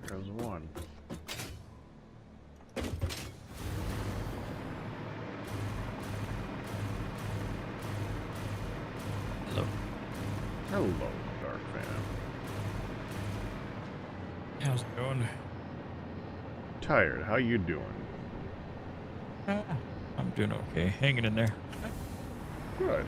There's one. Hello. Hello, Darkphan. How's it going? Tired. How you doing? I'm doing okay. Hanging in there. Good.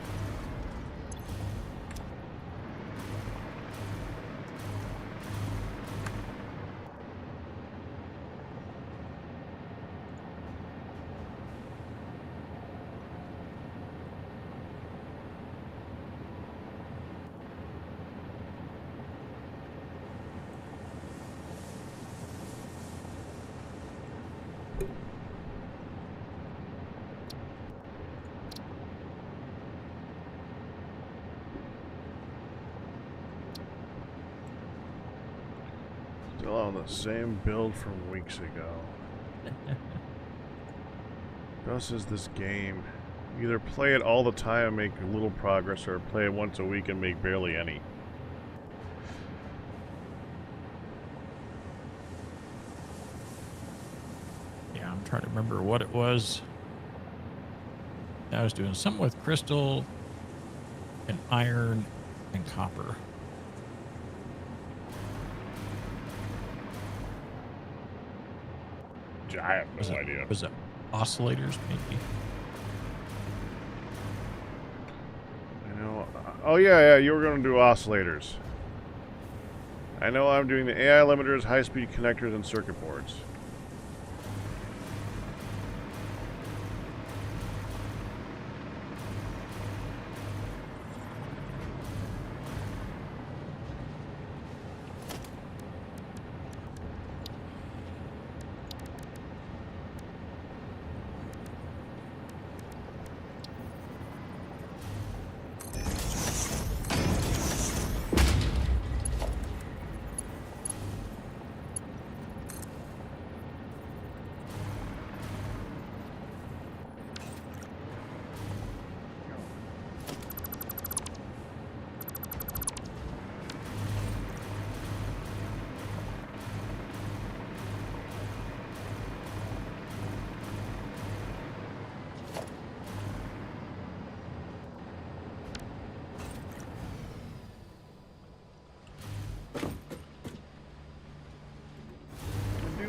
Still on the same build from weeks ago. Thus is this game. Either play it all the time and make little progress, or play it once a week and make barely any. Yeah, I'm trying to remember what it was. I was doing something with crystal and iron and copper. I have no idea. Was it oscillators, maybe? I know. Oh yeah, you were going to do oscillators. I know I'm doing the AI limiters, high-speed connectors, and circuit boards.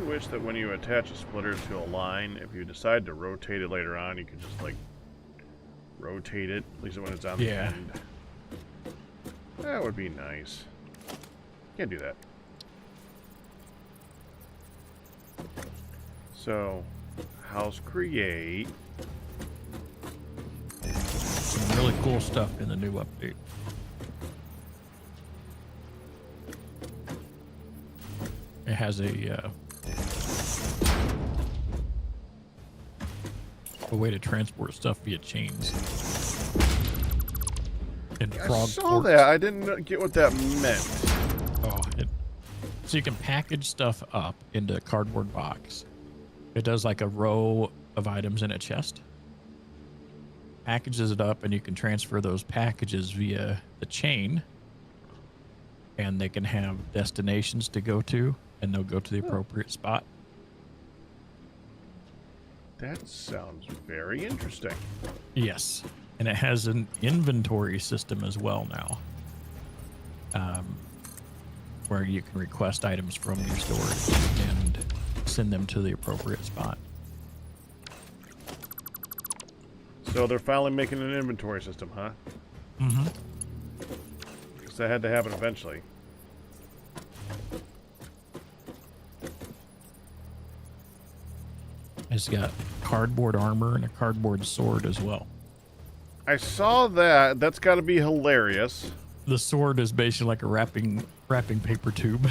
Wish that when you attach a splitter to a line, if you decide to rotate it later on, you can just like rotate it, at least when it's on the end. That would be nice. Can't do that. So, house create. Some really cool stuff in the new update. It has a way to transport stuff via chains. And frog I saw ports. that. I didn't get what that meant. Oh, so you can package stuff up into a cardboard box. It does like a row of items in a chest. Packages it up, and you can transfer those packages via the chain. And they can have destinations to go to, and they'll go to the appropriate spot. That sounds very interesting. Yes. And it has an inventory system as well now. Where you can request items from your storage and send them to the appropriate spot. So they're finally making an inventory system, huh? Mm-hmm. Because that had to happen eventually. It's got cardboard armor and a cardboard sword as well. I saw that. That's got to be hilarious. The sword is basically like a wrapping paper tube.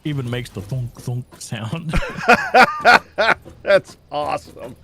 Even makes the thunk thunk sound. That's awesome.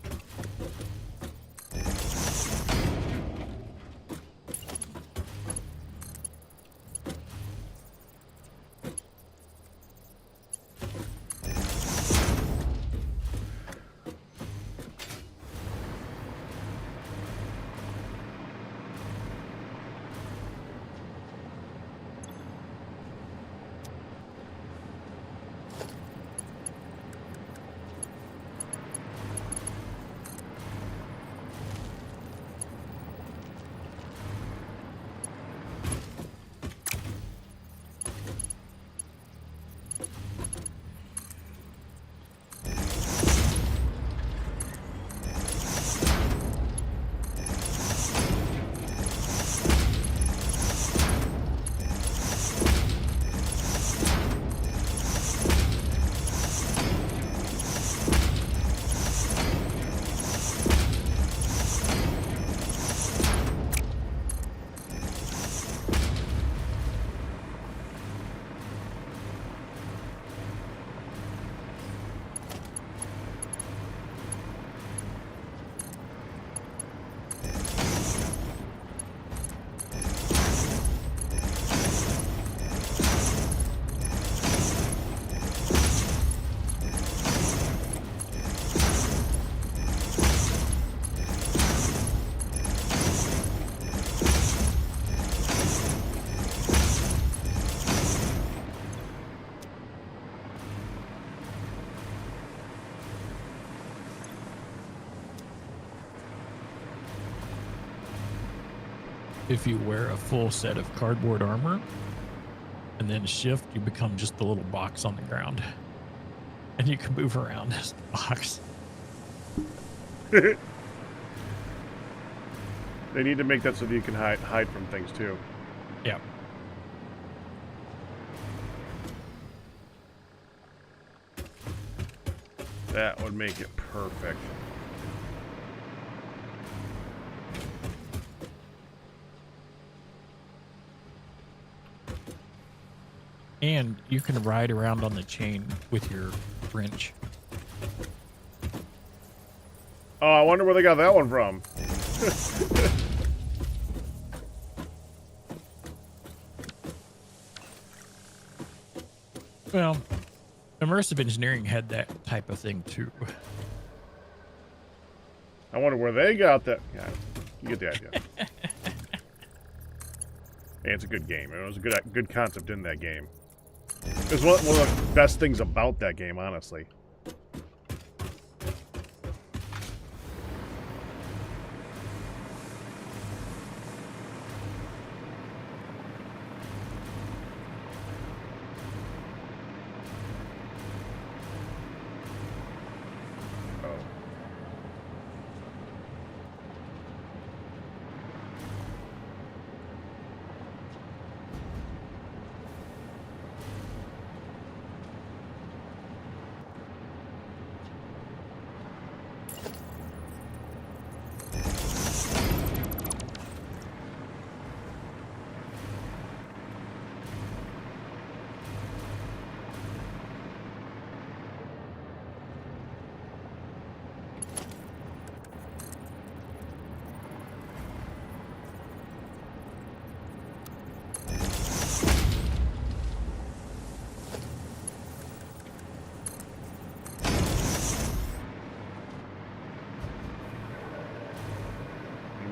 if you wear a full set of cardboard armor and then shift, you become just the little box on the ground. And you can move around as the box. They need to make that so that you can hide from things too. Yeah. That would make it perfect. And you can ride around on the chain with your wrench. Oh, I wonder where they got that one from. Well, immersive engineering had that type of thing too. I wonder where they got that. Yeah, you get the idea. Hey, it's a good game. It was a good concept in that game. It was one of the best things about that game, honestly.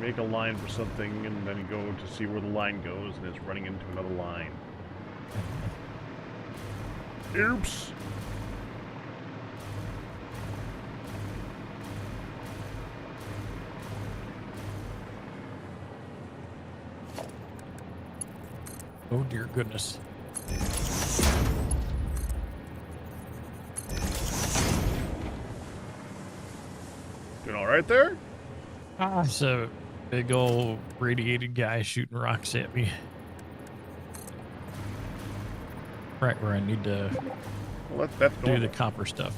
Make a line for something, and then you go to see where the line goes, and it's running into another line. Oops! Oh dear goodness. Doing all right there? It's a big old radiated guy shooting rocks at me. Right where I need to that's do the copper stuff.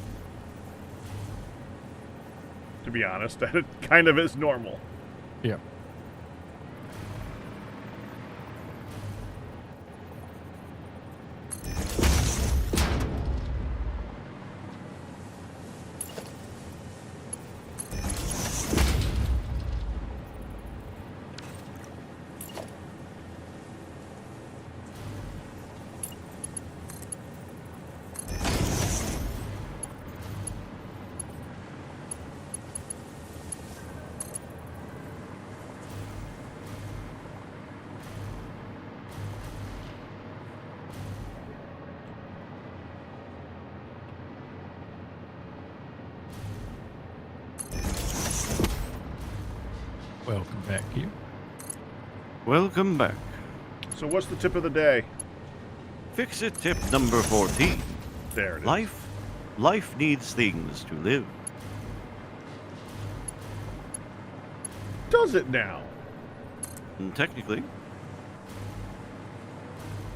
To be honest, that it kind of is normal. Yeah. Welcome back, Q. Welcome back. So what's the tip of the day? Fix-it tip number 14. There it is. Life needs things to live. Does it now? And technically.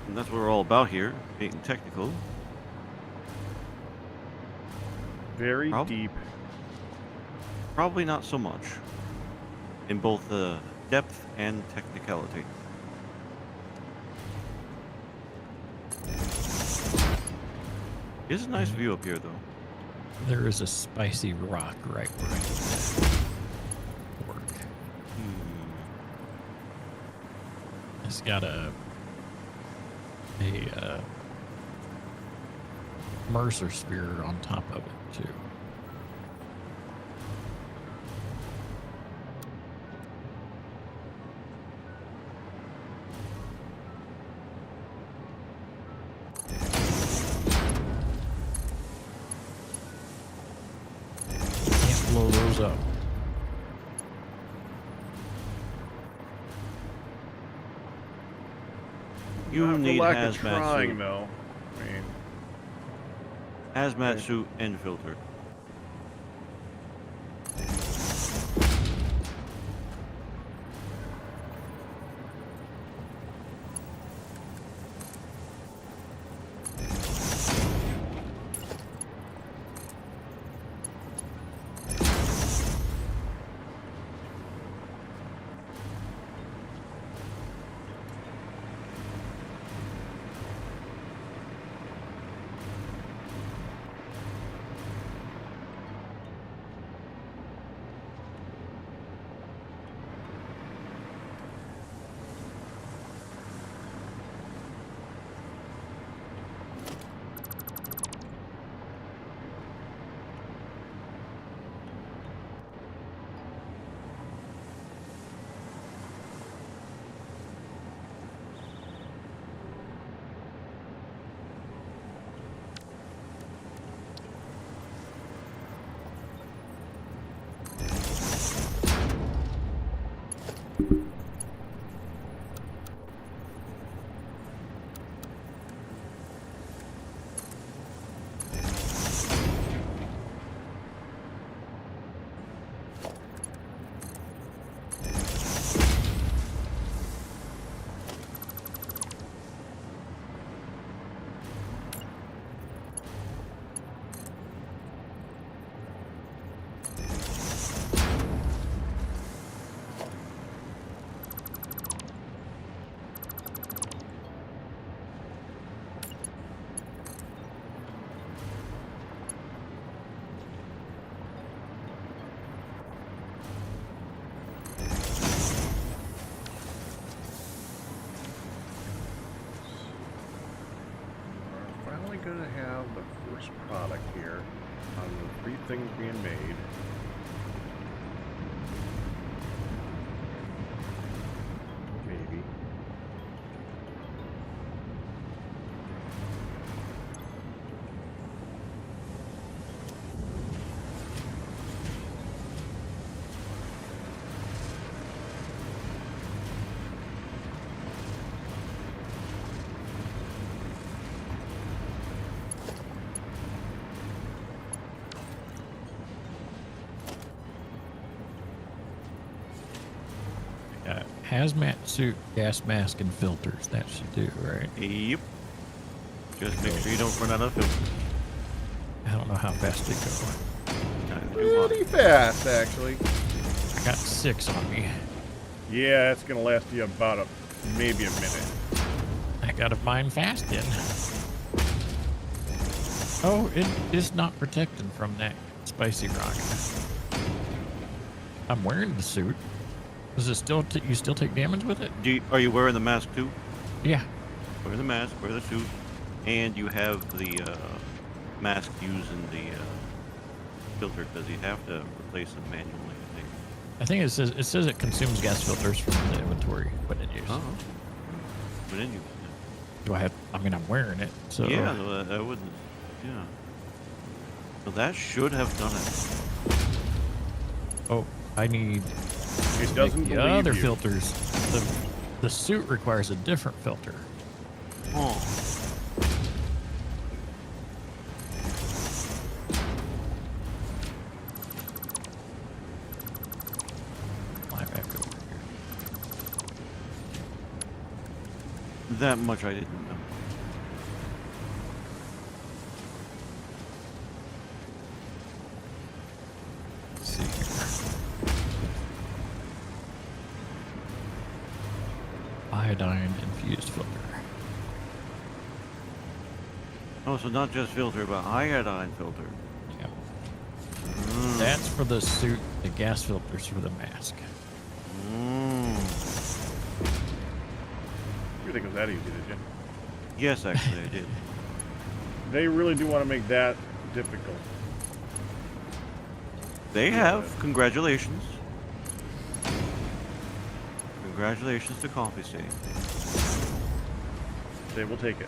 And that's what we're all about here, being technical. Very deep. Probably not so much. In both depth and technicality. It's a nice view up here, though. There is a spicy rock right where I need to work. It's got a Mercer sphere on top of it, too. Blow those up. You Not need for lack of hazmat trying, suit. though. I mean, Hazmat Okay. suit and filter. we're finally going to have the first product here on the 3 things being made. Maybe. Hazmat suit, gas mask, and filters. That should do, right? Yep. Just make sure you don't run out of filter. I don't know how fast they go. Not too Pretty hot. fast, actually. I got 6 on me. Yeah, it's going to last you about maybe a minute. I got a mine fast in. Oh, it is not protecting from that spicy rock. I'm wearing the suit. Does it still? You still take damage with it? Are you wearing the mask too? Yeah. Wear the mask, wear the suit, and you have the mask using the filter because you have to replace them manually. I think. I think it says it consumes gas filters from the inventory when in use. Oh. But then you. Do I have? I mean, I'm wearing it, so Yeah, I wouldn't. Yeah. So that should have done it. Oh, I need It doesn't the believe other you. filters. The suit requires a different filter. Oh. Fly back over here. That much I didn't know. Let's see here. Iodine infused filter. Oh, so not just filter, but iodine filter. Yep. Mm. That's for the suit. The gas filters for the mask. Mm. You think it was that easy, did you? Yes, actually, I did. They really do want to make that difficult. They have. Congratulations. Congratulations to Coffee Stain. They will take it.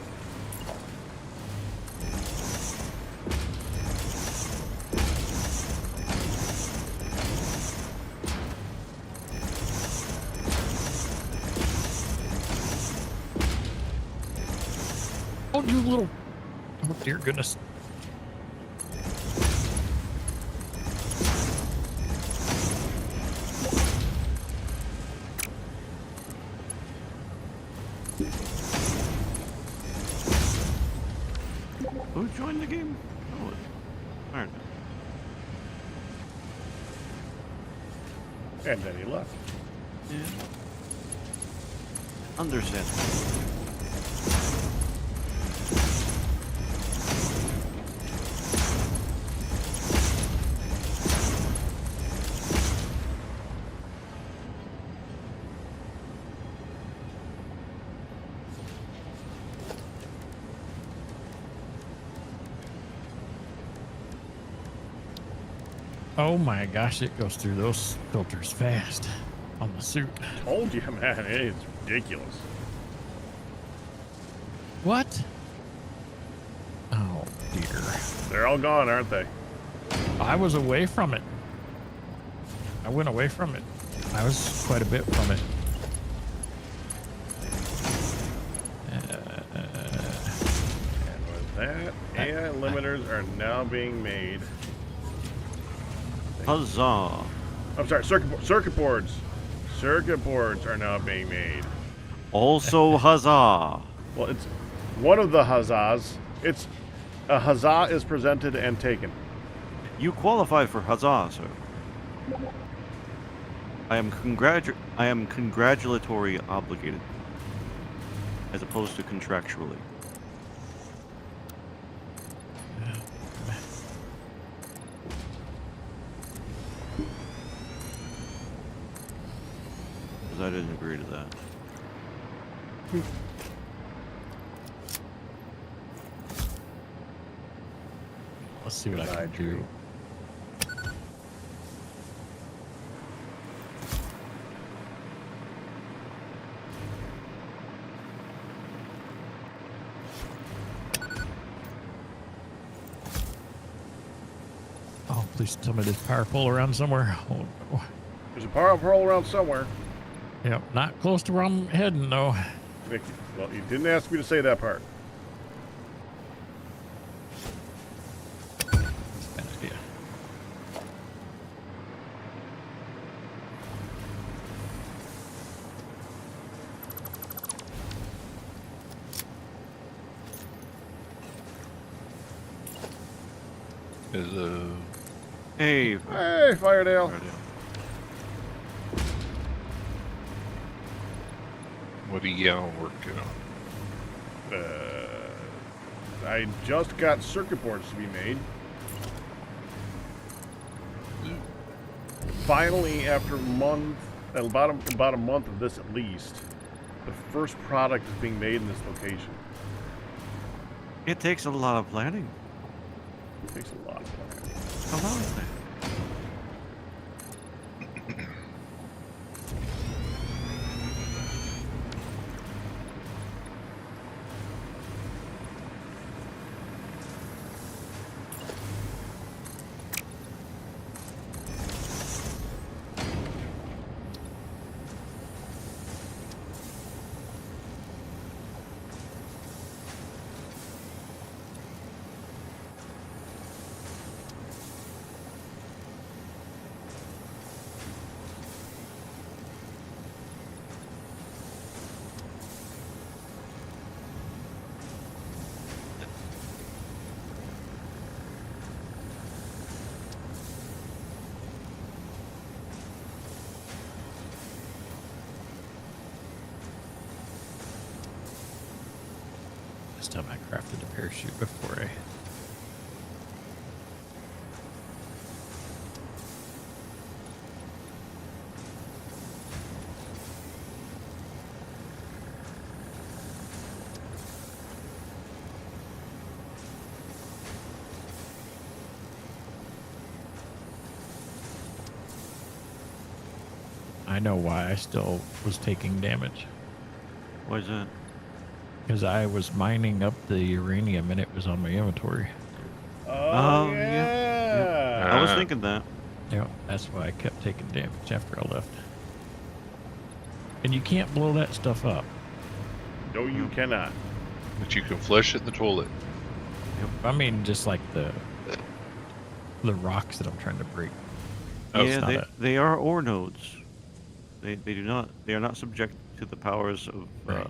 Oh, you little... Oh, dear goodness. Who joined the game? Oh, it's Firedale. And then he left. Yeah. Understandable. Oh my gosh, it goes through those filters fast on the suit. Told you, man. It's ridiculous. What? Oh dear. They're all gone, aren't they? I was away from it. I went away from it. I was quite a bit from it. And with that, AI limiters are now being made. Huzzah! I'm sorry, circuit boards. Circuit boards are now being made. Also huzzah! Well, it's one of the huzzahs. It's a huzzah is presented and taken. You qualify for huzzah, sir. I am congratulatory obligated, as opposed to contractually. Because I didn't agree to that. Let's see what I can do. Oh, please tell me there's power pole around somewhere. Oh, no. There's a power pole around somewhere. Yep, not close to where I'm heading, though. Well, you didn't ask me to say that part. That's a bad idea. Hey, Hey, Firedale. What are y'all working on? I just got circuit boards to be made. Finally, after about a month of this at least, the first product is being made in this location. it takes a lot of planning. It takes a lot of time. A lot of planning. This time I crafted a parachute before I... I know why I still was taking damage. Why is that? Because I was mining up the uranium and it was on my inventory. Oh, yeah. I was thinking that. Yeah, that's why I kept taking damage after I left. And you can't blow that stuff up. No, you cannot. But you can flush it in the toilet. I mean, just like the rocks that I'm trying to break. Oh, yeah, it's not they are ore nodes. They are not subject to the powers of Right.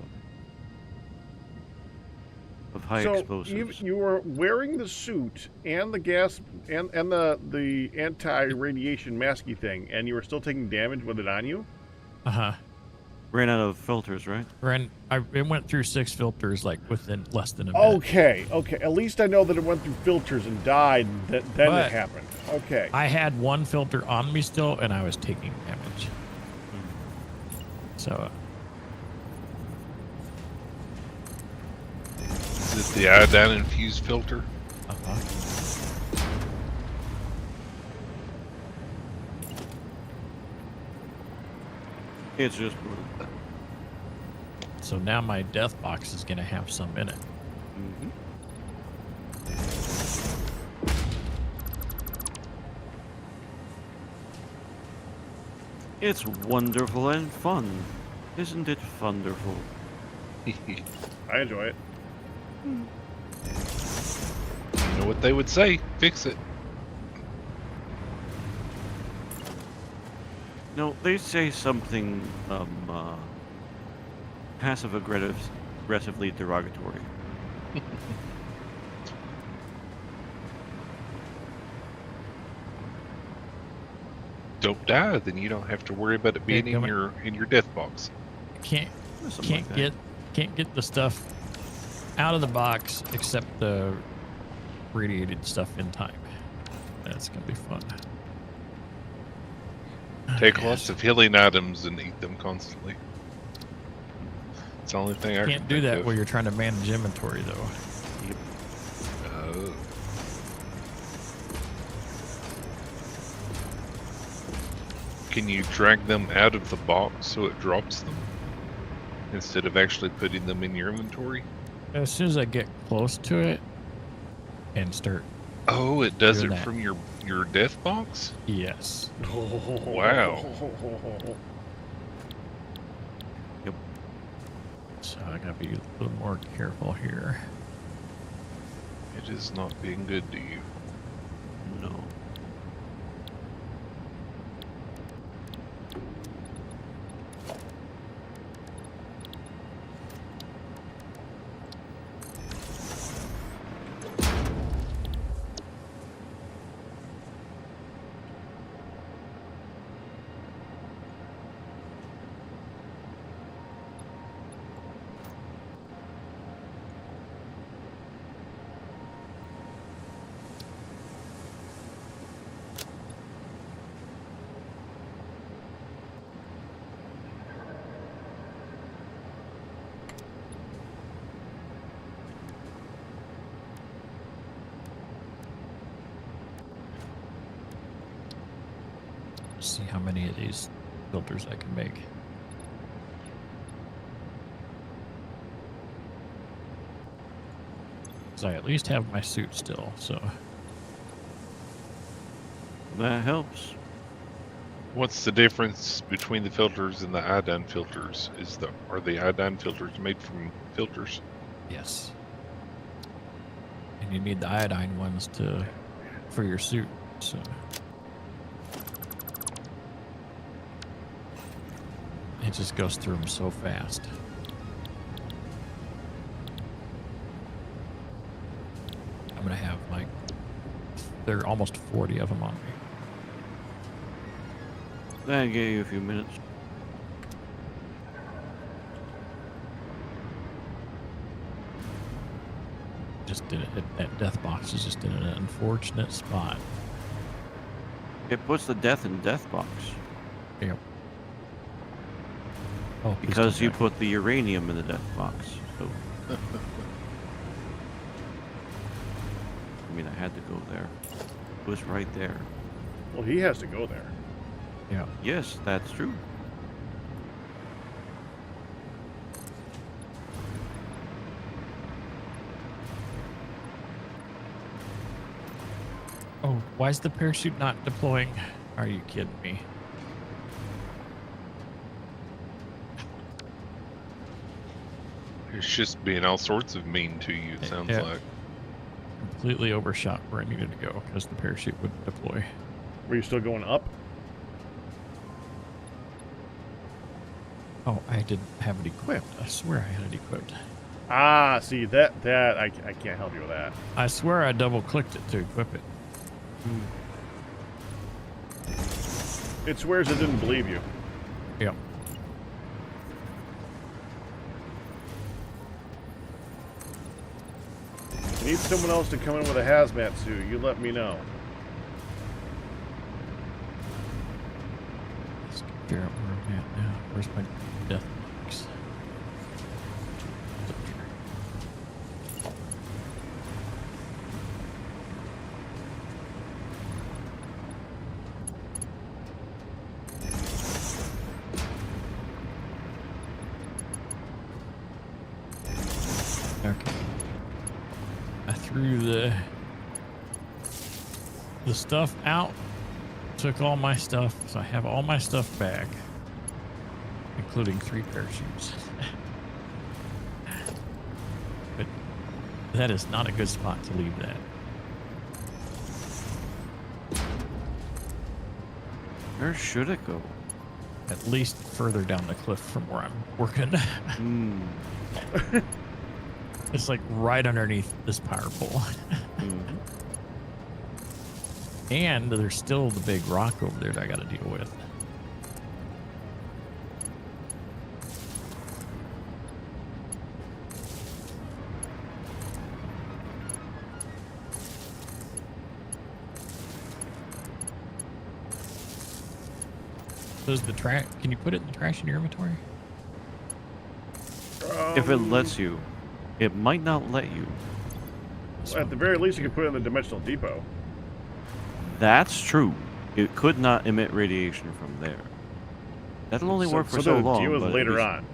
high So explosives. you were wearing the suit and the gas and the anti-radiation masky thing, and you were still taking damage with it on you. Uh-huh. Ran out of filters, right? It went through 6 filters like within less than a minute. Okay. At least I know that it went through filters and died. Then But it happened. Okay. I had 1 filter on me still, and I was taking damage. So Is it the iodine infused filter? It's just. So now my death box is gonna have some in it. Mm-hmm. It's wonderful and fun. Isn't it wonderful? I enjoy it. You know what they would say? Fix it. No, they say something aggressively derogatory. Don't die, then you don't have to worry about it being in your death box. Can't Something like that. can't get the stuff out of the box except the radiated stuff in time. That's gonna be fun. Take lots of healing items and eat them constantly. It's the only thing I Can't do that while you're trying to manage inventory though. Oh. Can you drag them out of the box so it drops them instead of actually putting them in your inventory? As soon as I get close to it and start. Oh, it does doing it that. from your death box? Yes. Wow. Yep. So I gotta be a little more careful here. It is not being good to you. No. See how many of these filters I can make. So I at least have my suit still, so. That helps. What's the difference between the filters and the iodine filters? Are the iodine filters made from filters? Yes. And you need the iodine ones for your suit, so. It just goes through them so fast. I'm gonna have like, there are almost 40 of them on me. That gave you a few minutes. Just did it. That death box is just in an unfortunate spot. It puts the death in death box. Yep. Oh, Because you pistol put the uranium in the death box. So I mean, I had to go there. It was right there. Well, he has to go there. Yeah. Yes, that's true. Oh, why is the parachute not deploying? Are you kidding me? It's just being all sorts of mean to you, it sounds Yeah. like. Completely overshot where I needed to go because the parachute wouldn't deploy. Were you still going up? Oh, I didn't have it equipped. I swear I had it equipped. Ah, see, that I can't help you with that. I swear I double-clicked it to equip it. It swears it didn't believe you. Yep. I need someone else to come in with a hazmat suit. You let me know. Let's figure out where I'm at now. Where's my death box? It's up here. Okay. I threw the stuff out, took all my stuff, so I have all my stuff back, including 3 parachutes. But that is not a good spot to leave that. Where should it go? At least further down the cliff from where I'm working. It's like right underneath this power pole. And there's still the big rock over there that I got to deal with. Does the trash? Can you put it in the trash in your inventory? If it lets you. It might not let you. At the very least, you can put it in the dimensional depot. That's true. It could not emit radiation from there. That'll only work for so long. Deal with but later on.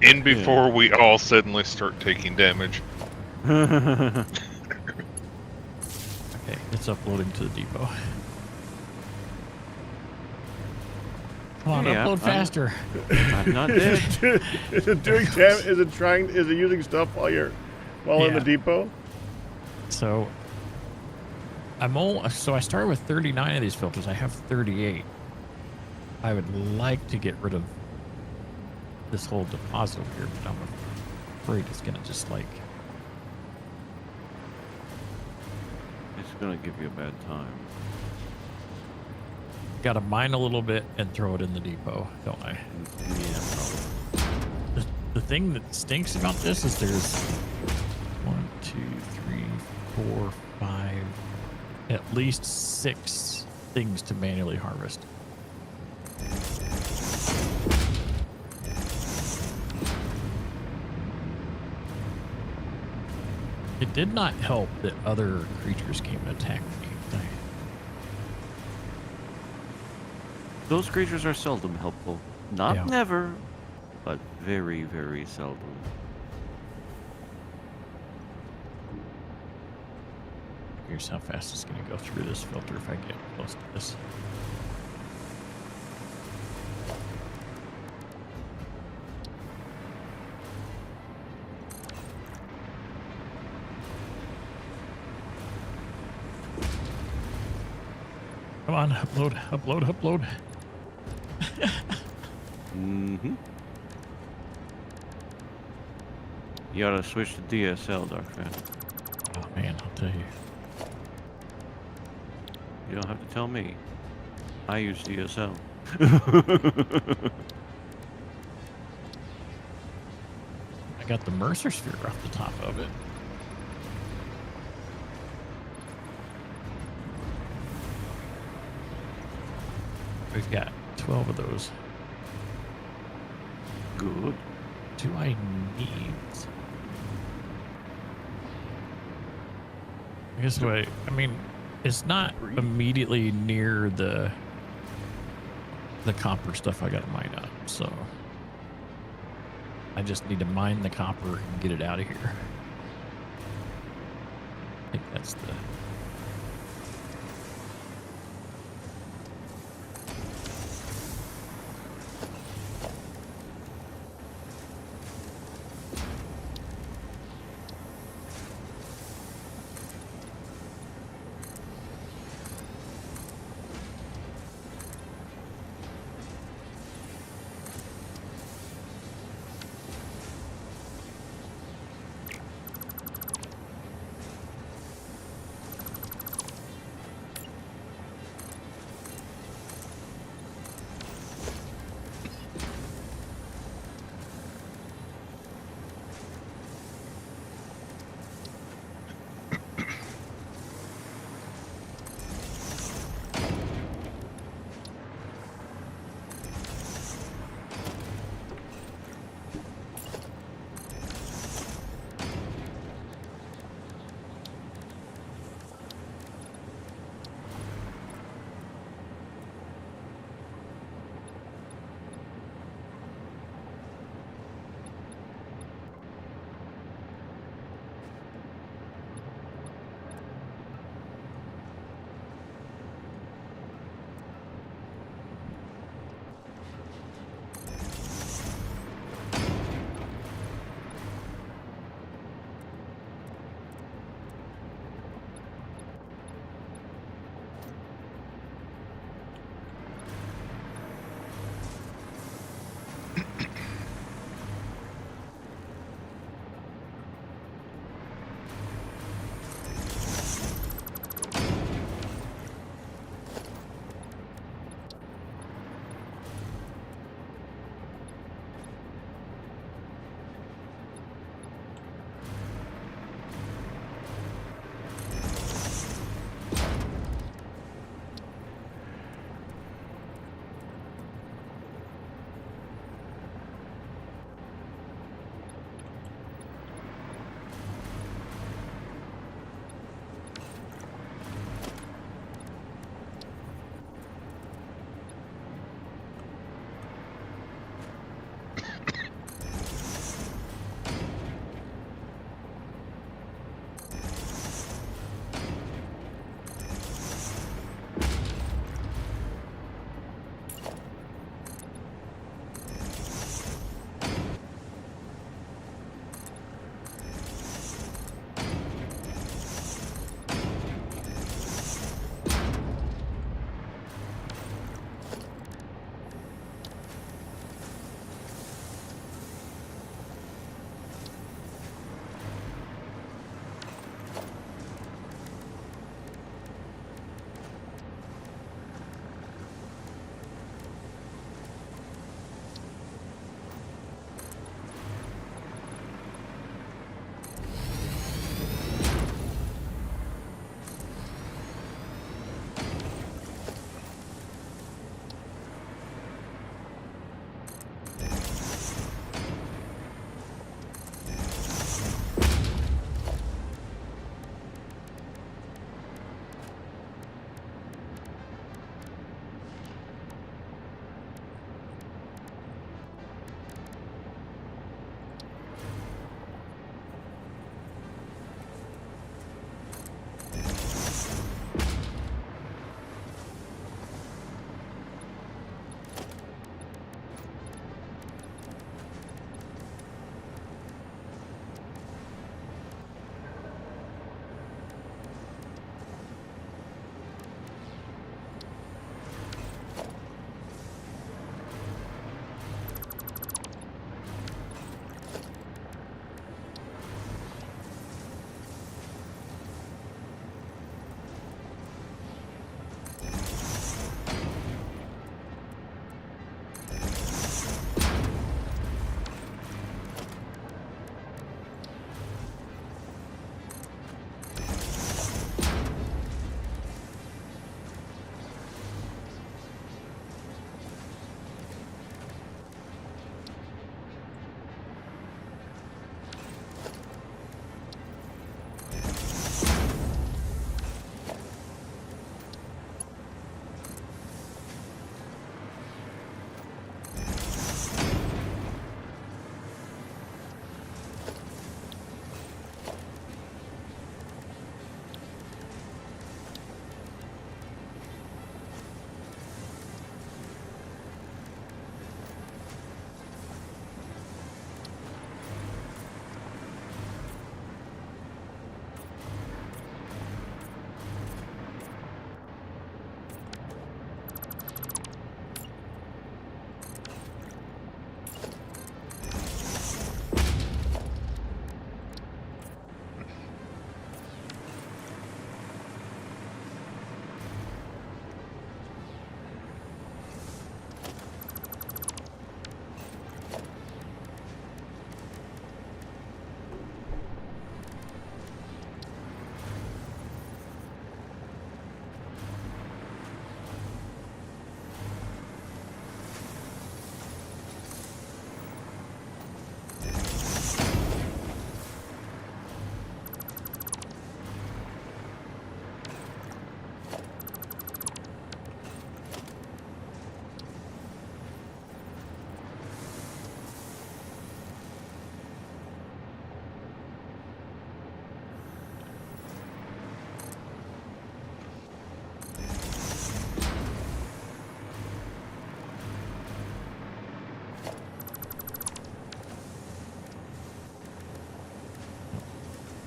And before we all suddenly start taking damage. Okay, it's uploading to the depot. Come on, upload faster. I'm not dead. Is it doing damage? Is it using stuff while in the depot? So so I started with 39 of these filters. I have 38. I would like to get rid of this whole deposit over here, but I'm afraid it's gonna just like It's gonna give you a bad time. gotta mine a little bit and throw it in the depot, don't I? Yeah, probably. The thing that stinks about this is there's 1, 2, 3, 4, 5, at least 6 things to manually harvest. It did not help that other creatures came and attacked me. Those creatures are seldom helpful. Not Yeah. never, but very, very seldom. Here's how fast it's going to go through this filter if I get close to this. Come on, upload, upload, upload. You ought to switch to DSL, Darkphan. Oh man, I'll tell you. You don't have to tell me. I use DSL. I got the Mercer sphere off the top of it. We've got 12 of those. Good. Do I need? I guess what I mean, it's not immediately near the copper stuff I got to mine up, so I just need to mine the copper and get it out of here. I think that's the.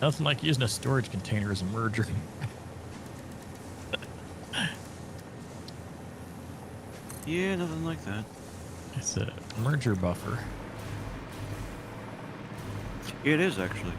Nothing like using a storage container as a merger. Yeah, nothing like that. It's a merger buffer. It is actually.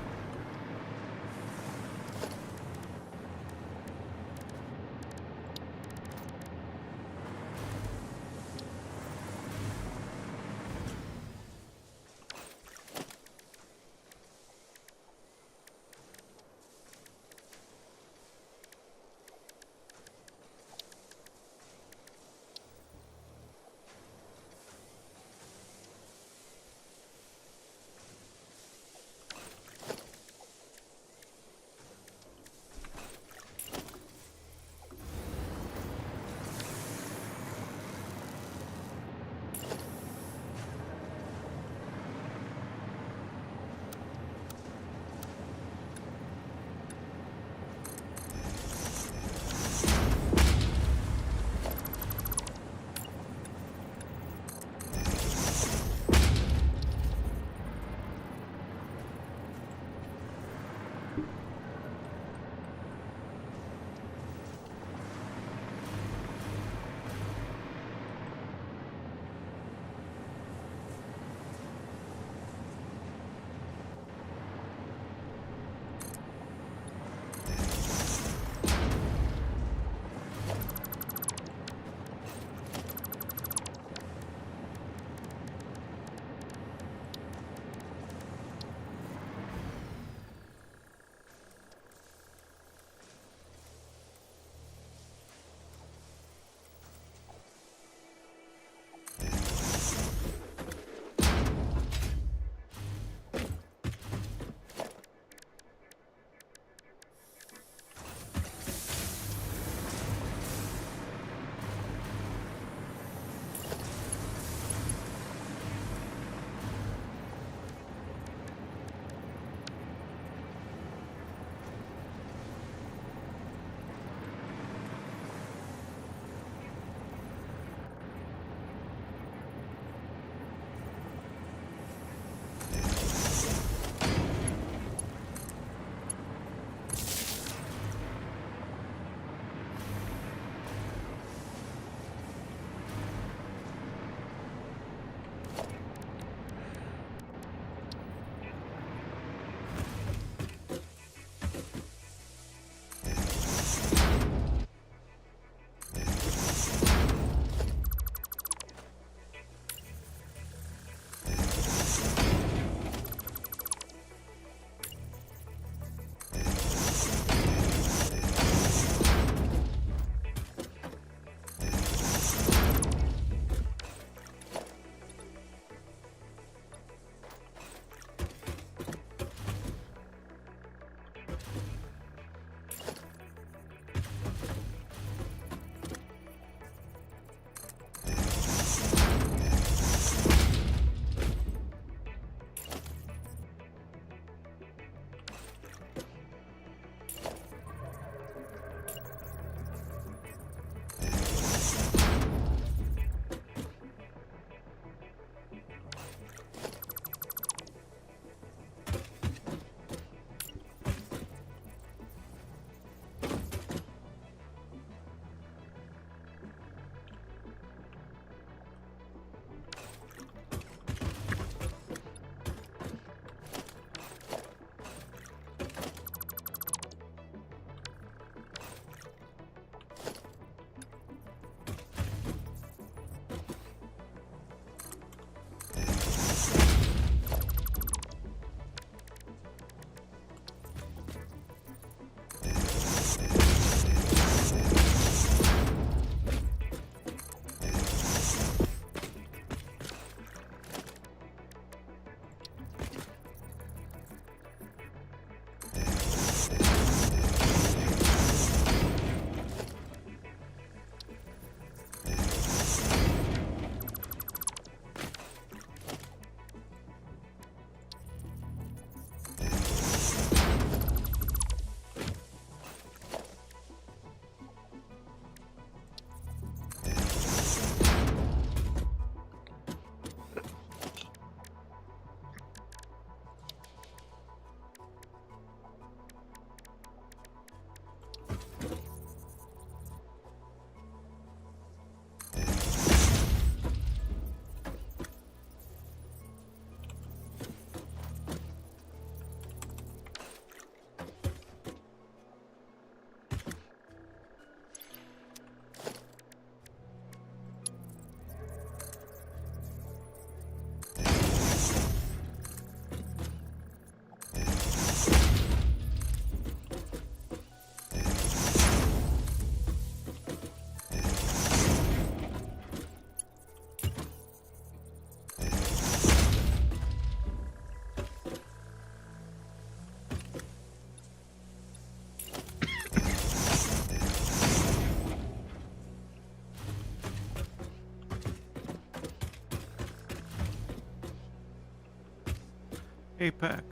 Hey, Pack.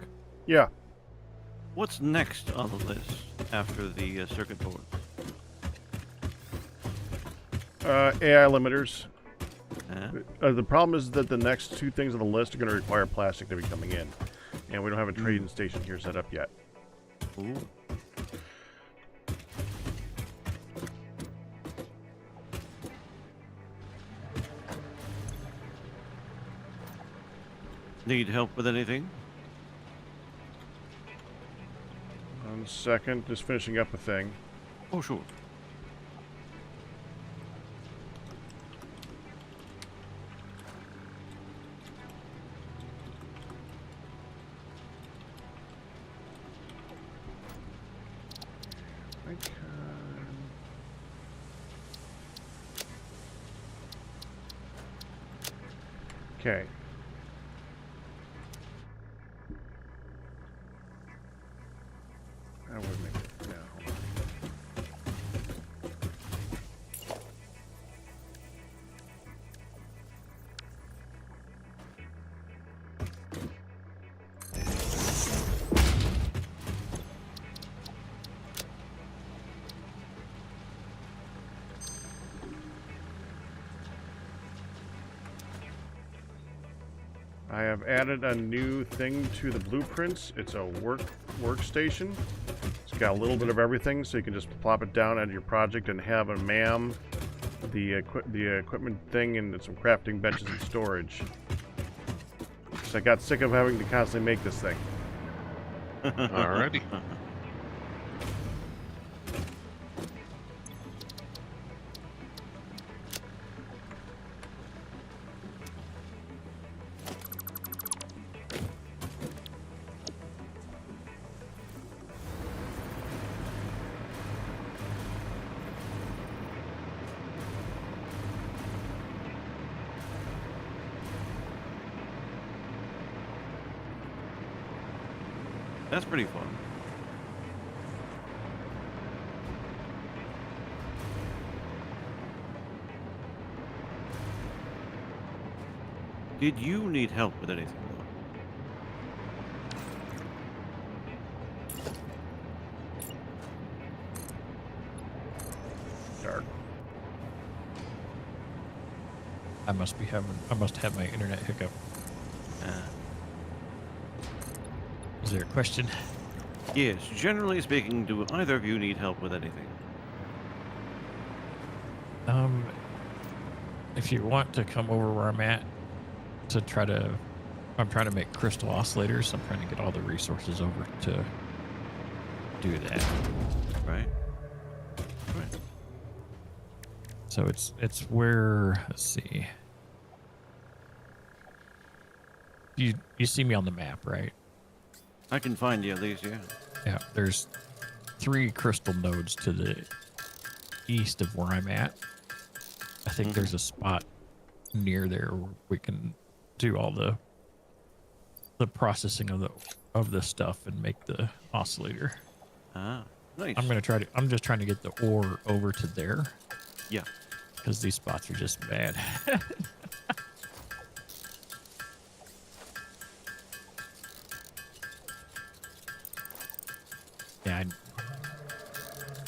Yeah. What's next on the list after the circuit board? AI limiters. Yeah. The problem is that the next two things on the list are going to require plastic to be coming in. And we don't have a trading station here set up yet. Ooh. Need help with anything? 1 second, just finishing up a thing. Oh, sure. Okay. I would make it. Yeah, hold on. I have added a new thing to the blueprints. It's a workstation. It's got a little bit of everything, so you can just plop it down at your project and have a MAM, the equipment thing, and some crafting benches and storage. So I got sick of having to constantly make this thing. Alrighty. That's pretty fun. Did you need help with anything, though? Dark. I must have my internet hiccup. Is there a question? Yes, generally speaking, do either of you need help with anything? If you want to come over where I'm at to I'm trying to make crystal oscillators. I'm trying to get all the resources over to do that. Right. Right. So it's where, let's see. You see me on the map, right? I can find you at least, yeah. Yeah, there's 3 crystal nodes to the east of where I'm at. I think there's a spot near there where we can do all the processing of the stuff and make the oscillator. Ah, nice. I'm just trying to get the ore over to there. Yeah. Because these spots are just bad. Yeah,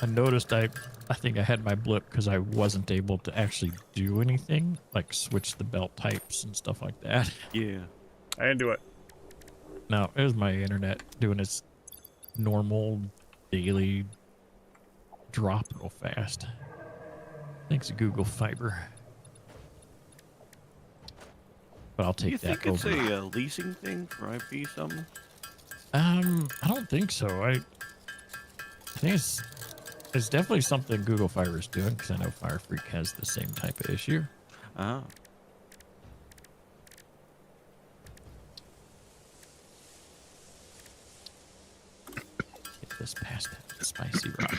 I noticed I think I had my blip because I wasn't able to actually do anything, like switch the belt types and stuff like that. Yeah. I didn't do it. No, it was my internet doing its normal daily drop real fast. Thanks to Google Fiber. But I'll take that over. Do you think it's a leasing thing for IP something? I don't think so. I think it's definitely something Google Fiber is doing because I know Firefreak has the same type of issue. Ah. Get this past that spicy rock.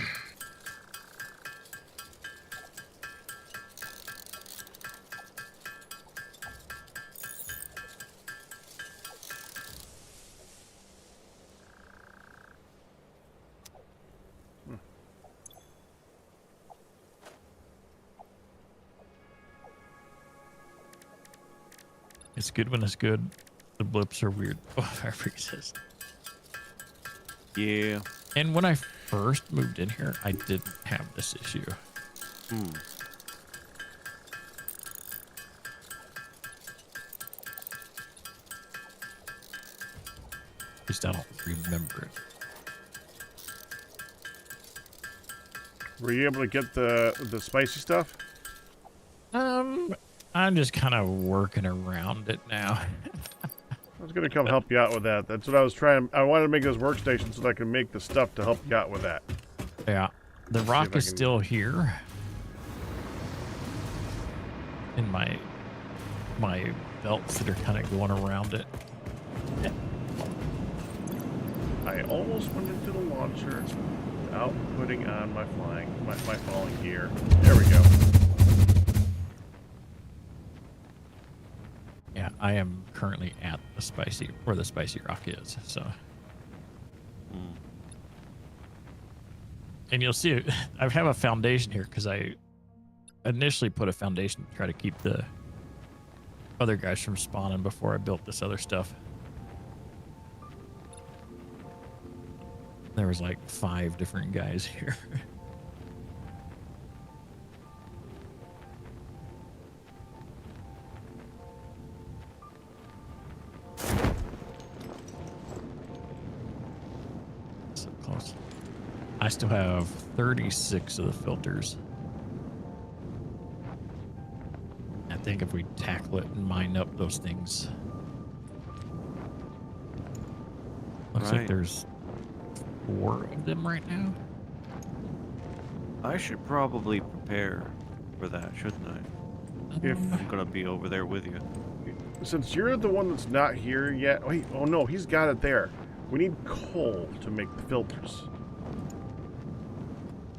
It's good when it's good. The blips are weird. Oh, fire freezes. Yeah. And when I first moved in here, I didn't have this issue. Hmm. At least I don't remember it. Were you able to get the spicy stuff? I'm just kind of working around it now. I was gonna come help you out with that. That's what I was trying. I wanted to make this workstation so that I can make the stuff to help you out with that. Yeah. The rock is still here. In my belts that are kind of going around it. I almost went into the launcher without putting on my falling gear. There we go. Yeah, I am currently at the spicy rock is. So. Hmm. And you'll see, I have a foundation here because I initially put a foundation to try to keep the other guys from spawning before I built this other stuff. There was like 5 different guys here. So close. I still have 36 of the filters. I think if we tackle it and mine up those things. Looks like there's 4 of them right now. I should probably prepare for that, shouldn't I? If I'm gonna be over there with you. since you're the one that's not here yet, wait, oh no, he's got it there. We need coal to make the filters.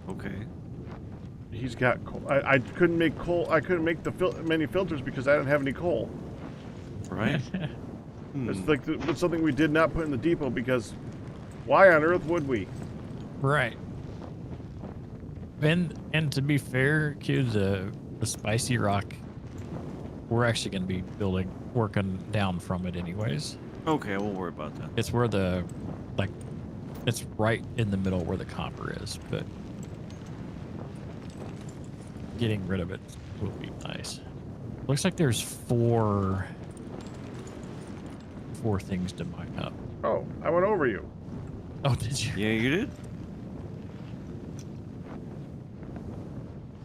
Okay. He's got coal. I couldn't make coal. I couldn't make many filters because I didn't have any coal. Right. It's like it's something we did not put in the depot because why on earth would we? Right. And to be fair, Q, the spicy rock, we're actually going to be working down from it anyways. Okay, I won't worry about that. It's where it's right in the middle where the copper is, but getting rid of it will be nice. Looks like there's 4 things to mine up. Oh, I went over you. Oh, did you? Yeah, you did.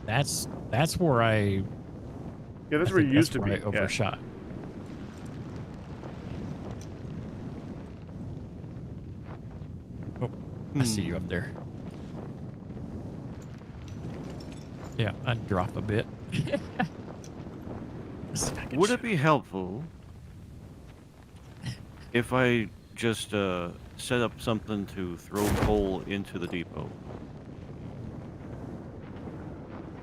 That's where I. Yeah, that's I where think you used that's to where be. I overshot. Oh, I see you up there. Yeah, I'd drop a bit. Would it be helpful if I just set up something to throw coal into the depot?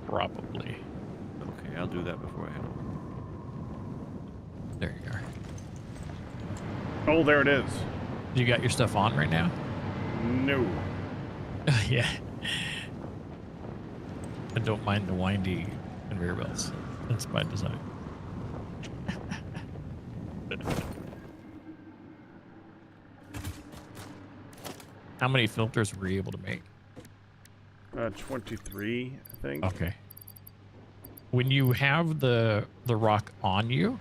Probably. Okay, I'll do that before I head over. There you are. Oh, there it is. You got your stuff on right now? No. Yeah. I don't mind the windy conveyor belts. That's by design. How many filters were you able to make? 23, I think. Okay. When you have the rock on you,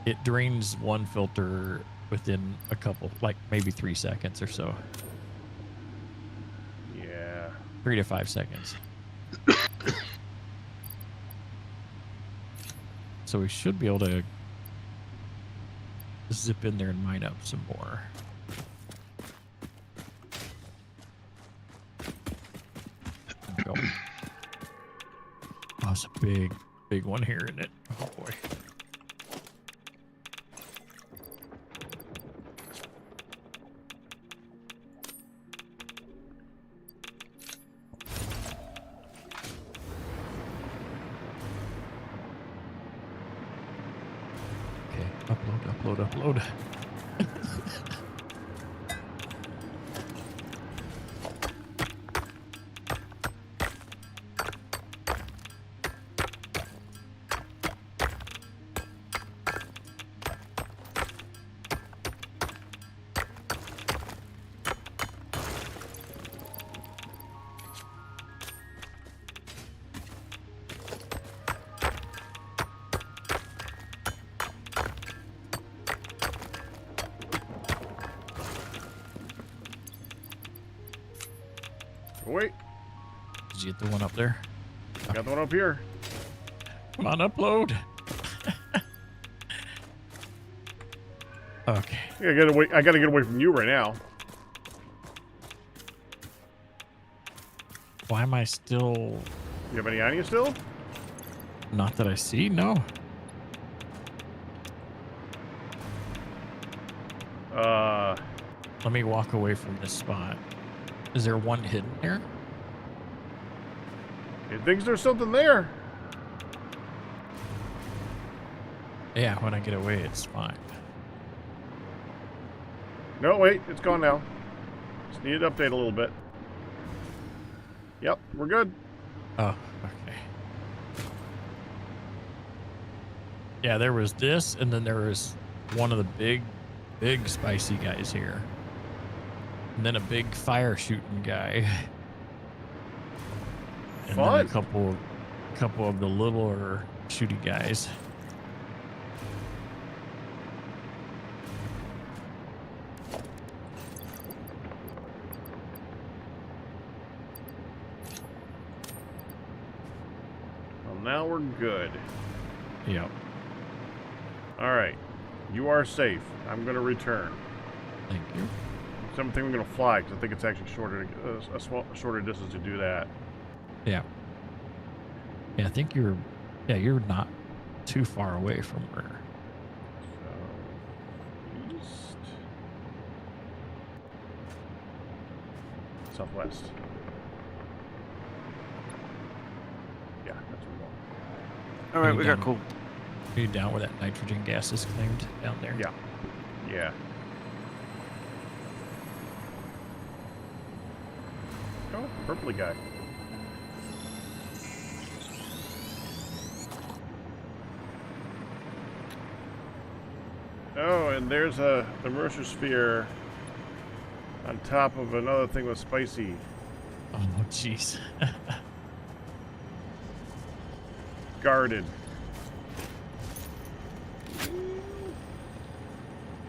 it drains 1 filter within a couple, like maybe 3 seconds or so. Yeah. 3 to 5 seconds. So we should be able to zip in there and mine up some more. There we go. Oh, it's a big one here, isn't it? Oh boy. Upload. wait. Did you get the one up there? Got the one up here. Come on, upload. Okay. Yeah, I gotta get away from you right now. Why am I still... You have any on you still? Not that I see, no. Let me walk away from this spot. Is there one hidden here? It thinks there's something there. Yeah, when I get away, it's fine. No, wait, it's gone now. Just need to update a little bit. Yep, we're good. Oh, okay. Yeah, there was this, and then there was one of the big spicy guys here. And then a big fire shooting guy. And Fun. then a couple of the littler shooty guys. Well, now we're good. Yep. All right, you are safe. I'm gonna return. Thank you. Something we're gonna fly because I think it's actually shorter, a shorter distance to do that. Yeah. Yeah, I think you're not too far away from where. So, east, southwest. Yeah, that's where we're going. All right, you we got down- cool. Are you down where that nitrogen gas is claimed down there? Yeah, yeah. Oh, purpley guy. Oh, and there's a immersion sphere on top of another thing with spicy. Oh, jeez. Guarded.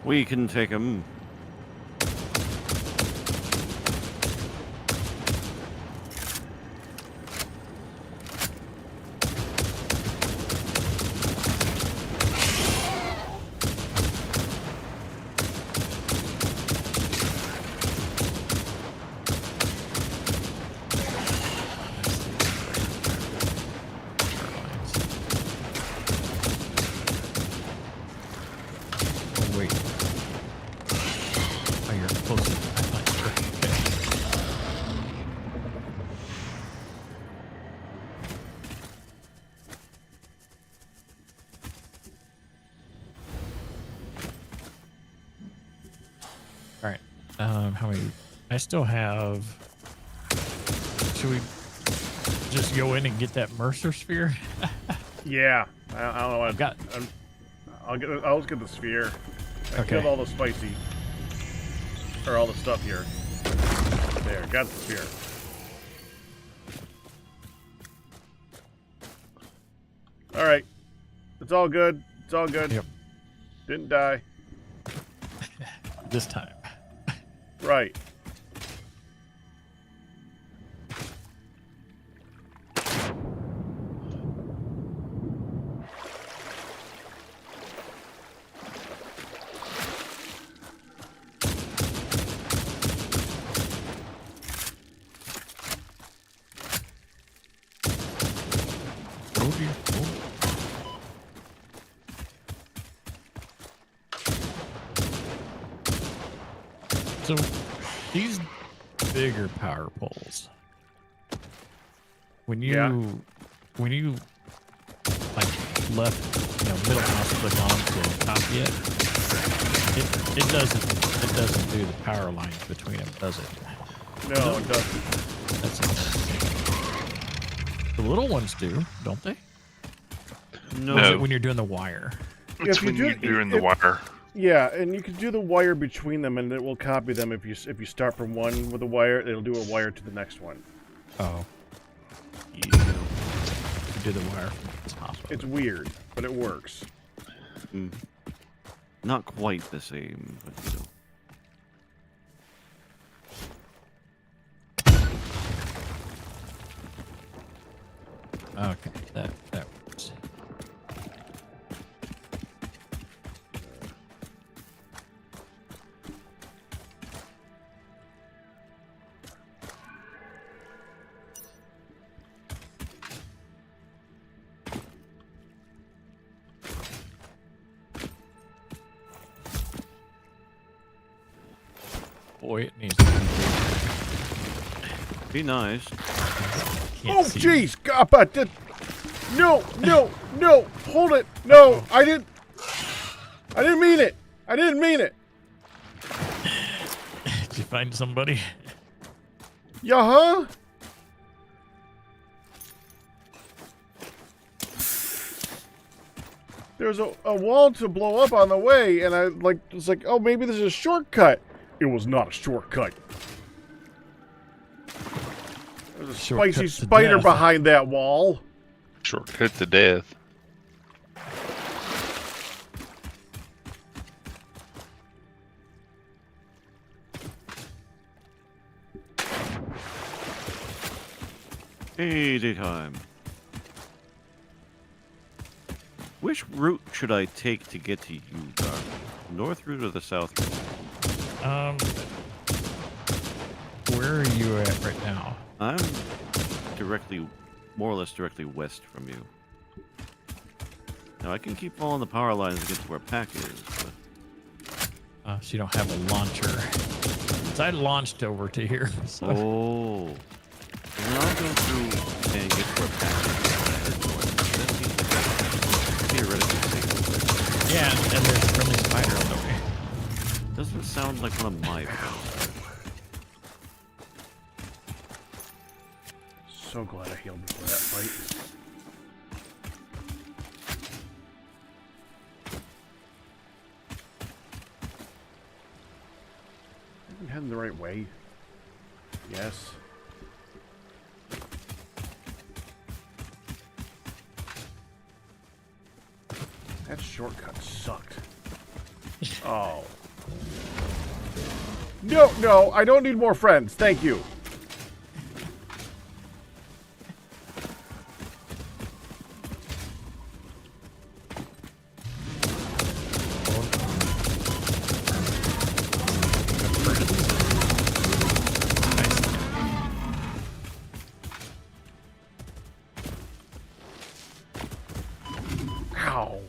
We can take him. Oh, wait. Oh, you're close. I thought you were. Okay. All right. How many? I still have. Should we just go in and get that Mercer sphere? Yeah, I don't know. I've got. I'll just get the sphere. I Okay. killed all the spicy, or all the stuff here. There, got the sphere. All right, it's all good. It's all good. Yep. Didn't die. This time. Right. Oh, dear. Oh. So these bigger power poles, when you like left, middle mouse click on to copy it, it doesn't do the power lines between them, does it? No, it doesn't. That's interesting. The little ones do, don't they? No. Or is No. it when you're doing the wire? It's If you when do- you're doing the if- wire. Yeah, and you can do the wire between them, and it will copy them. If you start from one with a wire, it'll do a wire to the next one. Oh, Yeah. you do the wire from this hospital. It's weird, but it works. Mm. Not quite the same, but Okay, that works. Boy, it needs to Be nice. can't Oh, see. jeez! God, but no! Hold it! No, I didn't mean it! I didn't mean it! Did you find somebody? Yeah, huh? There's a wall to blow up on the way, and I was like, oh, maybe there's a shortcut. It was not a shortcut. There's a Shortcut spicy to spider death. behind that wall. Shortcut to death. Daytime. Which route should I take to get to you, Dark? North route or the south route? Where are you at right now? I'm more or less directly west from you. Now I can keep following the power lines to get to where Pack is, but... So you don't have a launcher. 'Cause I launched over to here. So. Oh. And I'll go through and get to where Pack is. That seems like a theoretically safe. Yeah, and there's a friendly spider on the way. Doesn't sound like one of my friends. So glad I healed before that fight. I'm heading the right way. Yes. That shortcut sucked. Oh. No, I don't need more friends. Thank you. Ow.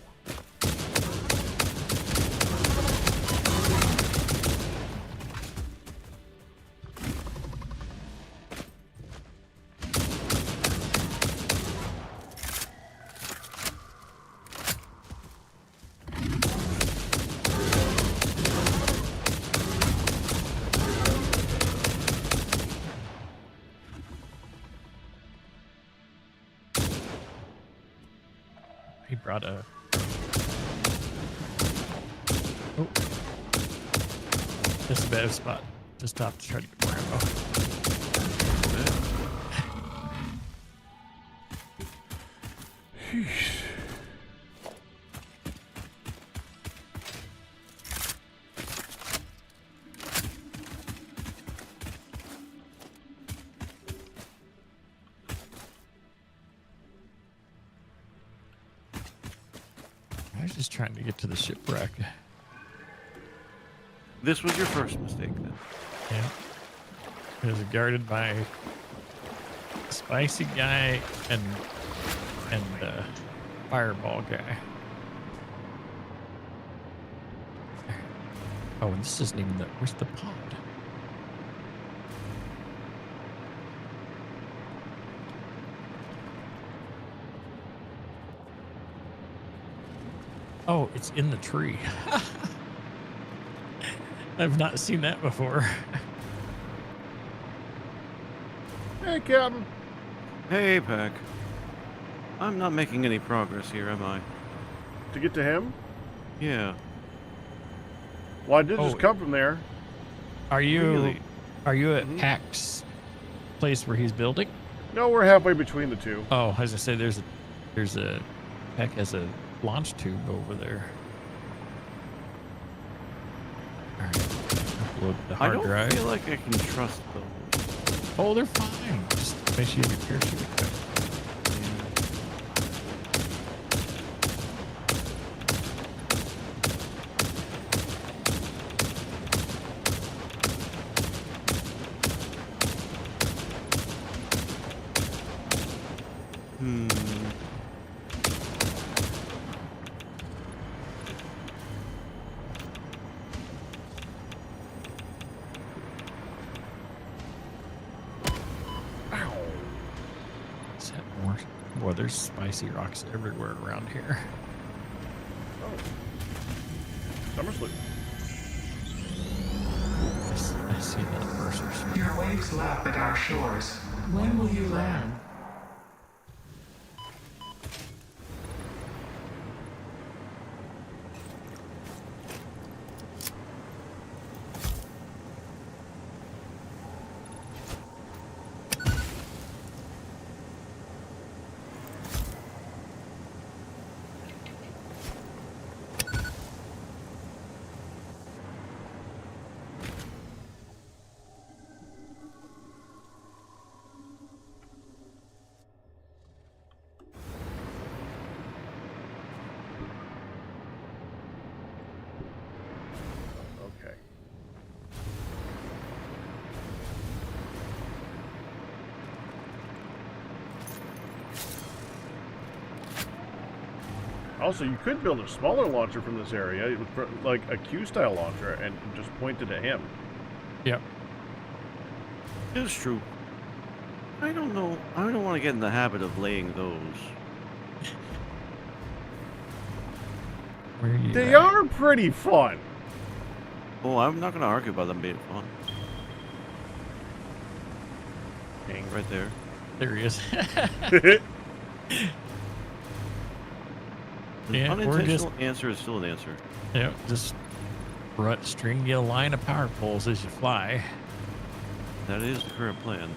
He brought a... Oh. This is a bad spot to stop to try to get more ammo. I was just trying to get to the shipwreck. This was your first mistake, then. Yeah. It was guarded by a spicy guy and fireball guy. Oh, and this isn't even the... Where's the pond? Oh, it's in the tree. I've not seen that before. Hey, Captain. Hey, Pack. I'm not making any progress here, am I? To get to him? Yeah. Well, I did just come from there. Are you Really? Are you at Pack's place where he's building? No, we're halfway between the two. Oh, as I said, there's a Pack has a launch tube over there. All right, upload the I hard don't drive. feel like I can trust those. Oh, they're fine. Just make sure you have your parachute equipped. Is that more? Boy, there's spicy rocks everywhere around here. Oh. Summer sleep. I see the bursers. Your waves lap at our shores. When will you land? Okay. Also, you could build a smaller launcher from this area, like a Q-style launcher, and just point it at him. Yep. It's true. I don't know. I don't want to get in the habit of laying those. Where are you They at? are pretty fun. Oh, I'm not going to argue about them being fun. Dang. Right there. There he is. The Yeah, we're unintentional just, answer is still an answer. just string you a line of power poles as you fly. That is the current plan.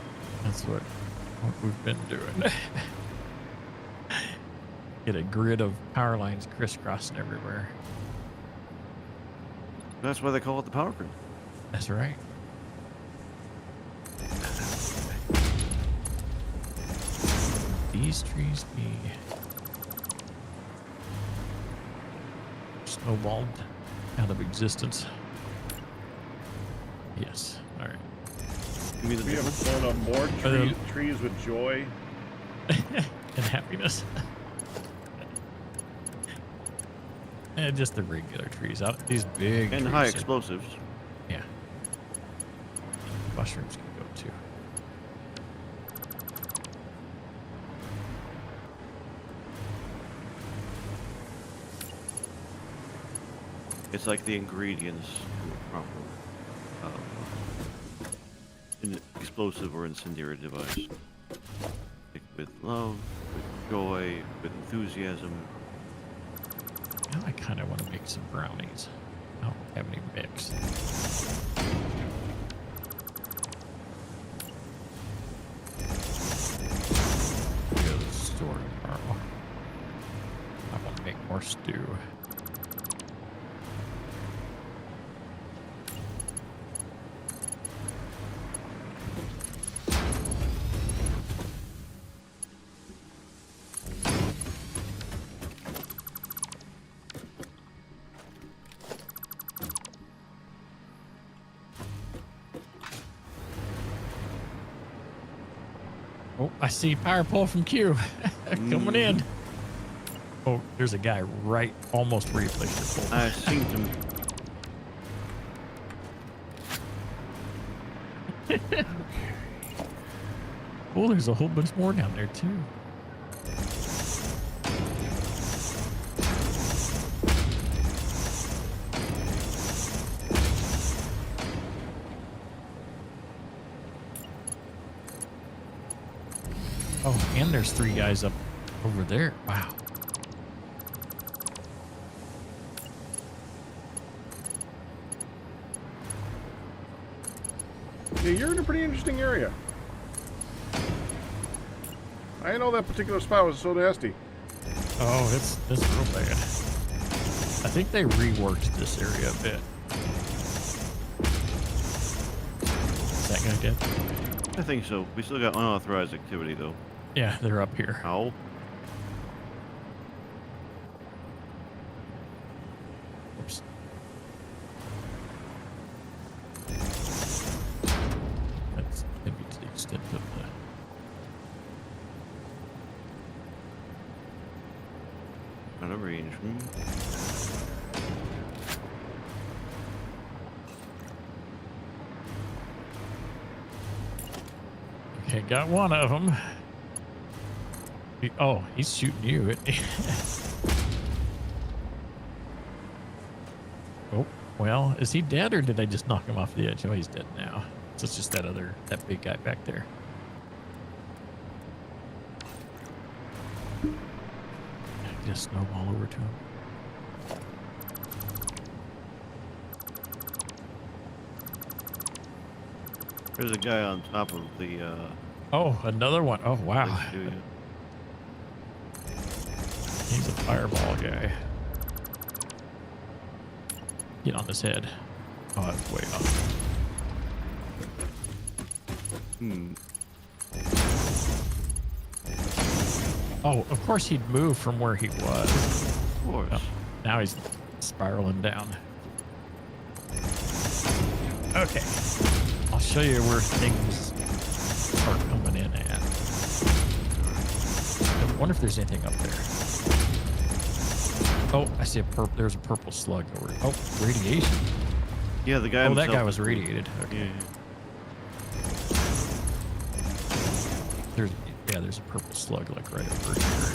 That's what we've been doing. Get a grid of power lines crisscrossing everywhere. That's why they call it the power grid. That's right. These trees be snowballed out of existence. Yes. All right. Give me the We big have one. blown up more trees with joy. And happiness. And just the regular trees out. These big And trees high are- explosives. Yeah. Mushrooms can go too. It's like the ingredients to a proper explosive or incendiary device. Like with love, with joy, with enthusiasm. Now I kind of want to make some brownies. I don't have any mix. Go to the store tomorrow. I want to make more stew. Oh, I see power pole from Q coming in. Oh, there's a guy right almost where you placed your pole. I seen them. Oh, there's a whole bunch more down there too. Oh, and there's 3 guys up over there. Wow. Yeah, you're in a pretty interesting area. I didn't know that particular spot was so nasty. Oh, it's real bad. I think they reworked this area a bit. Is that guy dead? I think so. We still got unauthorized activity though. Yeah, they're up here. Ow. Oops. That's maybe to the extent of Out of range. Okay, got one of them. Oh, he's shooting you. Oh, well, is he dead or did I just knock him off the edge? Oh, he's dead now. So it's just that big guy back there. Get a snowball over to him. There's a guy on top of the. Oh, another one. Oh, wow. He's a fireball guy. Get on his head. Oh, that's way up. Oh, of course he'd move from where he was. Of course. Oh, now he's spiraling down. Okay. I'll show you where things are coming in at. I wonder if there's anything up there. Oh, I see there's a purple slug over. Oh, radiation. Yeah, the guy. Oh, that guy was radiated. Okay. Yeah. There's a purple slug like right over here.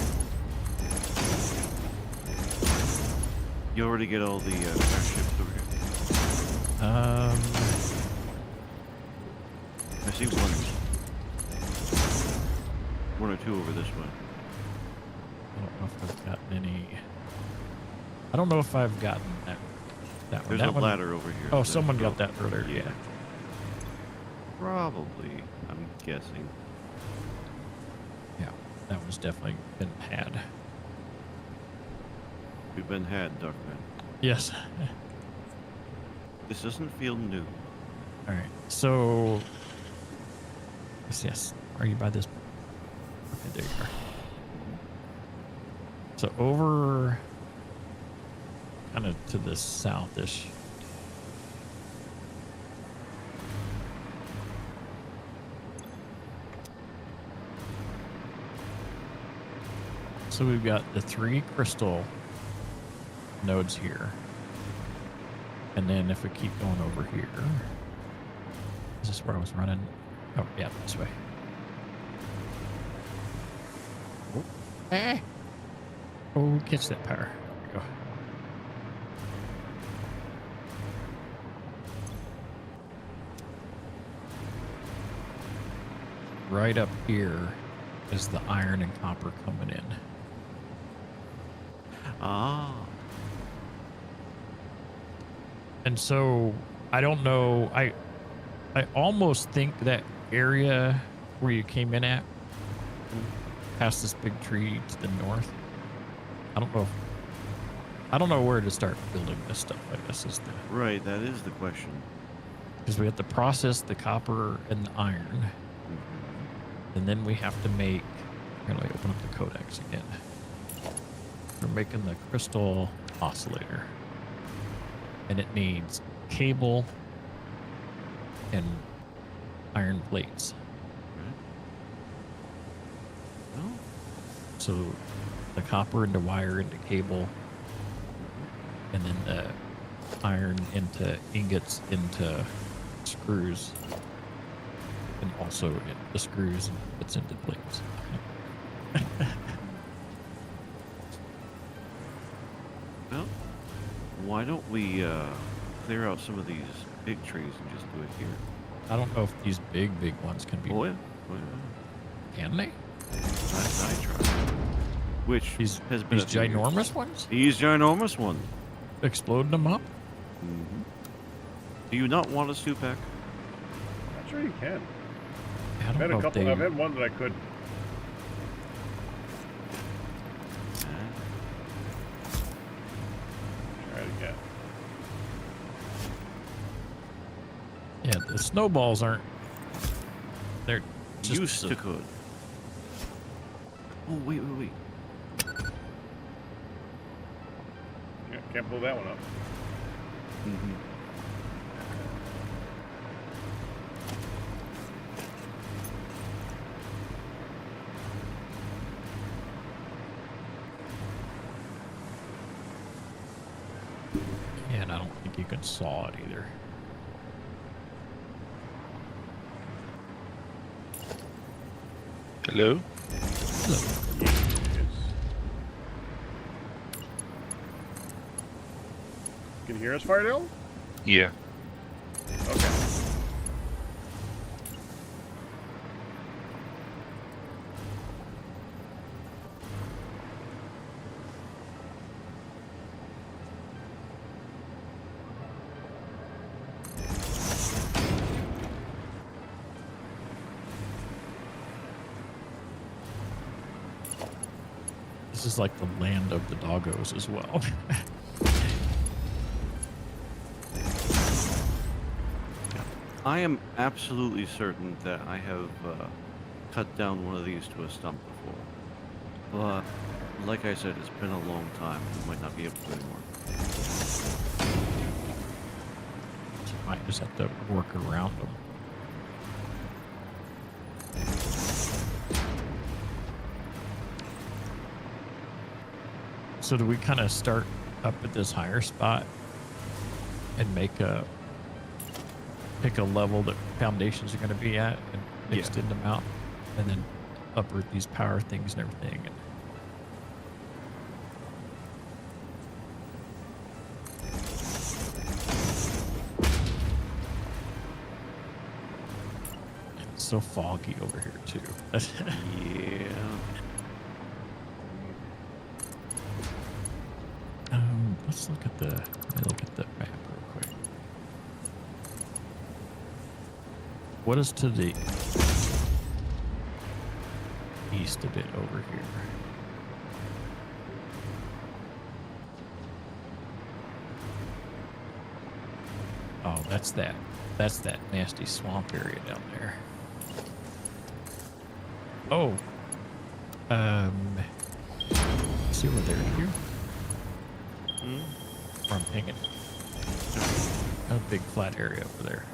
You already get all the crash ships over here. I see one or two over this way. I don't know if I've gotten any. I don't know if I've gotten that one. There's that a one, ladder over here. Oh, someone got that earlier. Yeah. Probably. I'm guessing. Yeah, that one's definitely been had. We've been had, Darkphan. Yes. This doesn't feel new. All right. So. Yes. Are you by this? Okay, there you are. So over, kind of to the south-ish. So we've got the 3 crystal nodes here. And then if we keep going over here, is this where I was running? Oh, yeah, this way. Oh, oh, catch that power. There we go. Right up here is the iron and copper coming in. Ah. And so I don't know. I almost think that area where you came in at, past this big tree to the north. I don't know where to start building this stuff. I guess is the Right, that is the question. because we have to process the copper and the iron, and then we have to make. I'm gonna open up the codex again. We're making the crystal oscillator, and it needs cable and iron plates. Oh. So the copper into wire into cable, and then the iron into ingots into screws, and also the screws and ingots into plates. Well, why don't we clear out some of these big trees and just do it here? I don't know if these big ones can be. Oh yeah. Oh, yeah. Can they? I tried. Which These has been these a few years. ginormous ones? These ginormous ones. Exploding them up? Mm-hmm. Do you not want a Stupak? Not sure you can. I I've don't had know a if couple. they. I've had one that I could. Try it again. Yeah, the snowballs aren't. They're just Used to could. Oh wait. Yeah, can't blow that one up. Mm-hmm. Yeah, and I don't think you can saw it either. Hello? Hello. Can you hear us, Firedale? Yeah. Okay. This is like the land of the doggos as well. I am absolutely certain that I have cut down one of these to a stump before. But, like I said, it's been a long time. I might not be able to anymore. You might just have to work around them. So do we kind of start up at this higher spot and pick a level that foundations are going to be at and extend them out, and then uproot these power things and everything? It's so foggy over here too. Yeah. Let's look at the map real quick. What is to the east a bit over here? Oh, that's that nasty swamp area down there. Oh. See over there here? Where I'm pinging. A big flat area over there.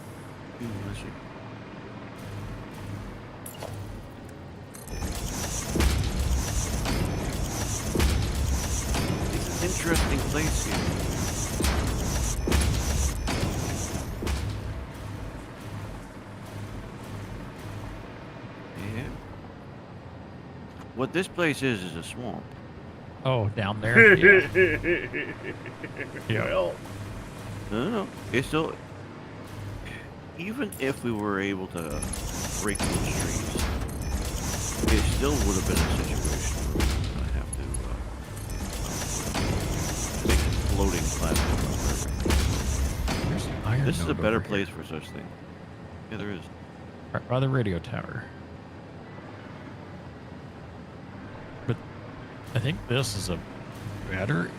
It's an interesting place here. Yeah. What this place is a swamp. Oh, down there? Yeah. Yeah. Well, No. It's still... Even if we were able to break those trees, it still would have been a situation where we were going to have to make a floating platform over everything. There's an iron This is a node better over here. place for such thing. Yeah, there is. Right by the radio tower. But I think this is a better,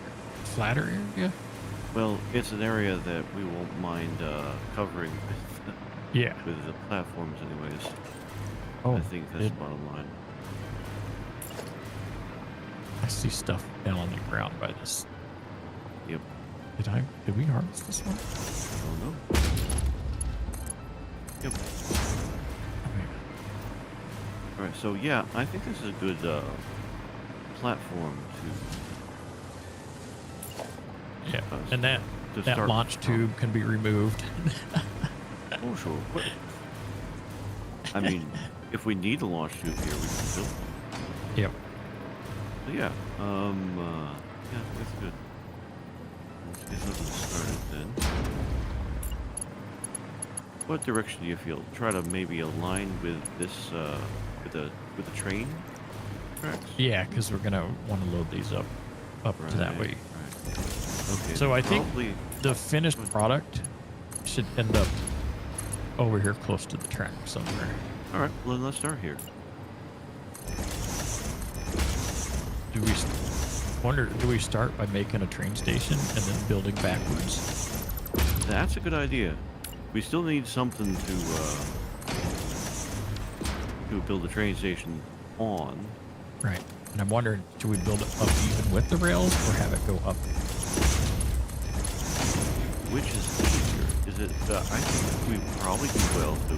flatter area. Well, it's an area that we won't mind covering Yeah. with the platforms anyways. Oh, I think that's the bottom line. I see stuff down on the ground by this. Yep. Did we harvest this one? Oh no. Yep. Okay. Alright, so yeah, I think this is a good platform Yeah. Uh, And that to that start launch from. tube can be removed. Oh, sure. What? I mean, if we need a launch tube here, we can build one. Yep. So yeah, yeah, that's good. Let's get something started then. What direction do you feel? Try to maybe align with this, with the train tracks? Yeah, because we're gonna want to load these up to that way. Right. Okay. So I think probably- the finished product should end up over here close to the track somewhere. All right. Well, then let's start here. Do we start by making a train station and then building backwards? That's a good idea. We still need something to build the train station on. Right. And I'm wondering, should we build it up even with the rails or have it go up? Which is easier? Is it? I think we probably do well to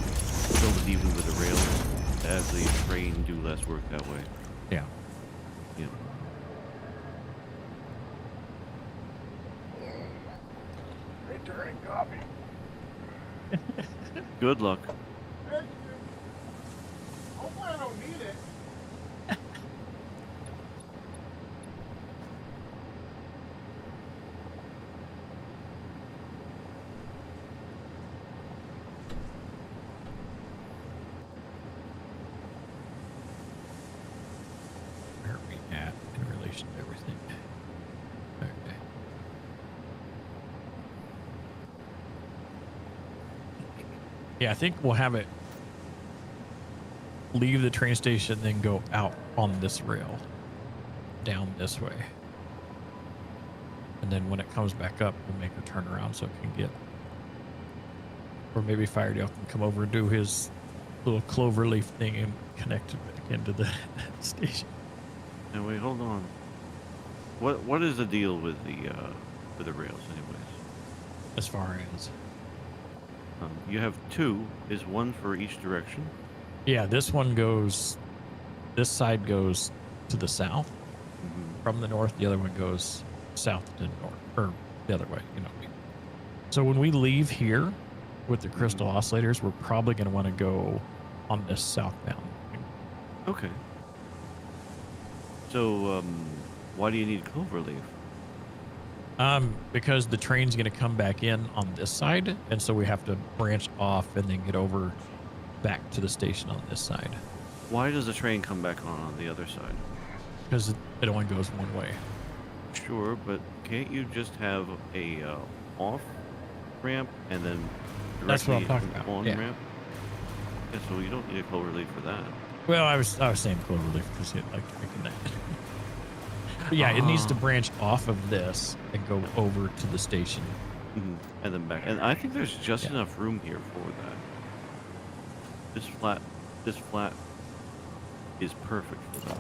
build it even with the rails, have the train do less work that way. Yeah. Yeah. During coffee. Good luck. Hopefully I don't need it. Where are we at in relation to everything? Okay. Yeah, I think we'll have it leave the train station, then go out on this rail down this way. And then when it comes back up, we'll make a turnaround so it can get, or maybe Firedale can come over and do his little cloverleaf thing and connect it back into the station. Now wait, hold on. What is the deal with the rails, anyways? As far as, You have two. Is one for each direction? yeah, this one goes, this side goes to the south from the north. The other one goes south to the north, or the other way, you know. So when we leave here with the crystal oscillators, we're probably going to want to go on this southbound. Okay. So, why do you need cloverleaf? Because the train's going to come back in on this side, and so we have to branch off and then get over back to the station on this side. Why does the train come back on the other side? Because it only goes one way. Sure, but can't you just have a off ramp and then That's what I'm directly talking about, on yeah. ramp? Yeah, so you don't need a cloverleaf for that. Well, I was saying cloverleaf because it like making that. But yeah, it needs to branch off of this and go over to the station. And then back. And I think there's just enough room here for that. This flat is perfect for that.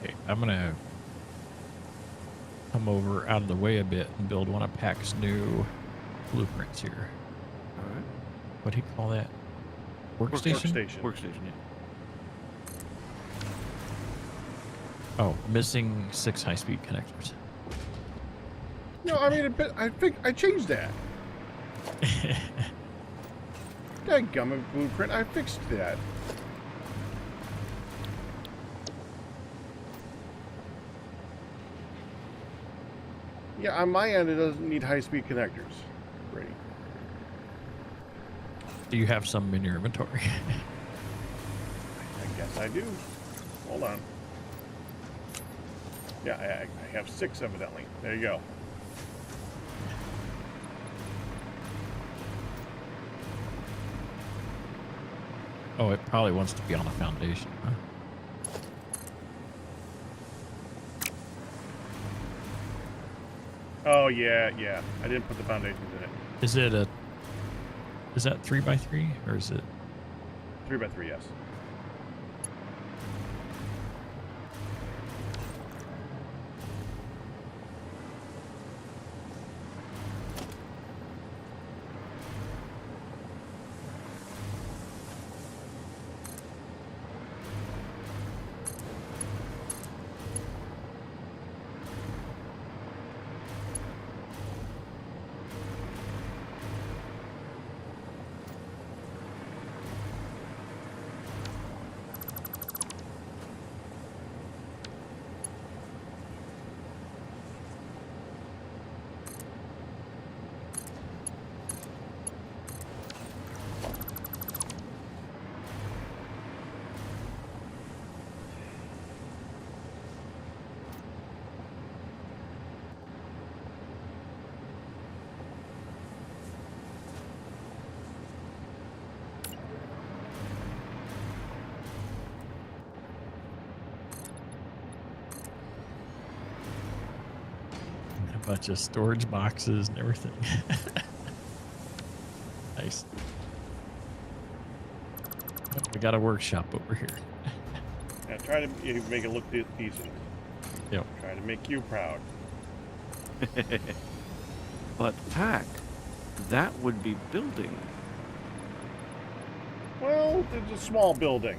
Okay, I'm gonna come over out of the way a bit and build one of Pack's new blueprints here. All right. What do you call that? Workstation? Workstation, yeah. Oh, missing 6 high-speed connectors. No, I mean, I think I changed that. Dadgummit blueprint, I fixed that. Yeah, on my end, it doesn't need high-speed connectors. Great. Do you have some in your inventory? I guess I do. Hold on. Yeah, I have 6 evidently. There you go. Oh, it probably wants to be on a foundation, huh? Oh, yeah. I didn't put the foundations in it. Is that 3x3 or is it? 3x3, yes. bunch of storage boxes and everything. Nice. Oh, we got a workshop over here. Yeah, try to make it look decent. Yep. Try to make you proud. But Pack, that would be building. Well, it's a small building.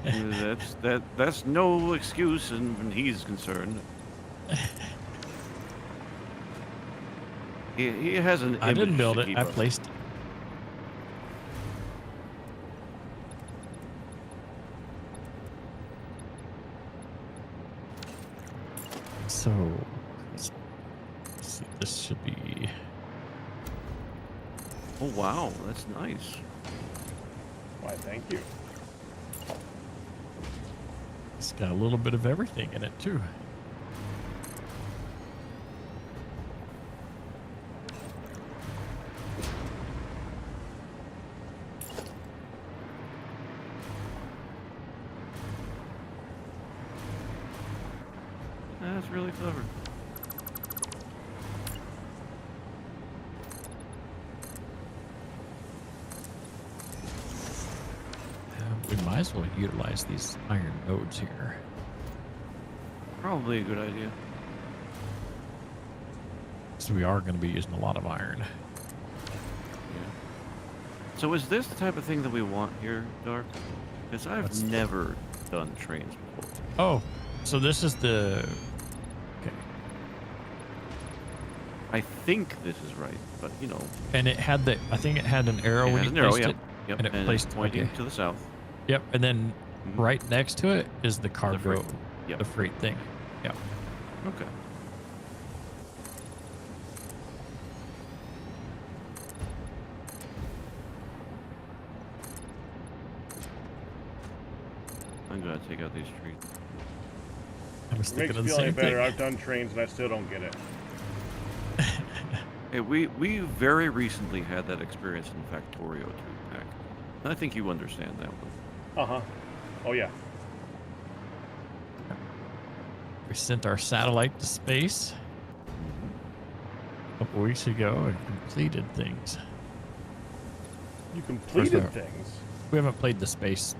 That's no excuse when he's concerned. He has an. I didn't image build to it. keep I up. placed it. So, let's see. This should be. Oh wow, that's nice. Why, thank you. It's got a little bit of everything in it too. That's really clever. We might as well utilize these iron nodes here. Probably a good idea. So we are going to be using a lot of iron. Yeah. So is this the type of thing that we want here, Dark? Because I've What's- never done trains before. Oh, so this is the. Okay. I think this is right, but you know. And it had the. I think it had an arrow It when has you an arrow, placed yep. it. Yep, and it it's placed- pointing okay. to the south. Yep. And then Mhm. right next to it is the cargo, freight. Yep. the freight thing. Yeah. Okay. I'm gonna take out these trees. I was It makes thinking me of the feel any same better. thing. I've done trains and I still don't get it. Hey, we very recently had that experience in Factorio too, Pack. I think you understand that one. Uh-huh. Oh, yeah. We sent our satellite to space a couple weeks ago and completed things. You completed off- things. We haven't played the space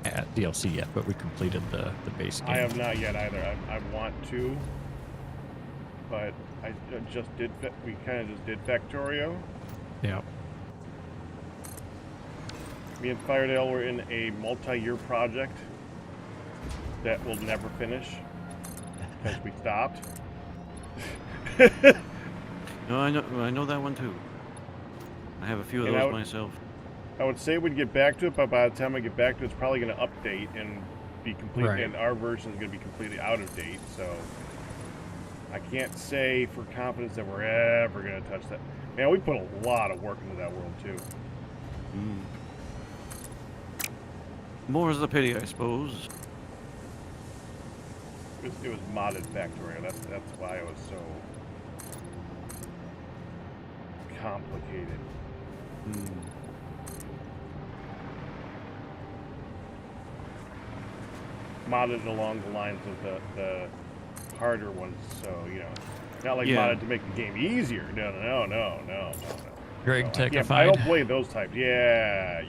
at DLC yet, but we completed the base game. I have not yet either. I want to, but I just did. We kind of just did Factorio. Yeah. Me and Firedale were in a multi-year project that will never finish because we stopped. No, I know that one too. I have a few of And those myself. I would say we'd get back to it, but by the time I get back to it, it's probably going to update and be complete. Right. And our version is going to be completely out of date. So I can't say for confidence that we're ever going to touch that. Man, we put a lot of work into that world too. Mm. More is the pity, I suppose. It was modded Factorio. That's why it was so complicated. Mm. Modded along the lines of the harder ones, so you know, not like Yeah. modded to make the game easier. No. Greg No, I Techified. don't play those types. Yeah.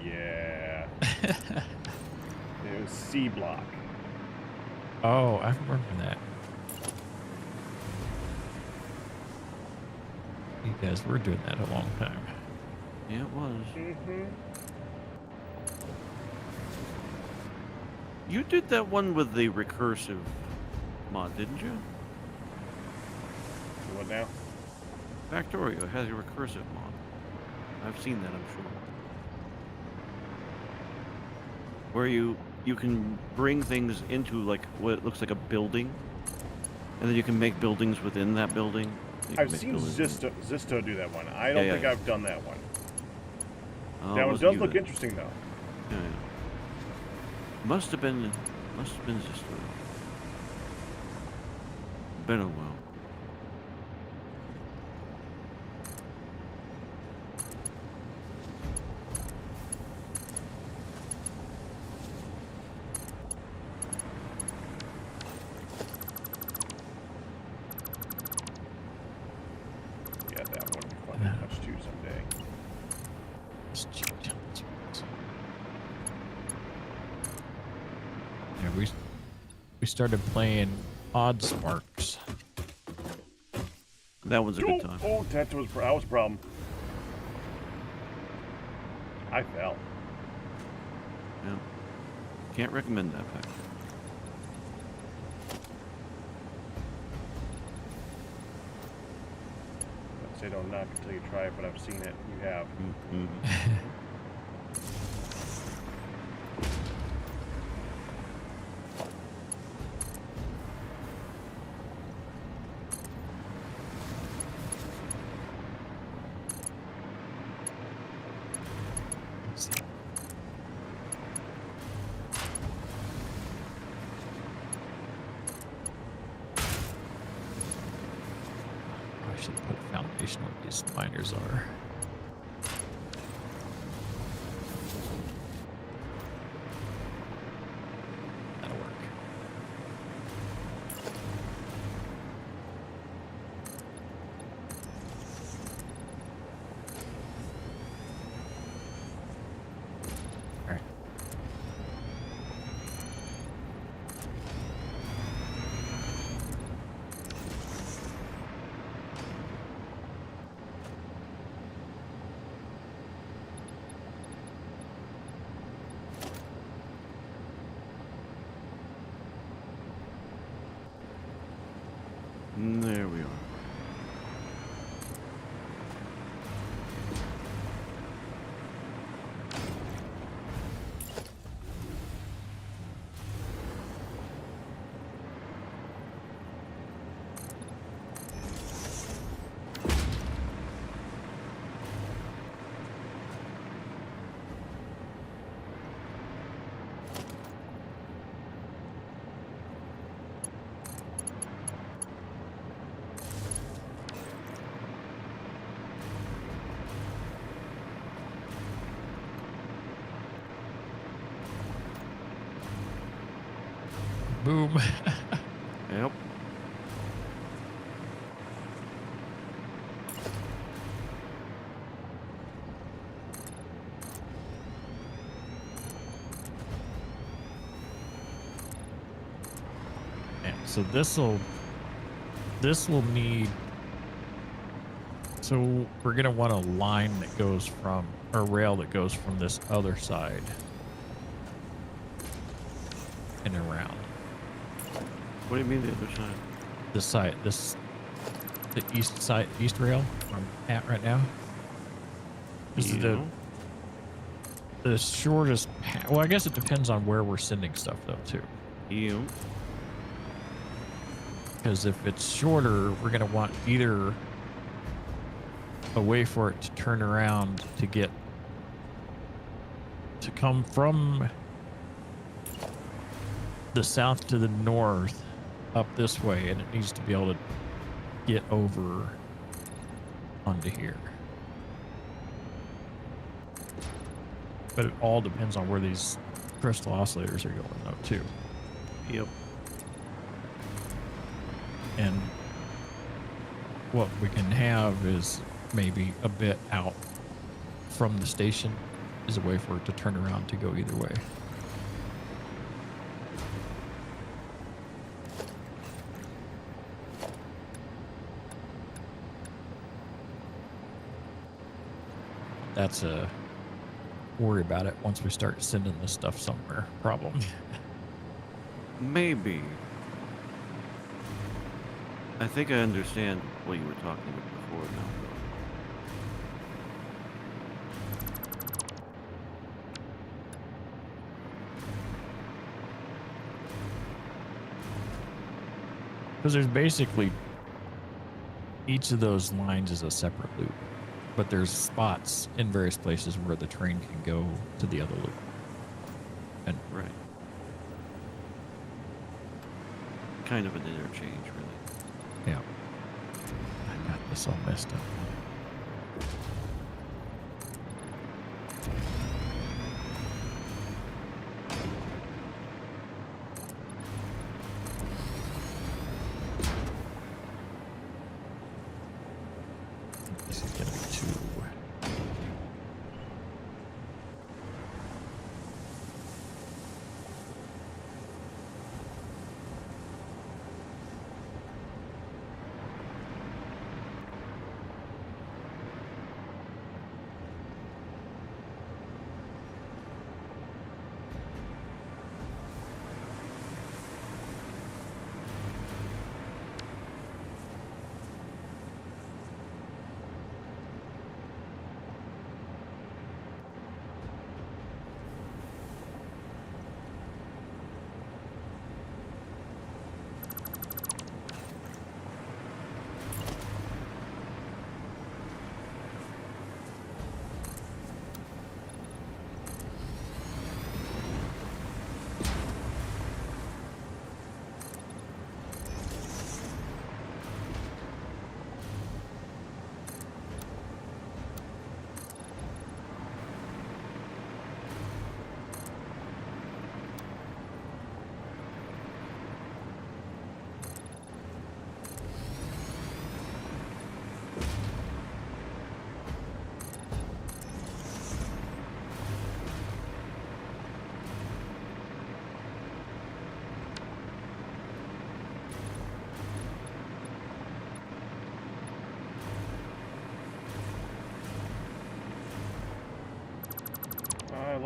It was C block. Oh, I remember that. You guys were doing that a long time. Yeah, it was. Mm-hmm. You did that one with the recursive mod, didn't you? What now? Factorio has a recursive mod. I've seen that, I'm sure. Where you can bring things into like what looks like a building, and then you can make buildings within that building. You can I've make seen buildings in- Zisto do that one. I don't Yeah, think yeah. I've done that one. Oh, That it one wasn't does you look then. interesting though. Yeah, yeah. Must have been Zisto. Been a while. to someday. Let's check down this one. Yeah, we started playing Odd Sparks. That one's a good time. Oh, that was a problem. I fell. Yeah. Can't recommend that pack. I'd say don't knock until you try it, but I've seen it. You have. Mm-hmm. Let's see. I should put foundation where these miners are. That'll work. All right. There we are. Boom. Yep. And so this will need, so we're gonna want a line that goes from, or rail that goes from this other side and around. What do you mean the other side? This side, the east side, east rail where I'm at right now. This is the shortest well, I guess it depends on where we're sending stuff though too. You. Because if it's shorter, we're gonna want either a way for it to turn around to come from the south to the north up this way, and it needs to be able to get over onto here. But it all depends on where these crystal oscillators are going though too. Yep. And what we can have is maybe a bit out from the station is a way for it to turn around to go either way. That's a worry about it once we start sending this stuff somewhere problem. Maybe. I think I understand what you were talking about before now. Because there's basically each of those lines is a separate loop, but there's spots in various places where the train can go to the other loop. And Right. Kind of an interchange, really. yeah, I got this all messed up. This is gonna be too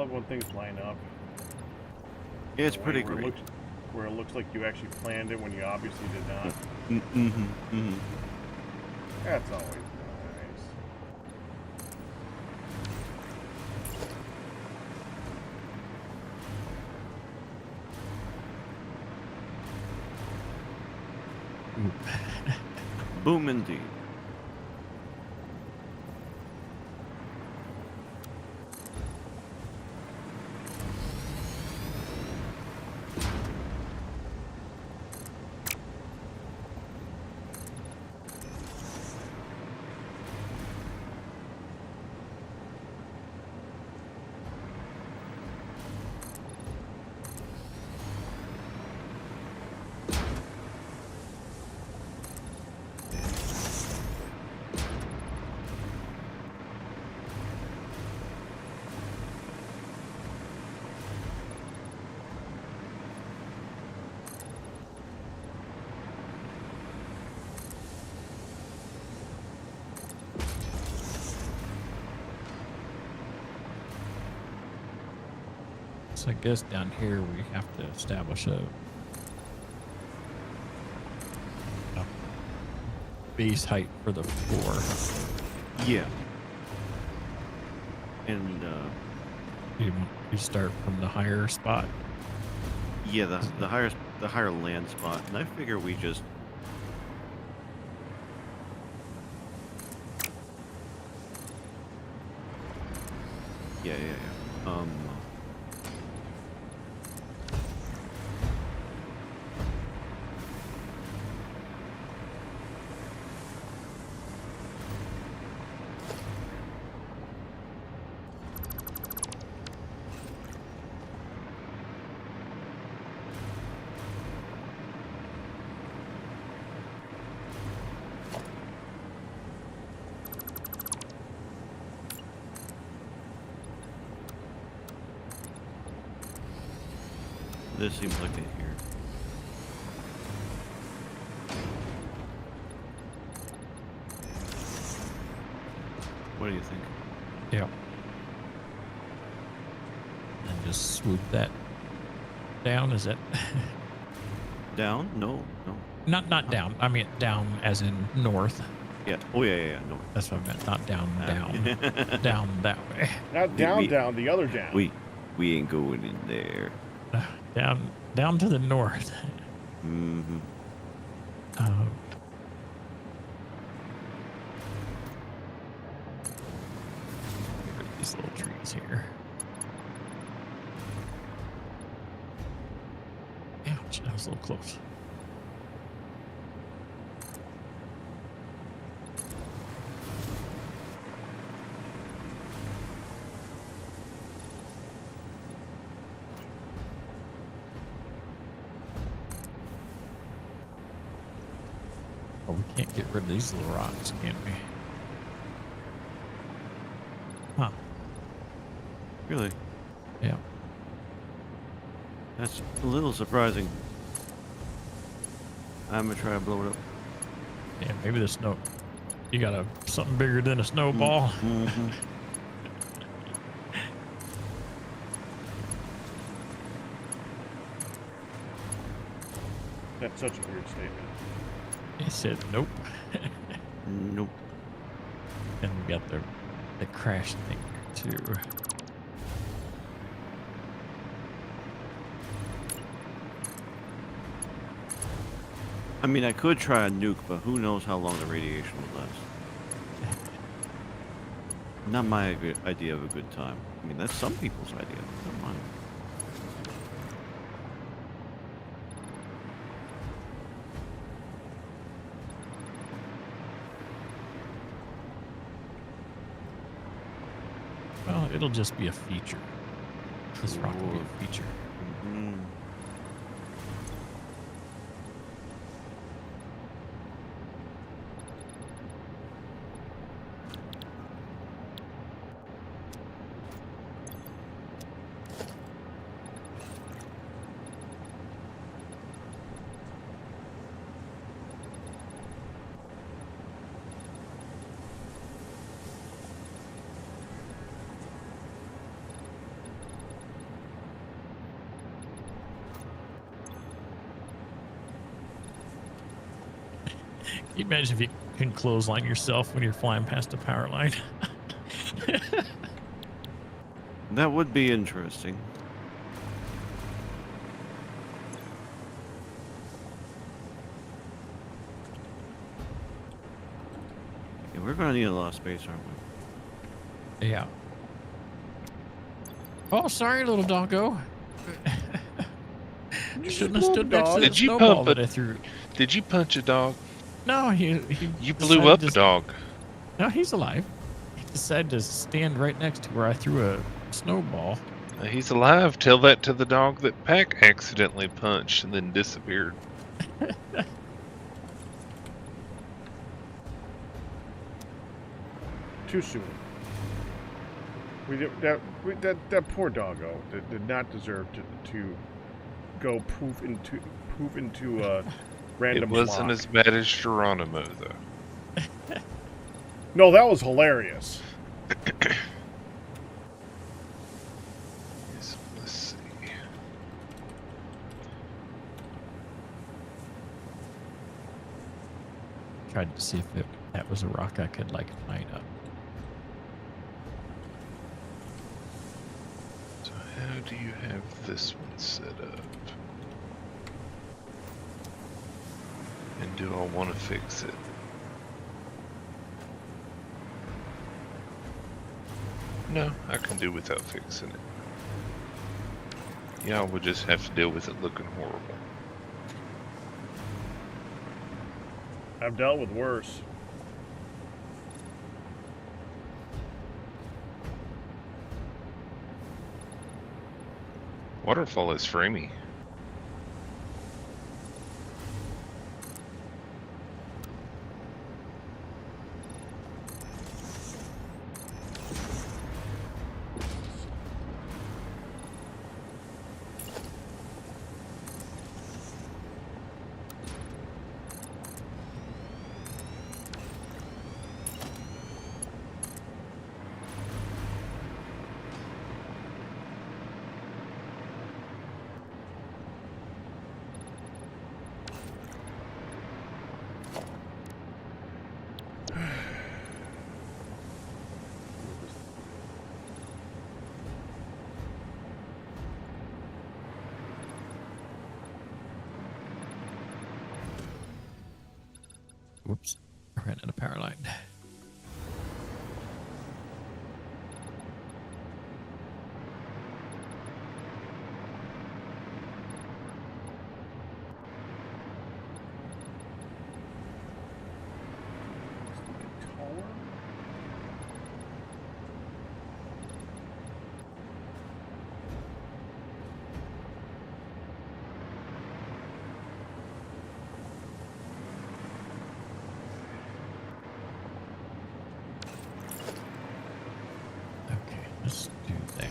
love when things line up. Yeah, it's The way pretty where great. where it looks like you actually planned it when you obviously did not. That's always nice. Boom indeed. So I guess down here we have to establish a base height for the floor. Yeah. And You start from the higher spot. yeah, the higher land spot, and I figure we just yeah. This seems like it here. What do you think? Yeah. And just swoop that down. Is it? Down? No. Not down. I mean down as in north. Yeah. Oh yeah. No. That's what I meant. Not down. Down that way. Not down, down, the other down. We ain't going in there. Down to the north. Mm-hmm. These little trees here. Ouch, that was a little close. Oh, we can't get rid of these little rocks, can we? Huh. Really? Yeah. That's a little surprising. I'm gonna try to blow it up. Yeah, maybe the snow. You got something bigger than a snowball. Mm-hmm. That's such a weird statement. He said nope. Nope. And we got the crash thing here too. I mean, I could try a nuke, but who knows how long the radiation will last. Not my idea of a good time. I mean, that's some people's idea. Not mine. Well, it'll just be a feature. This rock will be a feature. Mm-hmm. You imagine if you can clothesline yourself when you're flying past a power line. That would be interesting. Yeah, we're gonna need a lot of space, aren't we? Yeah. Oh, sorry, little doggo. Shouldn't have stood next to the Did you snowball pump that it? I threw. Did you punch a dog? No, he You blew decided up to a dog. No, he's alive. He decided to stand right next to where I threw a snowball. He's alive. Tell that to the dog that Pack accidentally punched and then disappeared. Too soon. That poor doggo did not deserve to go poof into a random. It wasn't block. as bad as Geronimo, though. No, that was hilarious. Let's see. Tried to see if that was a rock I could like line up. So how do you have this one set up? And do I want to fix it? No, I can do without fixing it. Y'all would just have to deal with it looking horrible. I've dealt with worse. Waterfall is framey. Whoops. I ran out of power line. Okay, let's do that.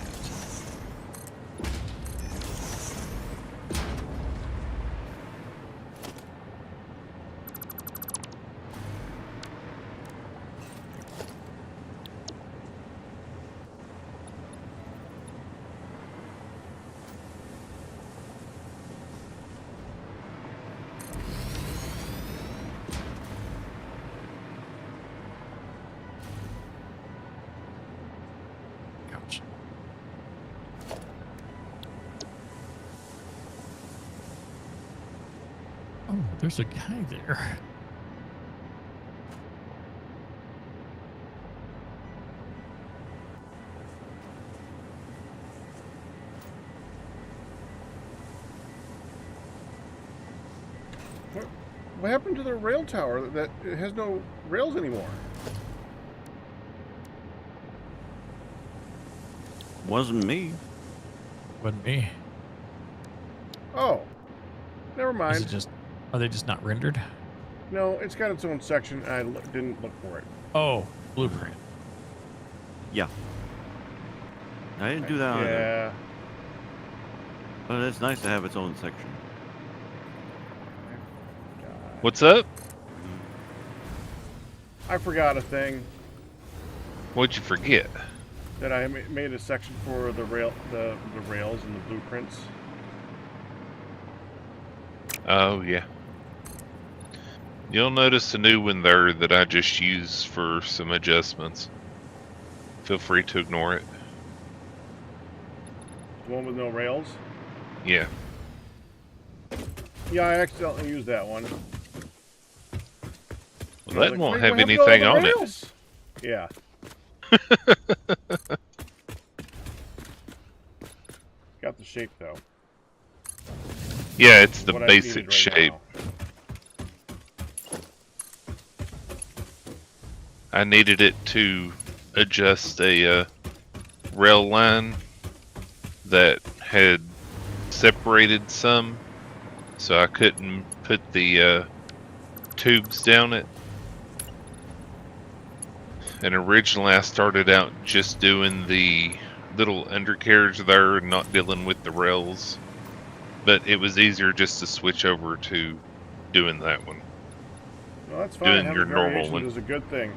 Ouch. Oh, there's a guy there. What happened to the rail tower that it has no rails anymore? Wasn't me. Wasn't me. Oh, never Is mind. it just? Are they just not rendered? No, it's got its own section. I didn't look for it. Oh, blueprint. Yeah. I didn't do that either. Yeah. But it's nice to have its own section. What's up? I forgot a thing What'd you forget? that I made a section for the rails and the blueprints. Oh, yeah. You'll notice a new one there that I just used for some adjustments. Feel free to ignore it. The one with no rails? Yeah. Yeah, I accidentally used that one. Well, that won't "Wait, have what happened to all anything the on it. rails?" Yeah. Got the shape though. Yeah, it's the What I basic needed right shape. now. I needed it to adjust a rail line that had separated some, so I couldn't put the tubes down it. And originally I started out just doing the little undercarriage there and not dealing with the rails, but it was easier just to switch over to doing that one. Well, that's fine. Doing Having your normal variations one. is a good thing.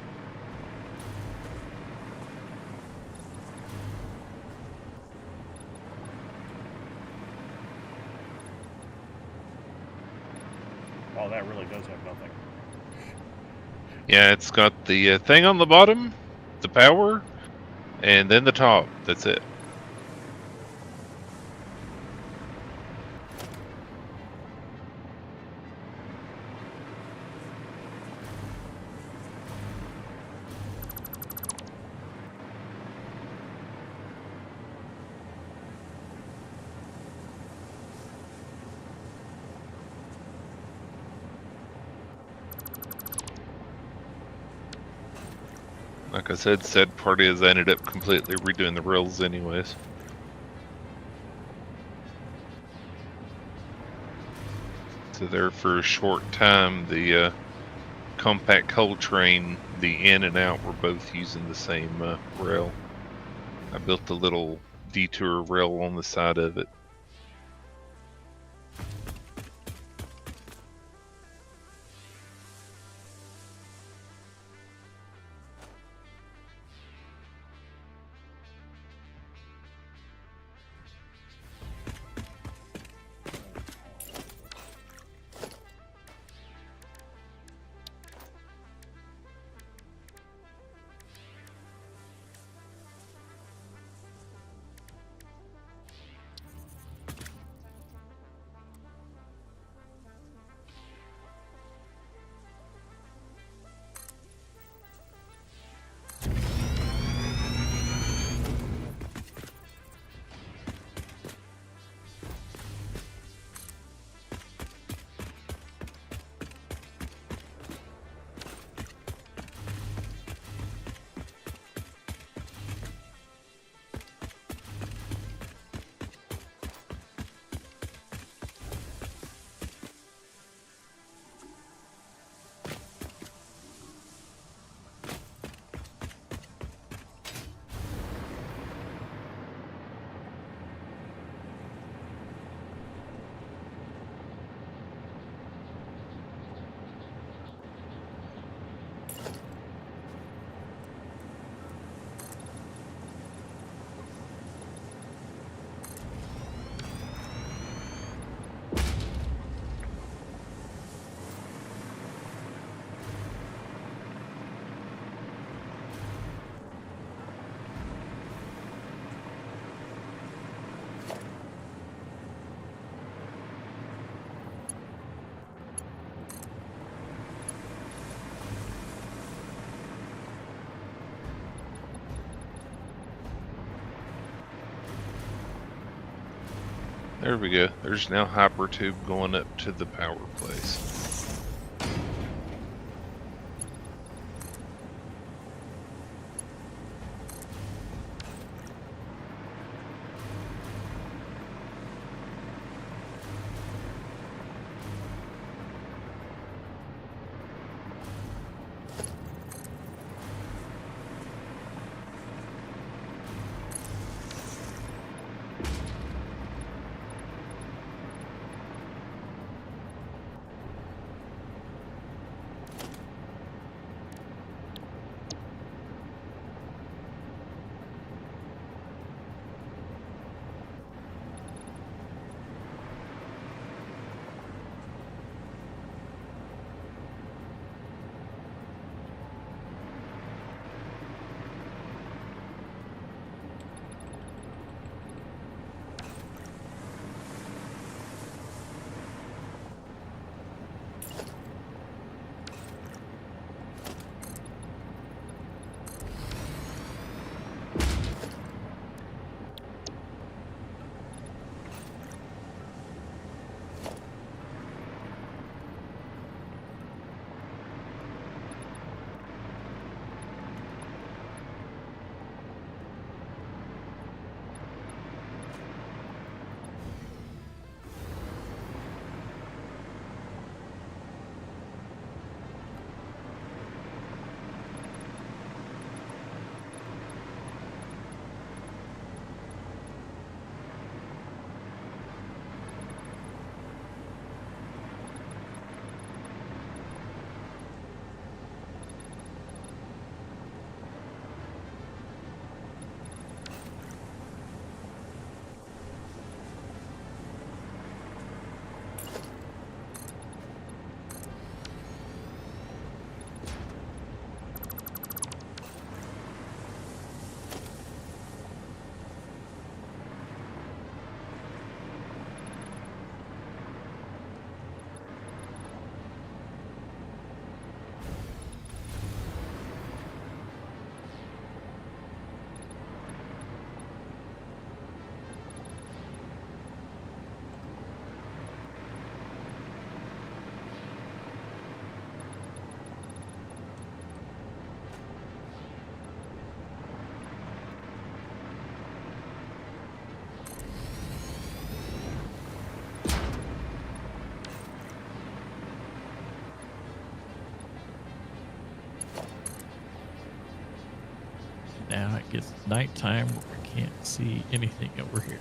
Oh, that really does have nothing. Yeah, it's got the thing on the bottom, the power, and then the top. That's it. Like I said, sad part is I ended up completely redoing the rails anyways. So there for a short time, the compact coal train, the in and out were both using the same rail. I built a little detour rail on the side of it. There we go. There's now hyper tube going up to the power place. Now it gets nighttime where I can't see anything over here.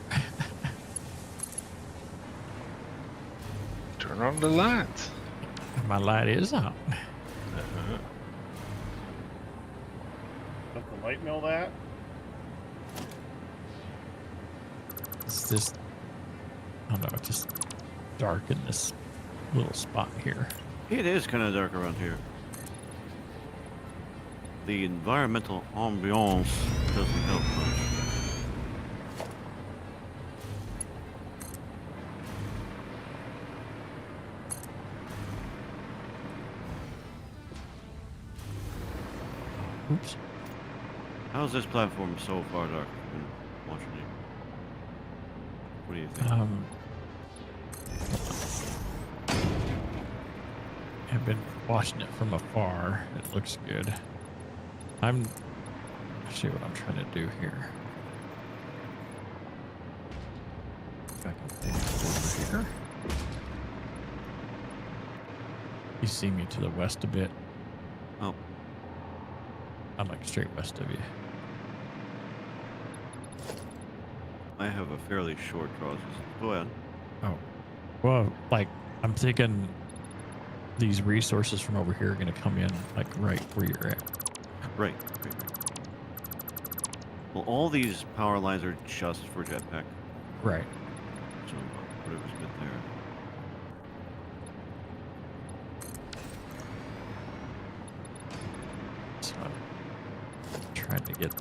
Turn on the lights. My light is on. Does the light know that? It's just, I don't know, it's just dark in this little spot here. It is kind of dark around here. The environmental ambiance doesn't help much. Oops. How's this platform so far dark? I've been watching it. What do you think? I've been watching it from afar. It looks good. I'll see what I'm trying to do here. If I can finish over here. You see me to the west a bit. Oh, I'm like straight west of you. I have a fairly short draw. Go ahead. Oh, well, like I'm thinking these resources from over here are going to come in like right where you're at. Right. Well, all these power lines are just for jetpack, Right. so whatever's good there. So I'm trying to get.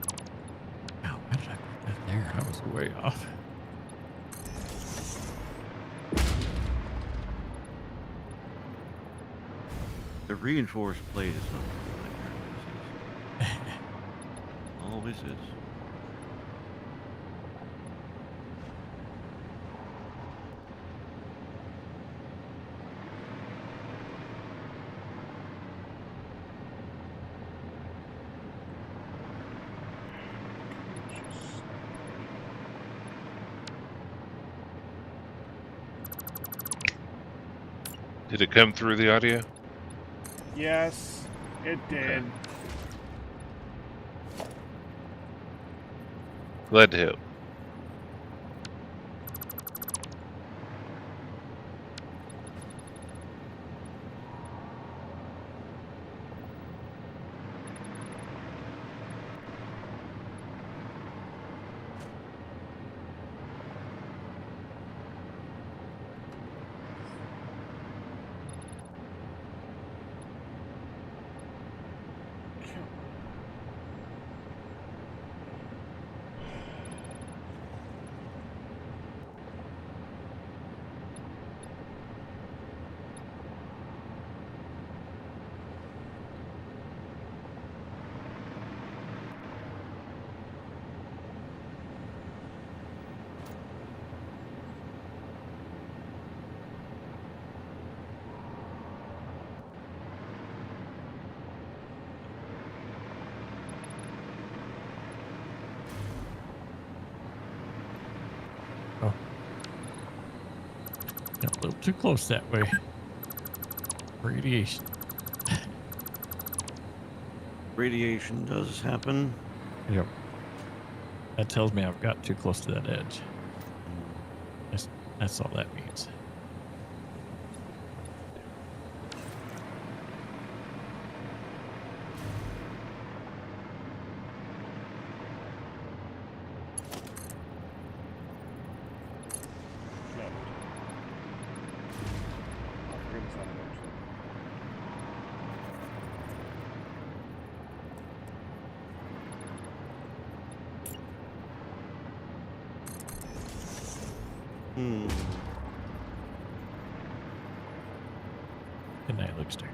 Oh, why did I put that there? I was way off. The reinforced plate is not like always is. Did it come through the audio? Yes, it did. Okay. Glad to help. Got a little too close that way. Radiation. Radiation does happen. Yep. That tells me I've got too close to that edge. That's all that means. No. I'll figure this out eventually. Good night, Luxter.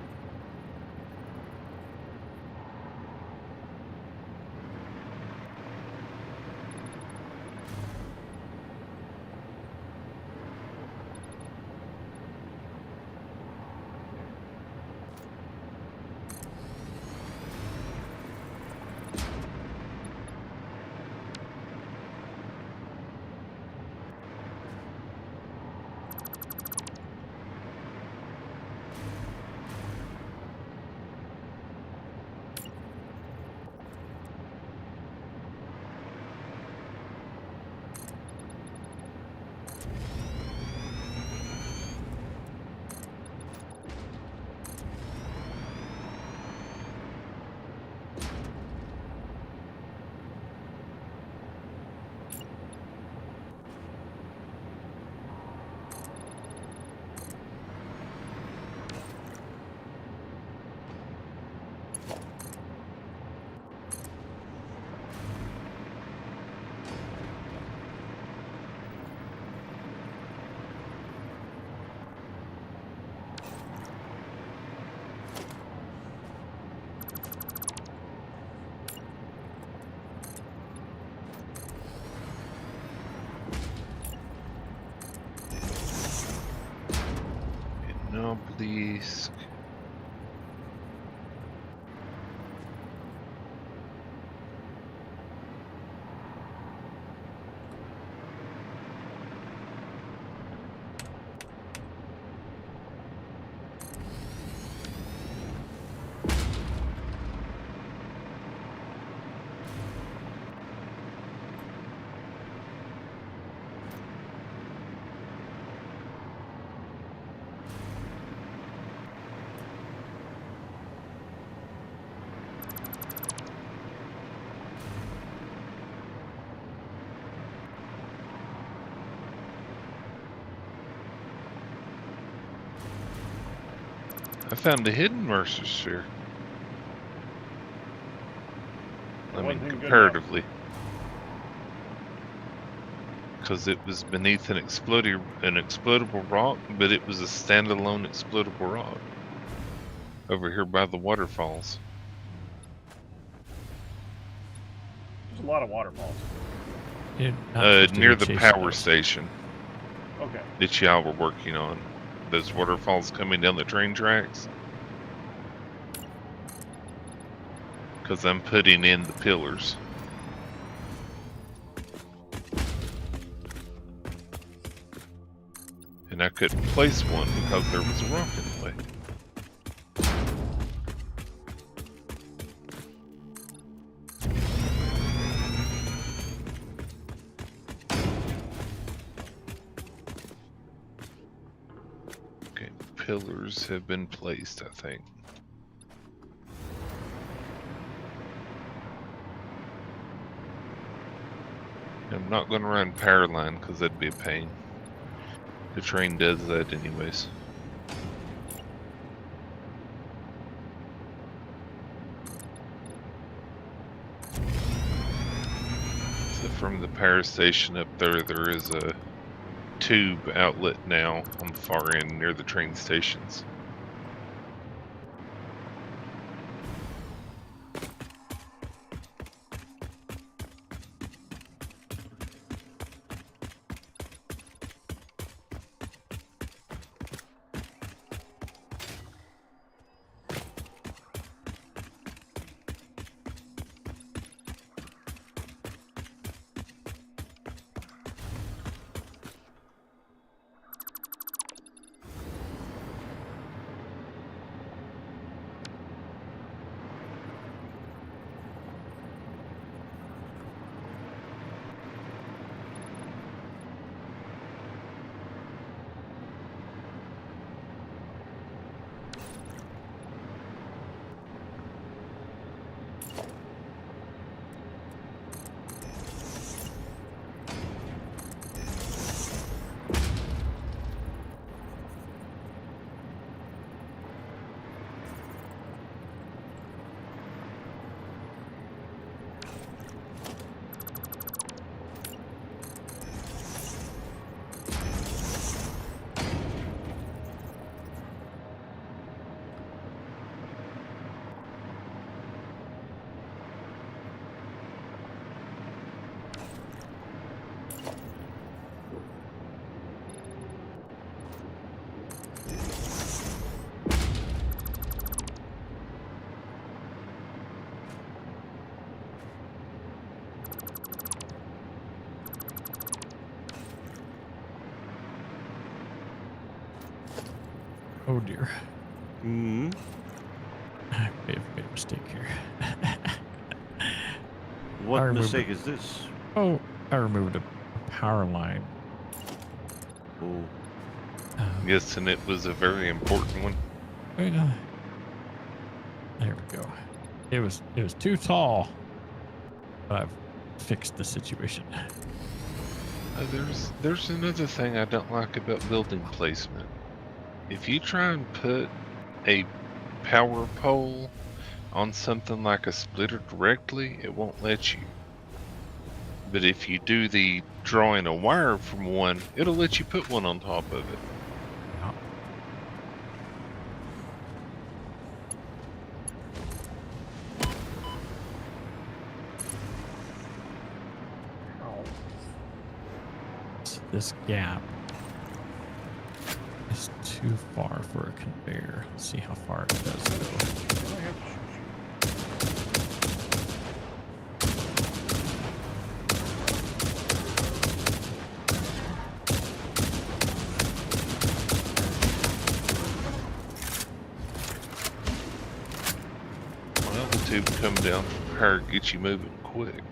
these. I found a hidden Mercer sphere. I mean, wasn't good enough. comparatively. Because it was beneath an explodable rock, but it was a standalone explodable rock. Over here by the waterfalls. There's a lot of waterfalls. You're not supposed to Near be the chasing power those. station Okay. that y'all were working on. Those waterfalls coming down the train tracks. Because I'm putting in the pillars. And I couldn't place one because there was a rock in the way. Okay, pillars have been placed, I think. I'm not going to run power line because that'd be a pain. The train does that anyways. So from the power station up there, there is a tube outlet now on the far end near the train stations. Oh dear. Hmm. I may have made a mistake here. What removed mistake is this? Oh, I removed a power line. Oh, Yes, and it was a very important one. There we go. It was too tall. But I've fixed the situation. There's another thing I don't like about building placement. If you try and put a power pole on something like a splitter directly, it won't let you. But if you do the drawing a wire from one, it'll let you put one on top of it. Yeah. So this gap is is too far for a conveyor. Let's see how far it does go. I have to shoot you. Well, the tube coming down from her gets you moving quick.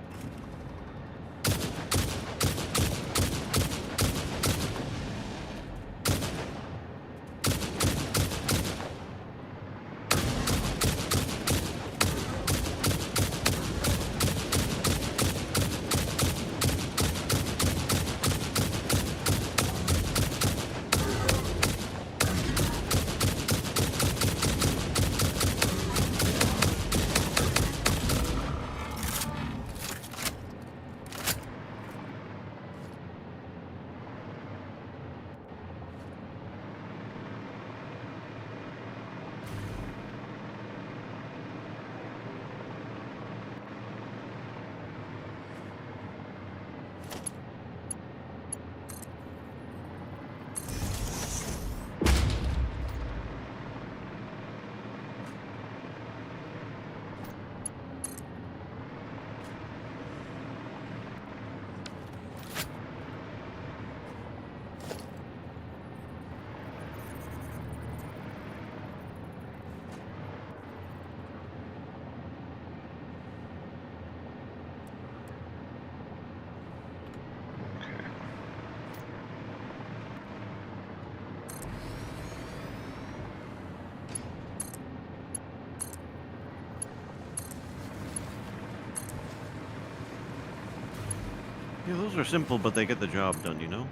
Yeah, those are simple, but they get the job done, you know?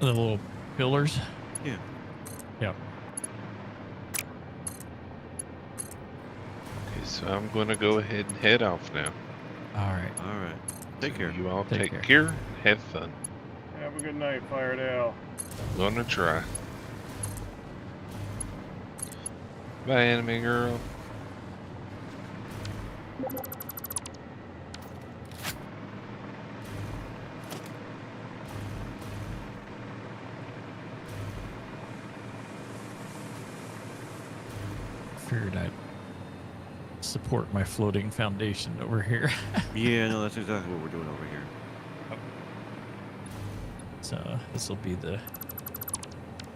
The little pillars. Yeah. Yep. Okay, so I'm going to go ahead and head off now. All right. All right. Take So care. You all Take take care. care. Have fun. Have a good night, Firedale. Gonna try. Bye, anime girl. Figured I'd support my floating foundation over here. Yeah, no, that's exactly what we're doing over here. So this will be the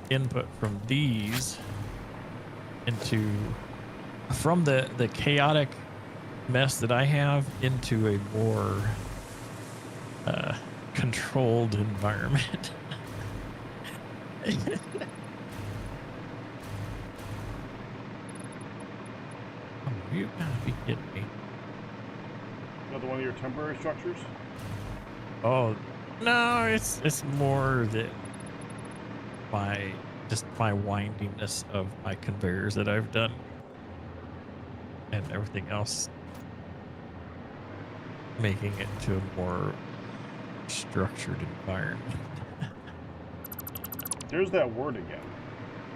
input from these from the chaotic mess that I have into a more controlled environment. Oh, you gotta be kidding me. Another one of your temporary structures? Oh no, it's more that my windiness of my conveyors that I've done and everything else making it to a more structured environment. There's that word again.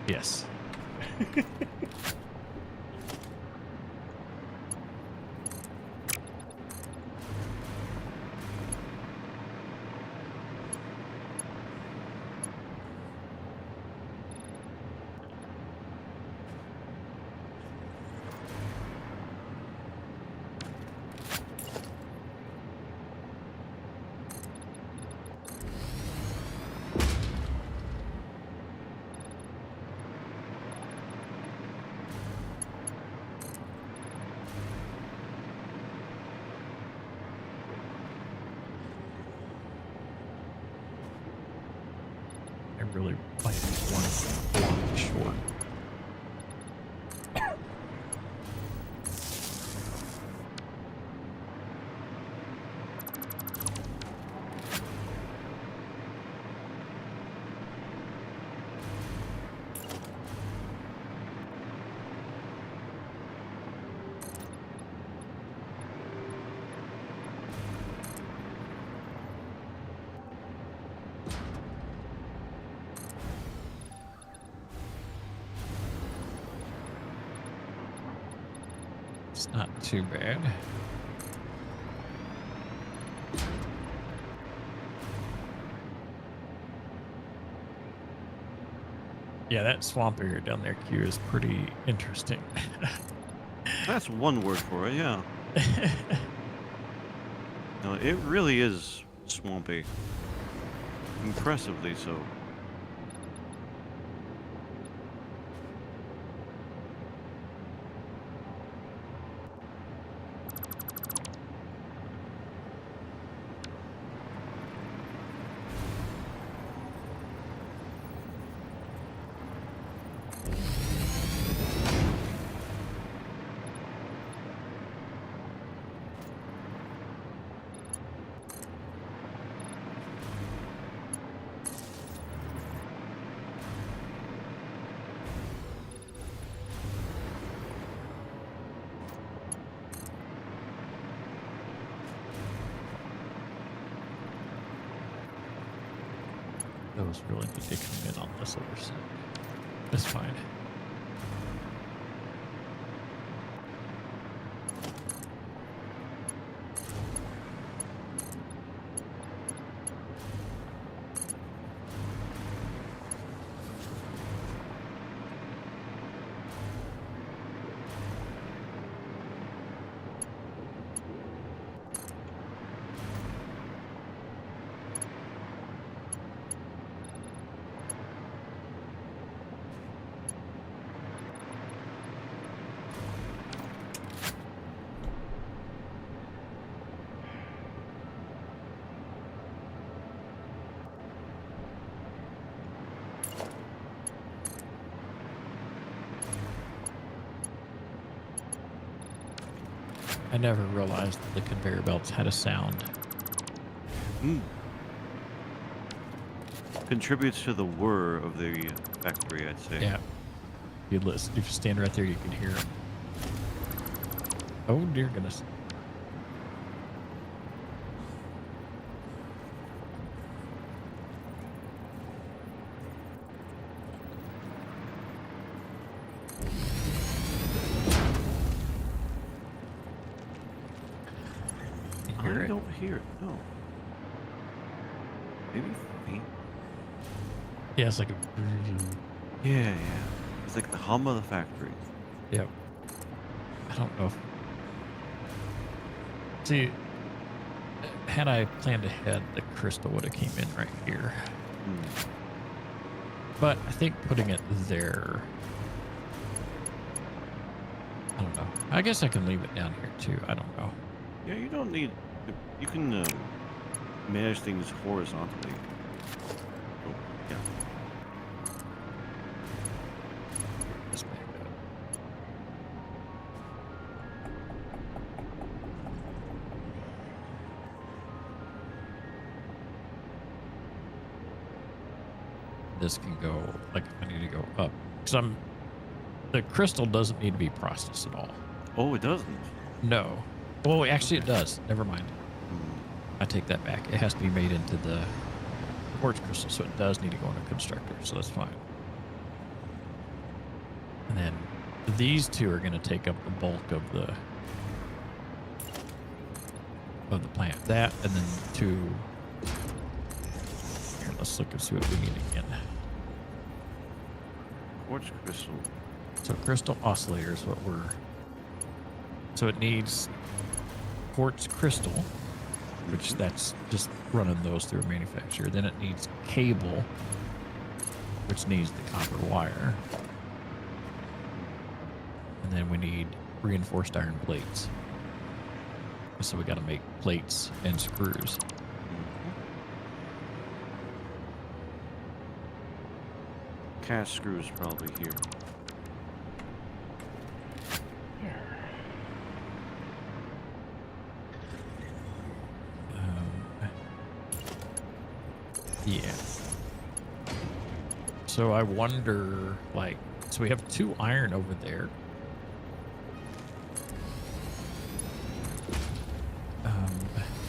Yes. I really like one block short. It's not too bad. Yeah, that swamp area down there, Q, is pretty interesting. That's one word for it, yeah. No, it really is swampy. Impressively so. Those really need to come in on this other side. That's fine. I never realized that the conveyor belts had a sound. Contributes to the whir of the factory, I'd say. Yeah. You listen. If you stand right there, you can hear it. Oh dear goodness. I don't hear it, no. Maybe faint. Yeah, it's like a... Yeah. It's like the hum of the factory. Yep. I don't know if... See, had I planned ahead, the crystal would have came in right here. But I think putting it there... I don't know. I guess I can leave it down here too. I don't know. Yeah, you don't need... You can manage things horizontally. Oh, yeah. Let's back up. This can go, like, I need to go up. Because the crystal doesn't need to be processed at all. Oh, it doesn't? No. Well, actually it does. Never mind. I take that back. It has to be made into the quartz crystal, so it does need to go in a constructor, so that's fine. And then these two are going to take up the bulk of the plant. That, and then two... Here, let's look and see what we need again. Quartz crystal. So crystal oscillator is what we're... So it needs quartz crystal, which that's just running those through a manufacturer. Then it needs cable, which needs the copper wire. And then we need reinforced iron plates. So we got to make plates and screws. Cast screws probably here. Yeah. So I wonder, like, so we have 2 iron over there.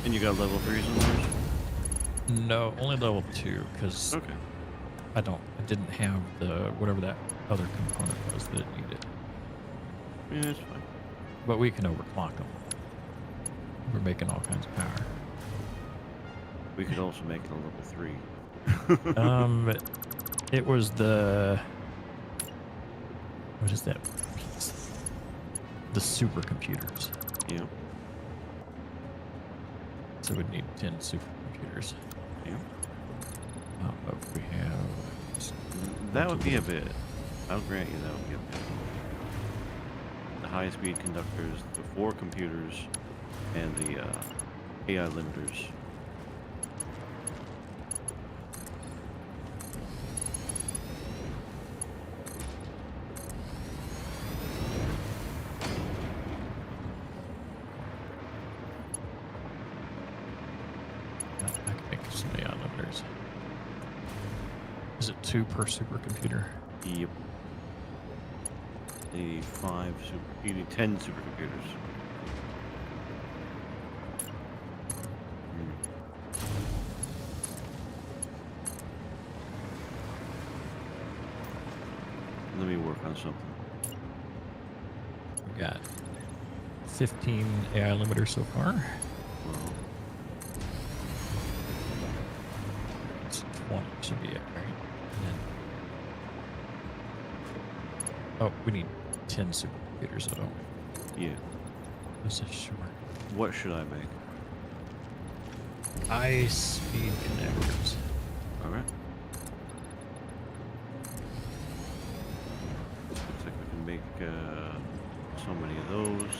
And you got level 3s on those? No, only level 2, because Okay. I didn't have the, whatever that other component was that it needed. Yeah, that's fine. But we can overclock them. We're making all kinds of power. We could also make it a level 3. It was the What is that piece? The supercomputers. Yeah. So we'd need 10 supercomputers. Yeah. But we have... That would be a bit. I'll grant you that would be a bit. The high-speed conductors, the 4 computers, and the AI limiters. I can make some AI limiters. Is it 2 per supercomputer? Yep. You need 10 supercomputers. Let me work on something. We've got 15 AI limiters so far. Well, It's 20 should be it, right? And then, oh, we need 10 supercomputers, though, don't we? yeah. This is short. What should I make? High-speed connectors. All right. Looks like we can make so many of those.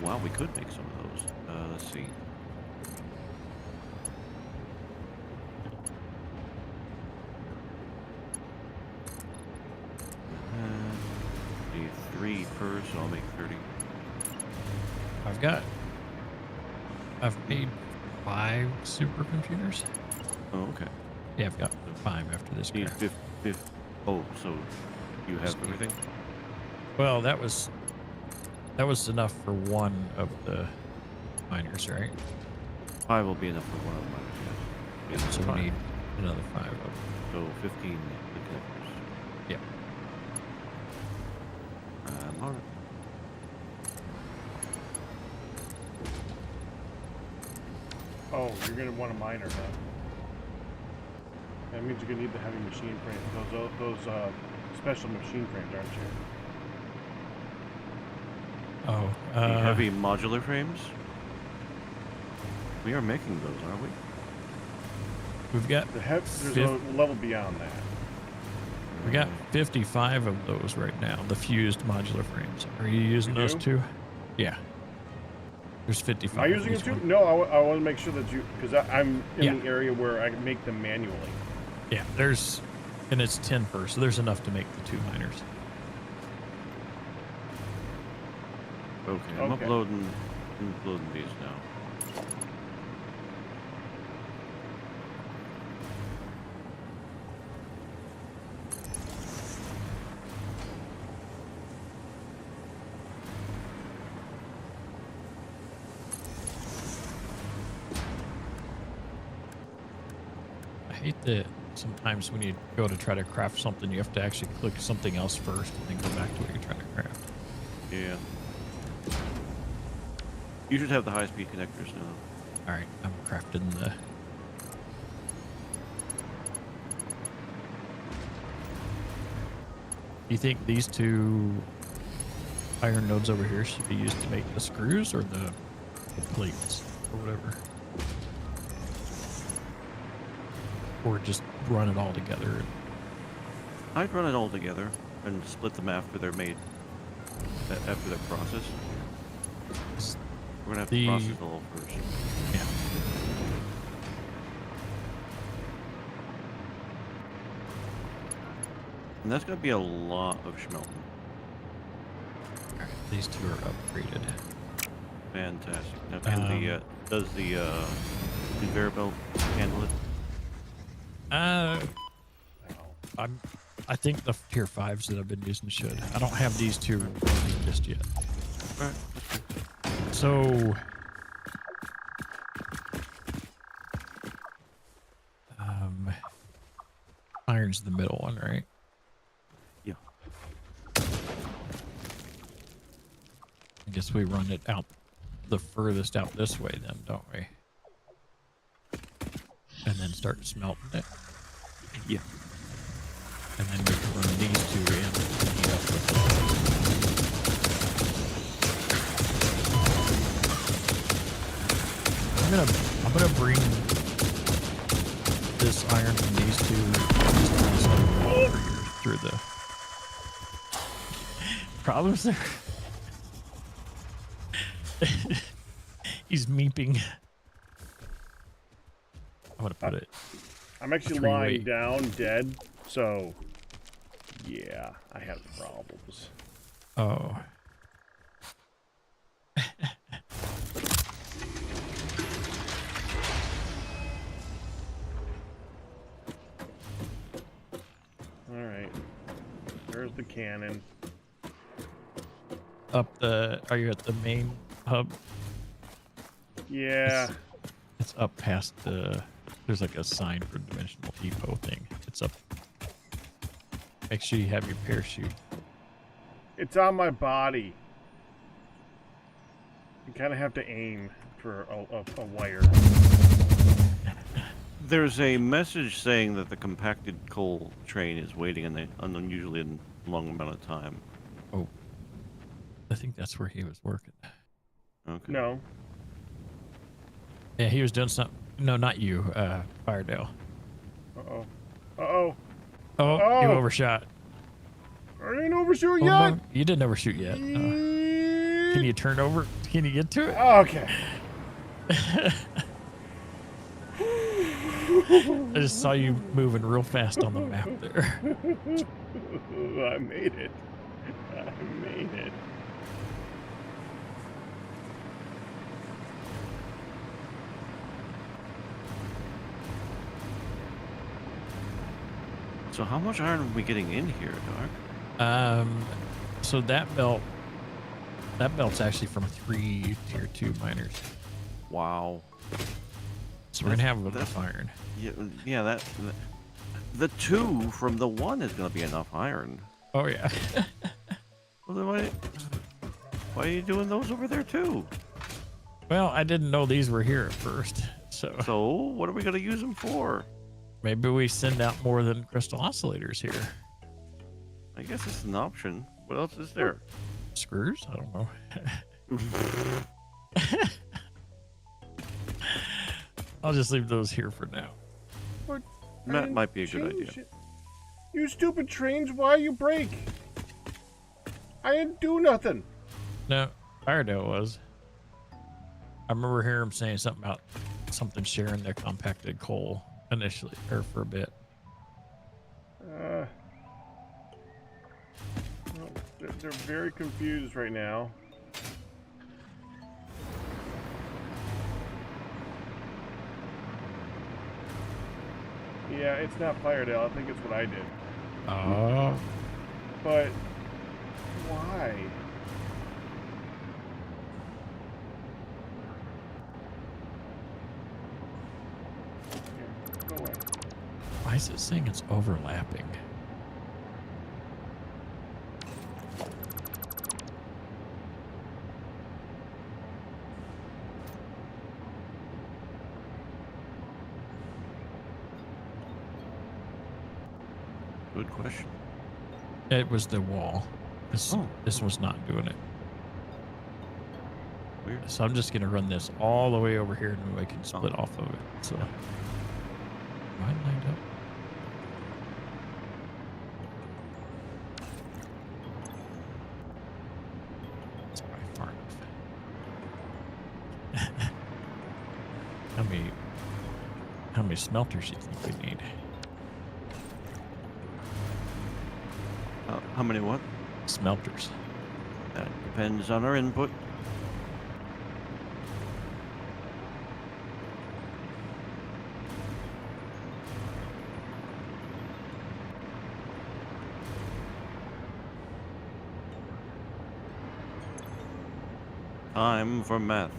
Wow, we could make some of those. Let's see. Need 3 per, so I'll make 30. I've made 5 supercomputers. Oh, okay. Yeah, I've got 5 after this Need craft. 50. Oh, so you have everything? Well, that was enough for one of the miners, right? 5 will be enough for one of them. Yeah, So fine. we need another 5 of them. So 15 connectors. Yep. All right. Oh, you're gonna want a miner, huh? That means you're gonna need the heavy machine frames. Those special machine frames, aren't you? Oh, The heavy modular frames? We are making those, aren't we? we've got There's Fif- a level beyond that. we got 55 of those right now. The fused modular frames. Are you using You those do? too? Yeah. There's 55. Am I of using it these too? ones. No, I want to make sure that because I'm in Yeah. the area where I can make them manually. Yeah, and it's 10 per, so there's enough to make the 2 miners. Okay, I'm Okay. uploading these now. I hate that sometimes when you go to try to craft something, you have to actually click something else first and then go back to what you're trying to craft. Yeah. You should have the high-speed connectors now. All right, I'm crafting the... Do you think these 2 iron nodes over here should be used to make the screws or the plates or whatever? Or just run it all together? I'd run it all together and split them after they're made, after they're processed. We're gonna have to process it all first. Yeah. And that's gonna be a lot of schmelting. All right, these 2 are upgraded. Fantastic. Now, can does the conveyor belt handle it? I think the tier 5s that I've been using should. I don't have these 2 running just yet. All right. So, iron's the middle one, right? Yeah. I guess we run it out the furthest out this way then, don't we? And then start smelting it. Yeah. And then we can run these 2 in. I'm gonna bring this iron from these two over here through the problems there. He's meeping. I'm gonna put it. I'm actually lying down dead, so yeah, I have problems. Oh. Alright. There's the cannon. Are you at the main hub? Yeah. It's up past there's like a sign for dimensional depot thing. It's up. Make sure you have your parachute. It's on my body. You kind of have to aim for a wire. There's a message saying that the compacted coal train is waiting an unusually long amount of time. Oh, I think that's where he was working. Okay. No. Yeah, he was doing something. No, not you, Firedale. Uh-oh. Uh-oh. Oh, you overshot. I didn't overshoot Oh, yet. no, you didn't overshoot yet. Can you turn over? Can you get to it? Okay. I just saw you moving real fast on the map there. I made it. I made it. So how much iron are we getting in here, Dark? So that belt's actually from 3 tier 2 miners. Wow. So we're gonna have enough iron. Yeah, the 2 from the 1 is gonna be enough iron. Oh yeah. Well, then why are you doing those over there too? Well, I didn't know these were here at first, so What are we gonna use them for? maybe we send out more than crystal oscillators here. I guess it's an option. What else is there? Screws? I don't know. I'll just leave those here for now. What? That might be a good idea. It. You stupid trains, why you break? I didn't do nothing. No, Firedale was. I remember hearing him saying something about something sharing their compacted coal initially, or for a bit. Well, they're very confused right now. Yeah, it's not Firedale. I think it's what I did. Oh. But why? Here, go away. Why is it saying it's overlapping? Good question. It was the wall. This was not doing it. Weird. So I'm just gonna run this all the way over here and we can split off of it. So am I lined up? That's probably far enough. How many smelters you think we need? How many what? Smelters. That depends on our input. Time for math.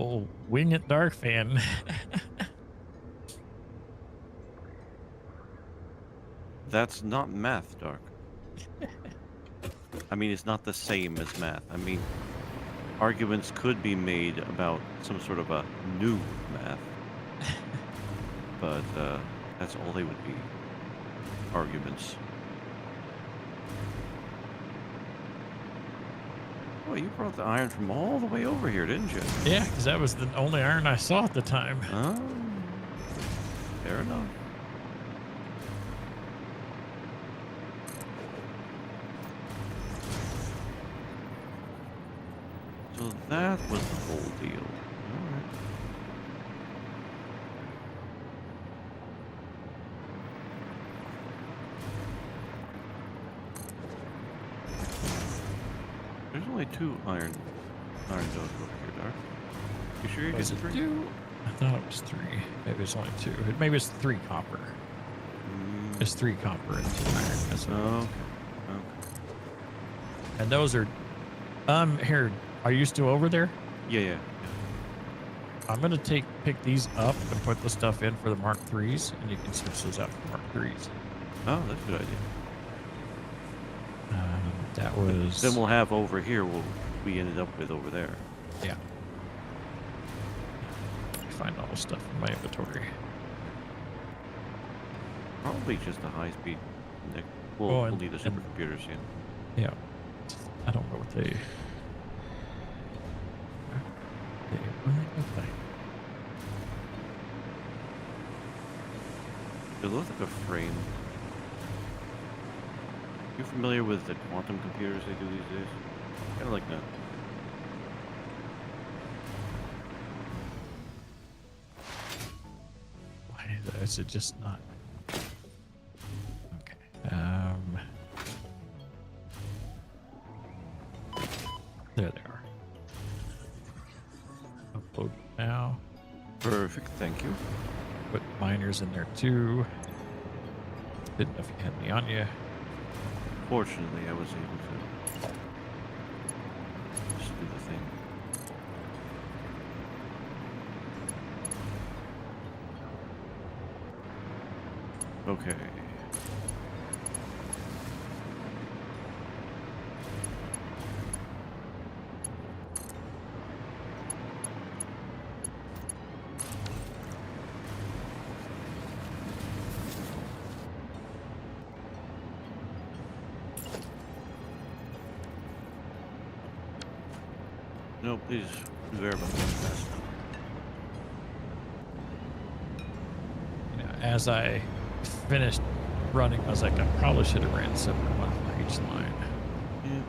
Oh, wing it, Darkphan. That's not math, Dark. I mean, it's not the same as math. I mean, arguments could be made about some sort of a new math, but that's all they would be. Arguments. Oh, you brought the iron from all the way over here, didn't you? Yeah, because that was the only iron I saw at the time. Oh, fair enough. So that was the whole deal. All right. There's only 2 iron zones over here, Dark. You sure you Was get it 3? 2? I thought it was 3. Maybe it's only 2. Maybe it's 3 copper. It's 3 copper and 2 iron. That's what it Oh, was. okay. And those are... here, are you still over there? Yeah. I'm going to pick these up and put the stuff in for the Mark 3s, and you can switch those out for Mark 3s. Oh, that's a good idea. That was... Then we'll have over here what we ended up with over there. Yeah. Find all the stuff in my inventory. Probably just a high speed. Oh, We'll need a supercomputer soon. Yeah. I don't know what they... It looks like a frame. You familiar with the quantum computers they do these days? Kind of like that. Why is it just not? Okay. There they are. Upload now. Perfect, thank you. Put miners in there too. Didn't know if you had any on you. Fortunately, I was able to just do the thing. Okay. No, please verify that. You know, as I finished running, I was like, I probably should have ran separate one for each line. Yeah.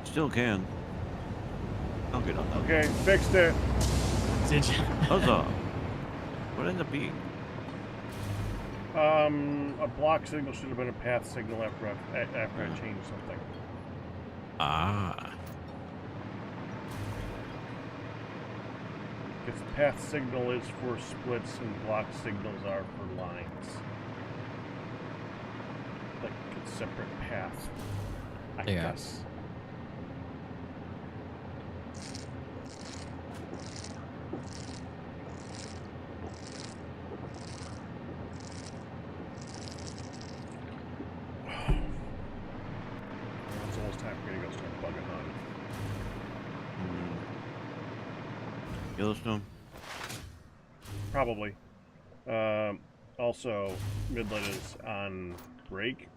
Still can. I'll get on that. Okay, fixed it. Did you? Huzzah! What ended up being? A block signal should have been a path signal after I changed something. Ah. Because the path signal is for splits and block signals are for lines. Like it's separate paths, I guess. It's almost time for me to go start bugging on. Yellowstone? Probably. Also, Midland is on break.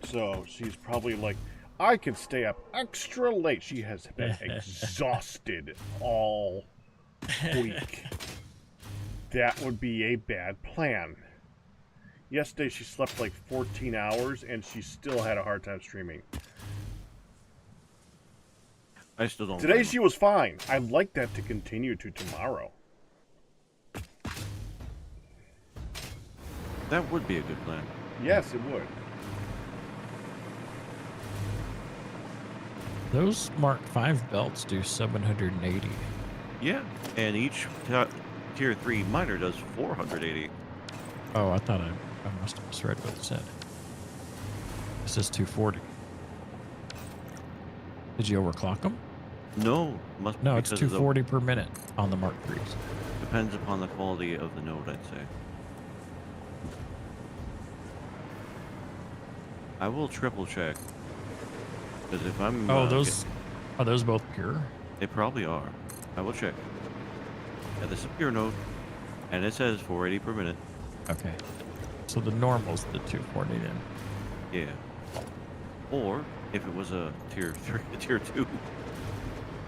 So she's probably like, I can stay up extra late. She has been exhausted all week. That would be a bad plan. Yesterday she slept like 14 hours and she still had a hard time streaming. I still don't. Today she was fine. I'd like that to continue to tomorrow. That would be a good plan. Yes, it would. Those Mark 5 belts do 780. Yeah, and each tier 3 miner does 480. Oh, I thought I must have misread what it said. It says 240. Did you overclock them? No, must be No, it's because of 240 per minute on the Mark 3s. depends upon the quality of the node, I'd say. I will triple check. Because if I'm... Oh, those are those both pure? They probably are. I will check. Yeah, this is a pure node. And it says 480 per minute. Okay. So the normal's the 240 then. Yeah. Or if it was a tier 3, a tier 2.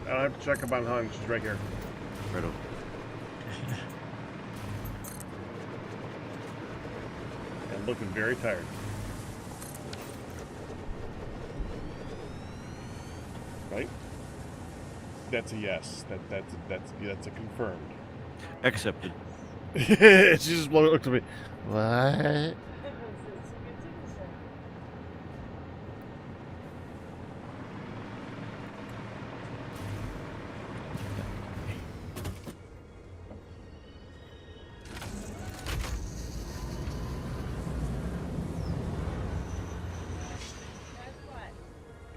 I don't have to check up on Hun. She's right here. Right over. And looking very tired. Right? That's a yes. That's a confirmed. Accepted. She just looked at me. What?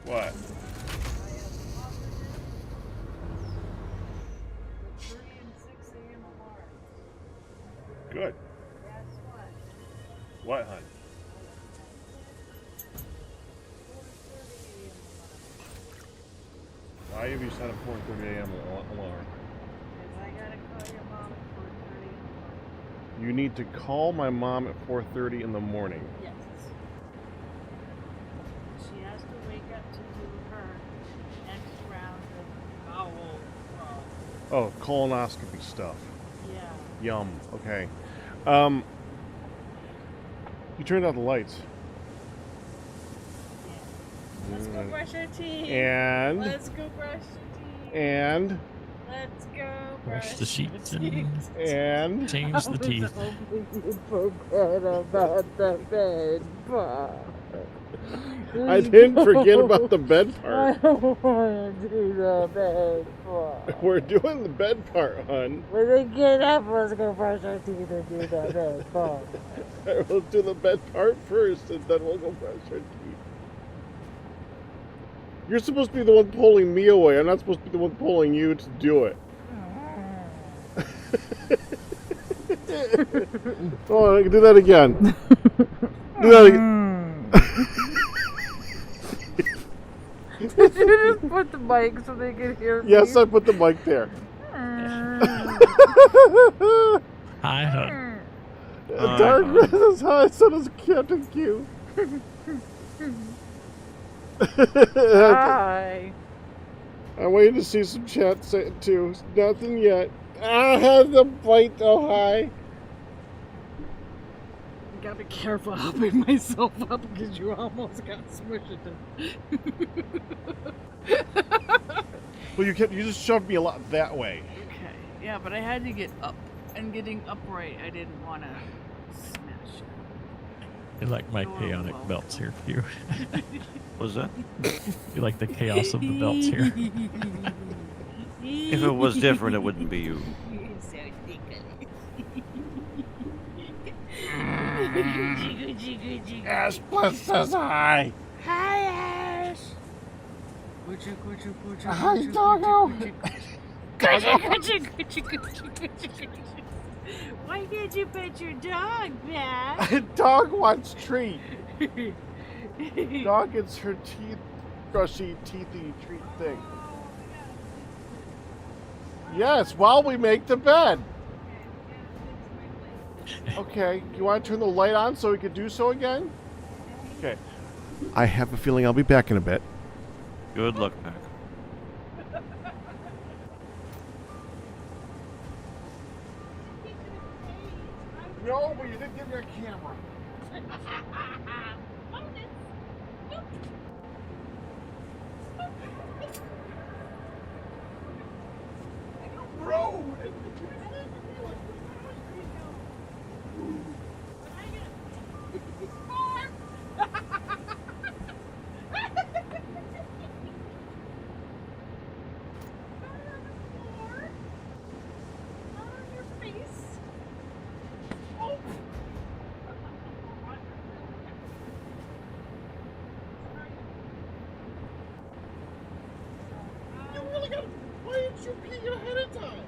What? Good. What, hon? Why have you set a 4:30 a.m. alarm? I gotta call your mom at 4:30 in the morning. You need to call my mom at 4:30 in the morning. Yes. She has to wake up to do her next round of bowel Oh, colonoscopy stuff. Yeah. Yum. Okay. You turned out the lights. Let's go brush our teeth. And Let's go brush your teeth. and Let's go Brush the sheets your and teeth. and change the teeth. You forget about the bed part. I didn't forget about the bed part. I don't want to do the bed part. We're doing the bed part, hon. When they get up, let's go brush our teeth and do the bed part. We'll do the bed part first, and then we'll go brush our teeth. You're supposed to be the one pulling me away. I'm not supposed to be the one pulling you to do it. Oh, I can do that again. Do that again. Did you just put the mic so they could hear me? Yes, I put the mic there. Hi, Hun. Darkphan says hi, so does CaptainQ. Hi. I'm waiting to see some chat say it too. Nothing yet. I had the bite. Oh, hi. Gotta be careful helping myself up because you almost got smushed. Well, you just shoved me a lot that way. Okay, yeah, but I had to get up. And getting upright, I didn't want to smash it. You like my Oh, chaotic well. belts here, Q. What's that? You like the chaos of the belts here. If it was different, it wouldn't be you. You're so ticklish. Ash Plus says hi. Hi, Ash. Hi, doggo. Why can't you pet your dog, Pat? Dog wants treat. Dog gets her teeth, brushy, teethy treat thing. Yes, while we make the bed. Okay, you want to turn the light on so we can do so again? Okay. I have a feeling I'll be back in a bit. Good luck, Pack. No, but you didn't give me a camera. Road. Why didn't you pee ahead of time?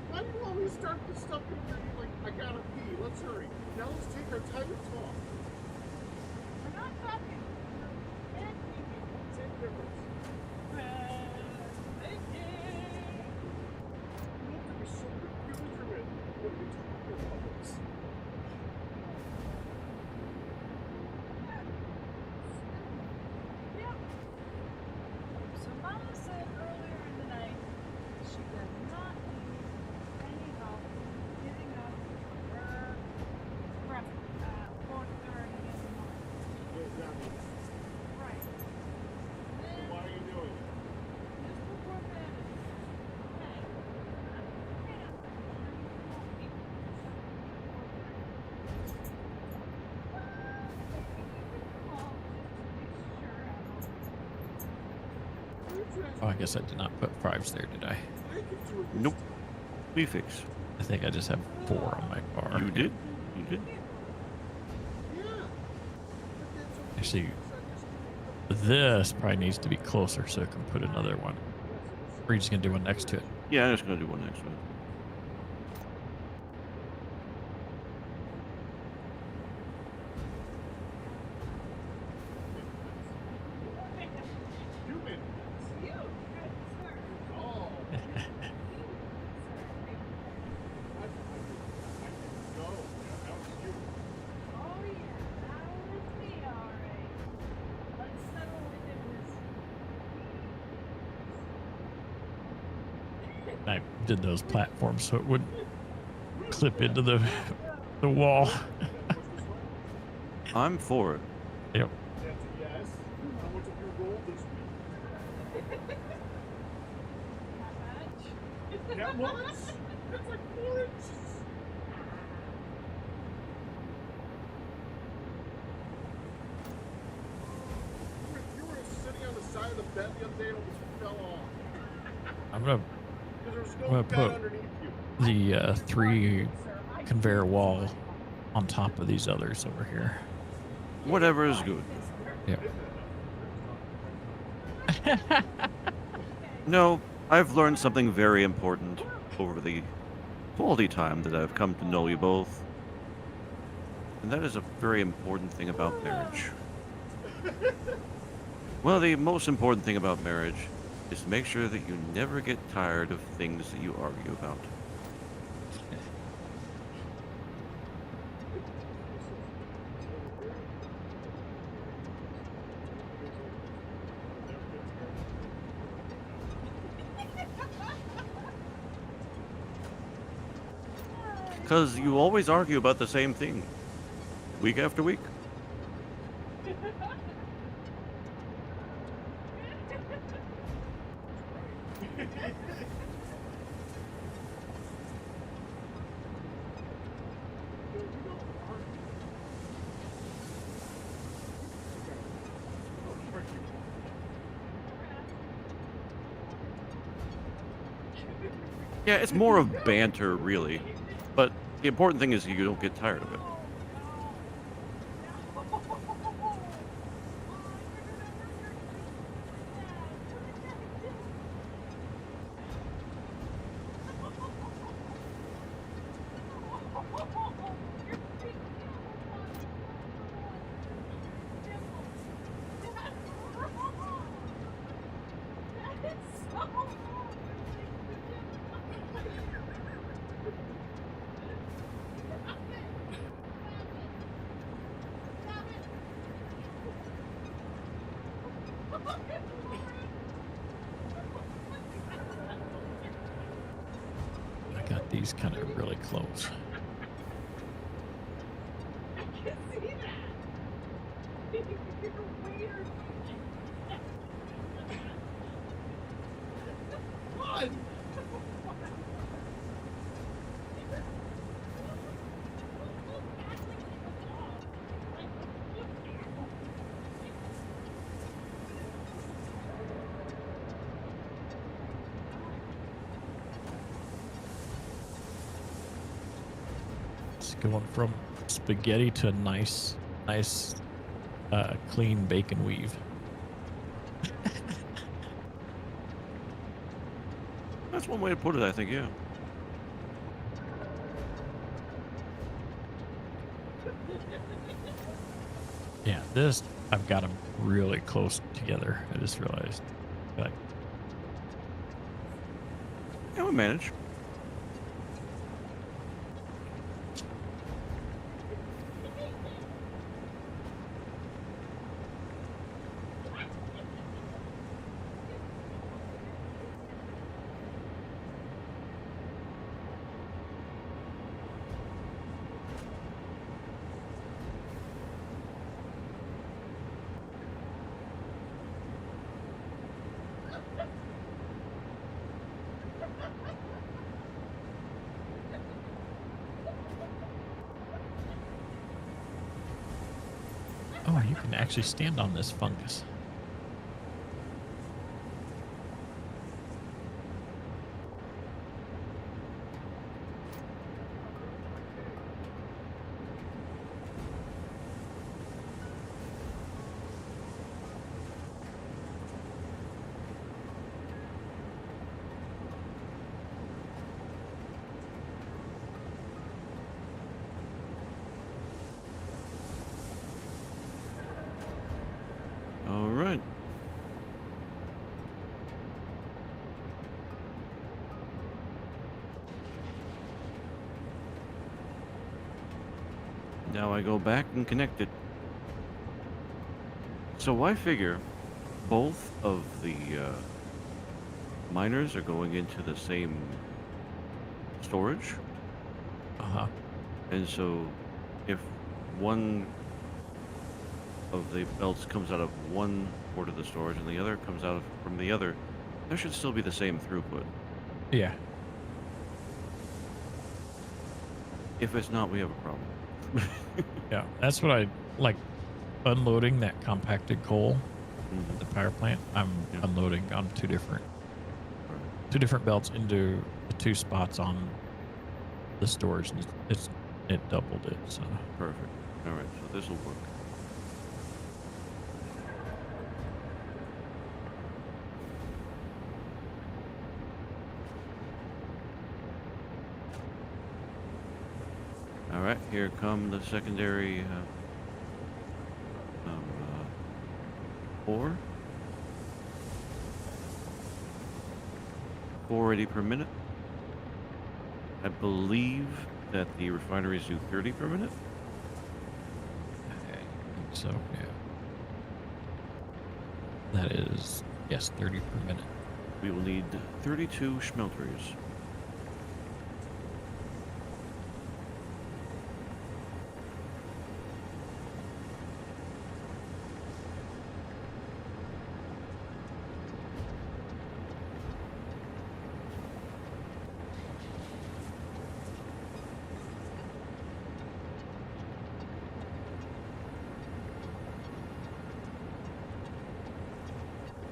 Why do you always start this stuff when you're like, I gotta pee, let's hurry. Now let's take our time to talk. Oh, I guess I did not put 5s there, did I? Nope. Prefix. I think I just have 4 on my bar. You did. You did. Actually, this probably needs to be closer so I can put another one. Or are you just going to do one next to it? Yeah, I'm just gonna do one next one. I did those platforms so it wouldn't clip into the wall. I'm for it. Yep. That was? That's like 4 inches. You were sitting on the side of the bed the other day and almost fell off. I'm gonna Because there was I'm no gonna bed put underneath you. the 3 conveyor wall on top of these others over here. Whatever is good. Yep. No, I've learned something very important over the quality time that I've come to know you both. And that is a very important thing about marriage. Well, the most important thing about marriage is to make sure that you never get tired of things that you argue about. Because you always argue about the same thing, week after week. Yeah, it's more of banter, really. But the important thing is you don't get tired of it. I got these kind of really close. It's going from spaghetti to nice, clean bacon weave. That's one way to put it, I think, yeah. Yeah, this, I've got them really close together. I just realized. Like, Yeah, we manage. oh, you can actually stand on this fungus. Now I go back and connect it. So I figure both of the miners are going into the same storage. Uh-huh. And so if one of the belts comes out of one port of the storage and the other comes out from the other, there should still be the same throughput. Yeah. If it's not, we have a problem. Yeah. That's what I like, unloading that compacted coal Mhm. at the power plant. I'm Yeah. unloading on two different belts into the two spots on the storage. And it doubled it. So Perfect. All right, so this will work. All right, here come the secondary ore. 480 per minute. I believe that the refineries do 30 per minute. I think so, yeah. That is, yes, 30 per minute. We will need 32 schmelters.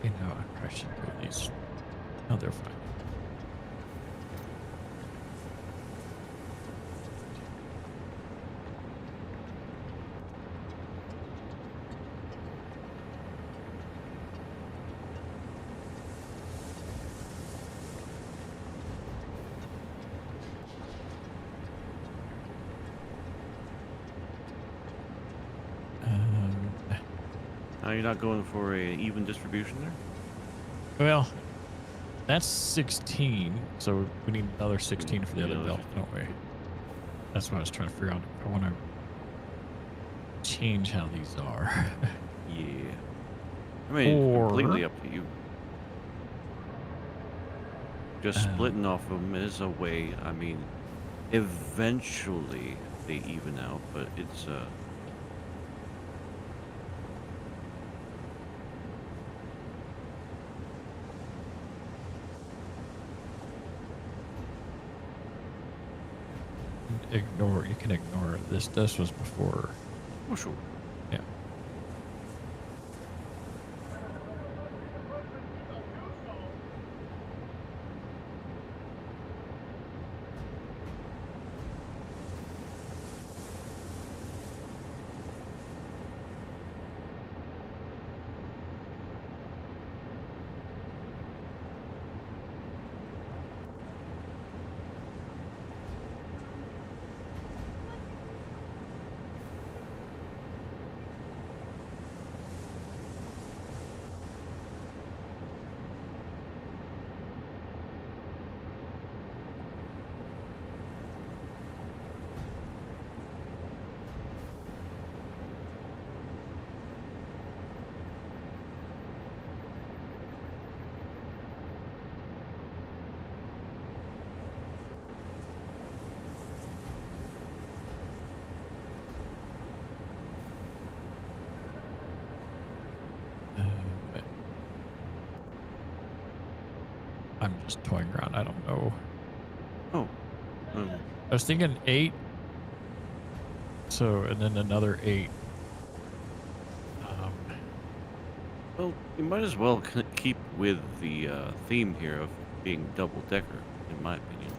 You know, I should go these. No, they're fine. Now you're not going for a even distribution there? Well, that's 16, so we need another 16 for the Yeah, other another belt, 16. don't we? That's what I was trying to figure out. If I want to change how these are. Yeah. I mean, it's Or- completely up to you. Just Um, splitting off them is a way. I mean, eventually they even out, but it's you can ignore this. This was before. oh sure. Yeah. I'm just toying around. I don't know. Oh. I was thinking 8. So, and then another 8. Well, you might as well keep with the theme here of being double decker, in my opinion.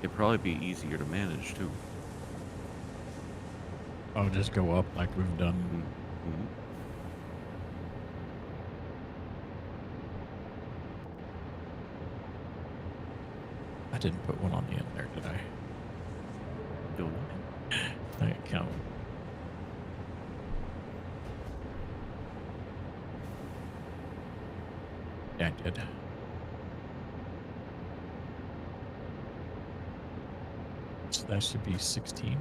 It'd probably be easier to manage too. I'll just go up like we've done. Mm-hmm. I didn't put one on the end there, did I? Don't know. I didn't count. Yeah, I did. So that should be 16.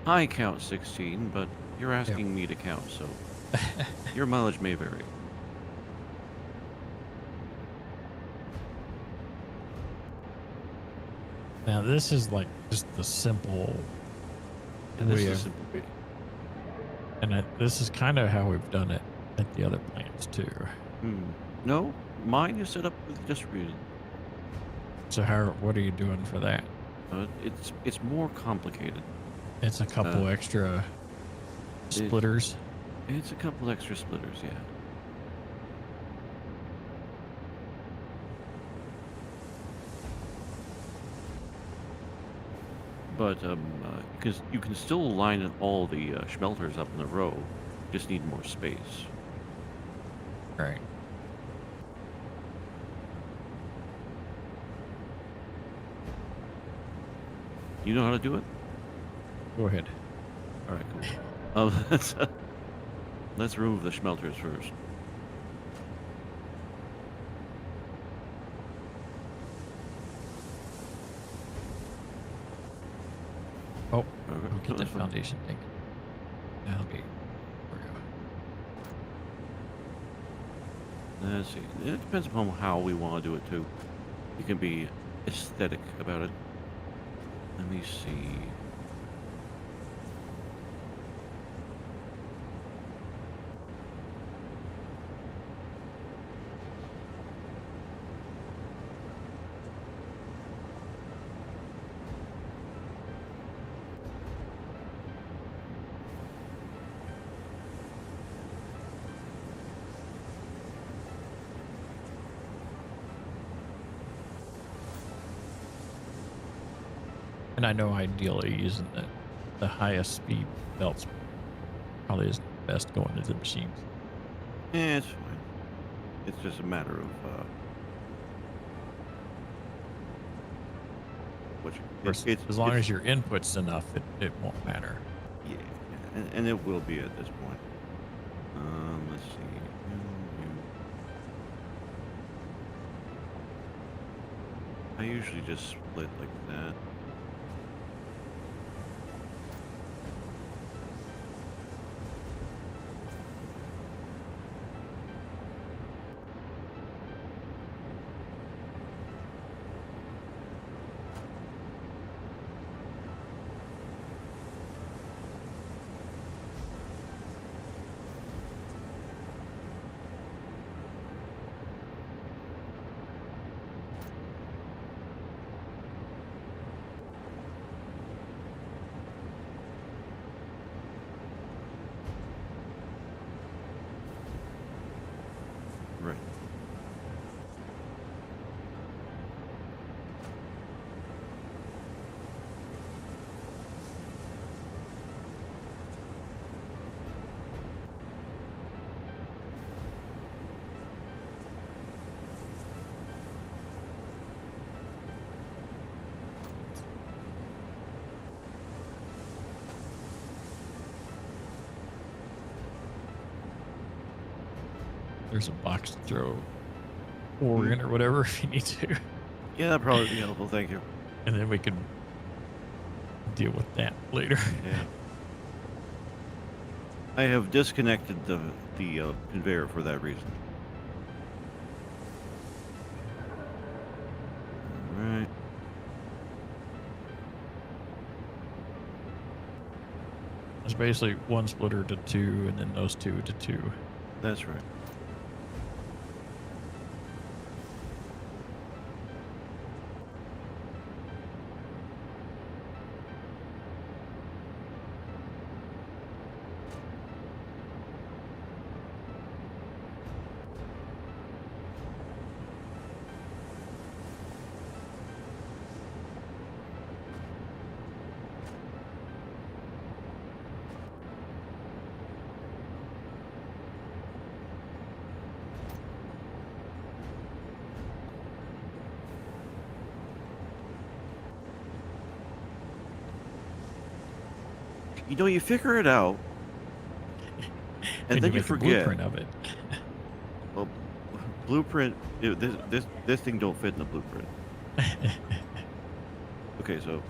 I count 16, but you're asking me to count, so your mileage may vary. Now this is like just the simple And this way is of, simple. and this is kind of how we've done it at the other plants too. No, mine is set up with distributed. So what are you doing for that? It's more complicated. It's a couple extra splitters. It's a couple extra splitters, yeah. But because you can still line all the smelters up in a row, just need more space. Right. You know how to do it? Go ahead. All right, cool. Let's remove the smelters first. Oh, Okay. we'll get that foundation thing. That'll be. Let's see. It depends upon how we want to do it too. You can be aesthetic about it. Let me see. And I know ideally using the highest speed belts probably is best going into the machines. Yeah, it's fine. It's just a matter of As long as your input's enough, it won't matter. Yeah, and it will be at this point. Let's see. I usually just split like that. Right. There's a box to throw ore in or whatever if you need to. Yeah, that'd probably be helpful. Thank you. And then we can deal with that later. Yeah. I have disconnected the conveyor for that reason. All right. It's basically one splitter to two, and then those two to two. That's right. You know, you figure it out, and then you make a forget. blueprint of it. Well, blueprint. This thing don't fit in the blueprint. Okay, so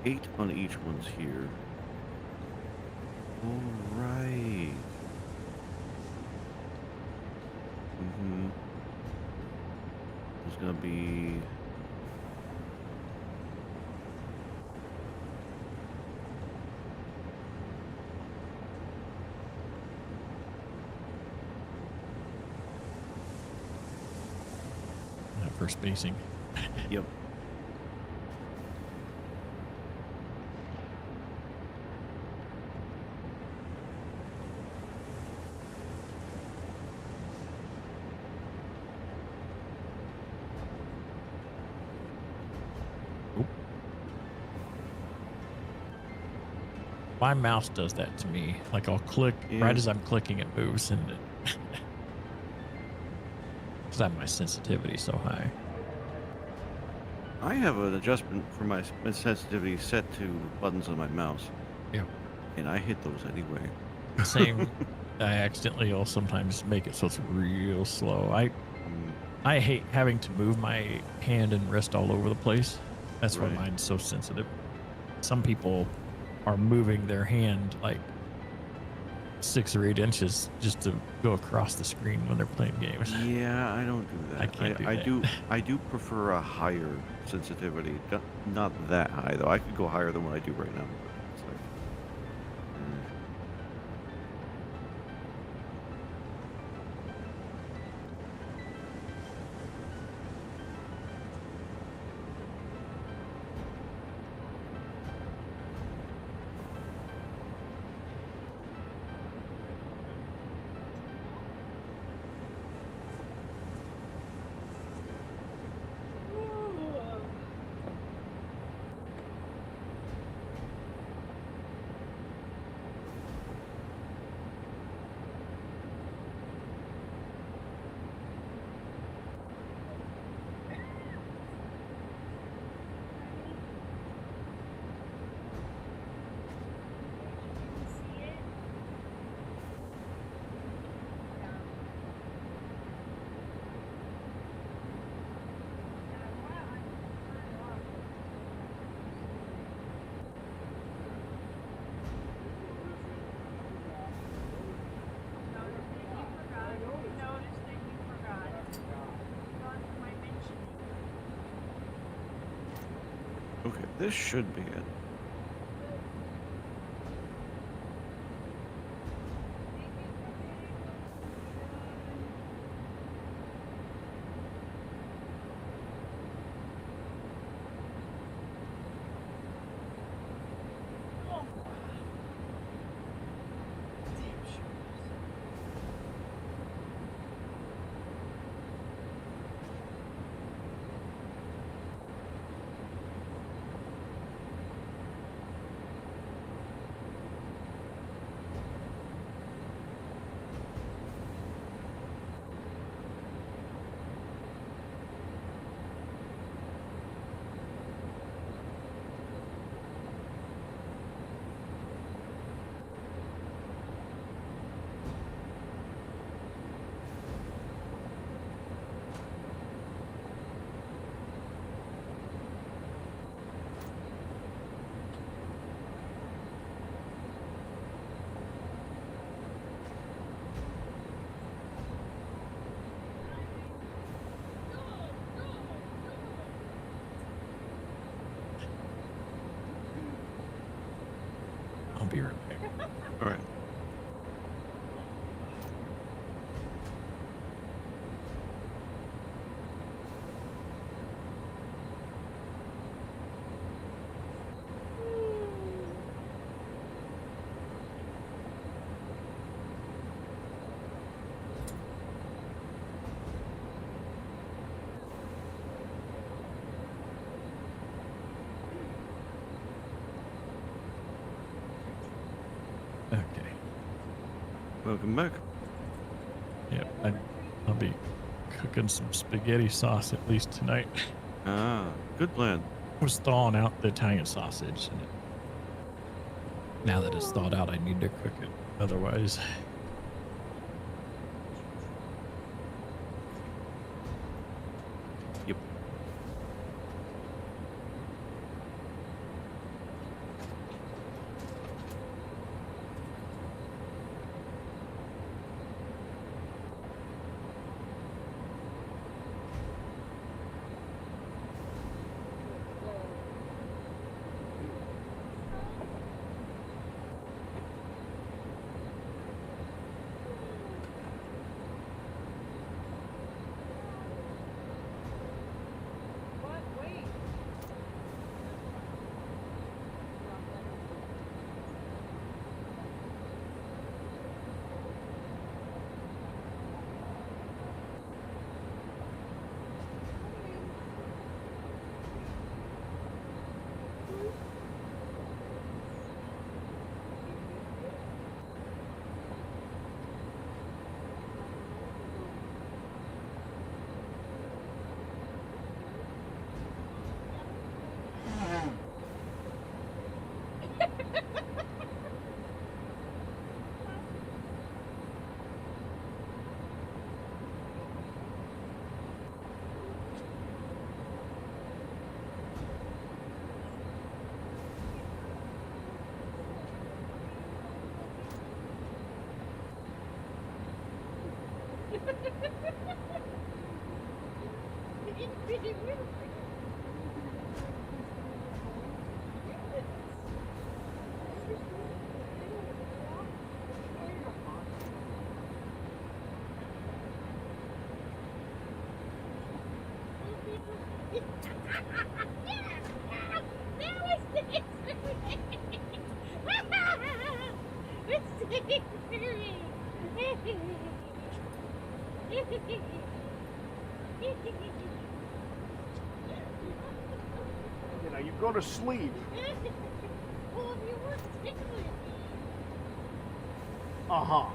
8 on each one's here. is going to be... For spacing. Yep. My mouse does that to me. Like I'll click Yeah. right as I'm clicking, it moves, and because I have my sensitivity so high. I have an adjustment for my sensitivity set to buttons on my mouse. Yeah. And I hit those anyway. Same. I accidentally will sometimes make it so it's real slow. I hate having to move my hand and wrist all over the place. That's why Right. mine's so sensitive. Some people are moving their hand like 6 or 8 inches just to go across the screen when they're playing games. Yeah, I don't do that. I can't do that. I do prefer a higher sensitivity. Not that high though. I could go higher than what I do right now. But it's like, okay, this should be it. I'll be right back. All right. Okay. Welcome back. Yep. I'll be cooking some spaghetti sauce at least tonight. Ah, good plan. I was thawing out the Italian sausage, and now that it's thawed out, I need to cook it. Otherwise, Yep. You know, you go to sleep. Uh-huh.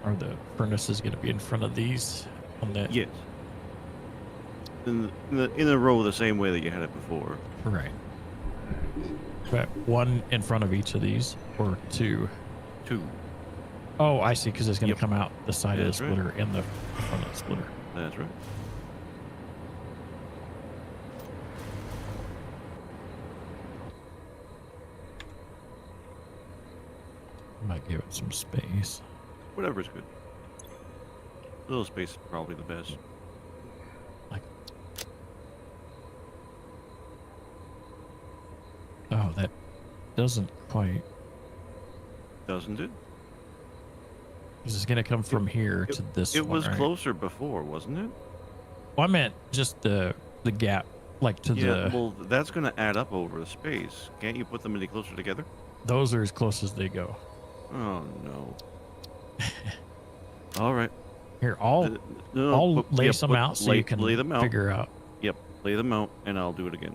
Are the furnaces going to be in front of these on that? Yes. In a row the same way that you had it before. Right. But one in front of each of these, or two? 2. Oh, I see, because it's going to Yep. come out the side of the That's right. splitter and the front of the splitter. That's right. Might give it some space. Whatever's good. A little space is probably the best. Like, oh, that doesn't quite. Doesn't it? Because it's going to come from here to this It one, was right? closer before, wasn't it? Well, I meant just the gap, like to Yeah, the. well, that's going to add up over the space. Can't you put them any closer together? Those are as close as they go. Oh, no. All right. Here, I'll No, I'll put- lay yeah, some put- out so lay, you can lay them out. figure out. Yep, lay them out, and I'll do it again.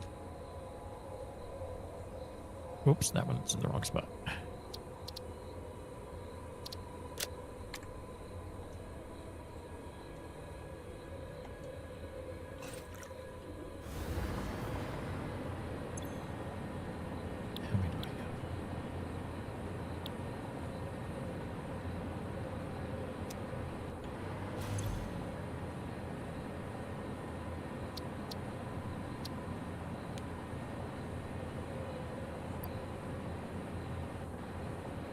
Oops, that one's in the wrong spot. How many do I got?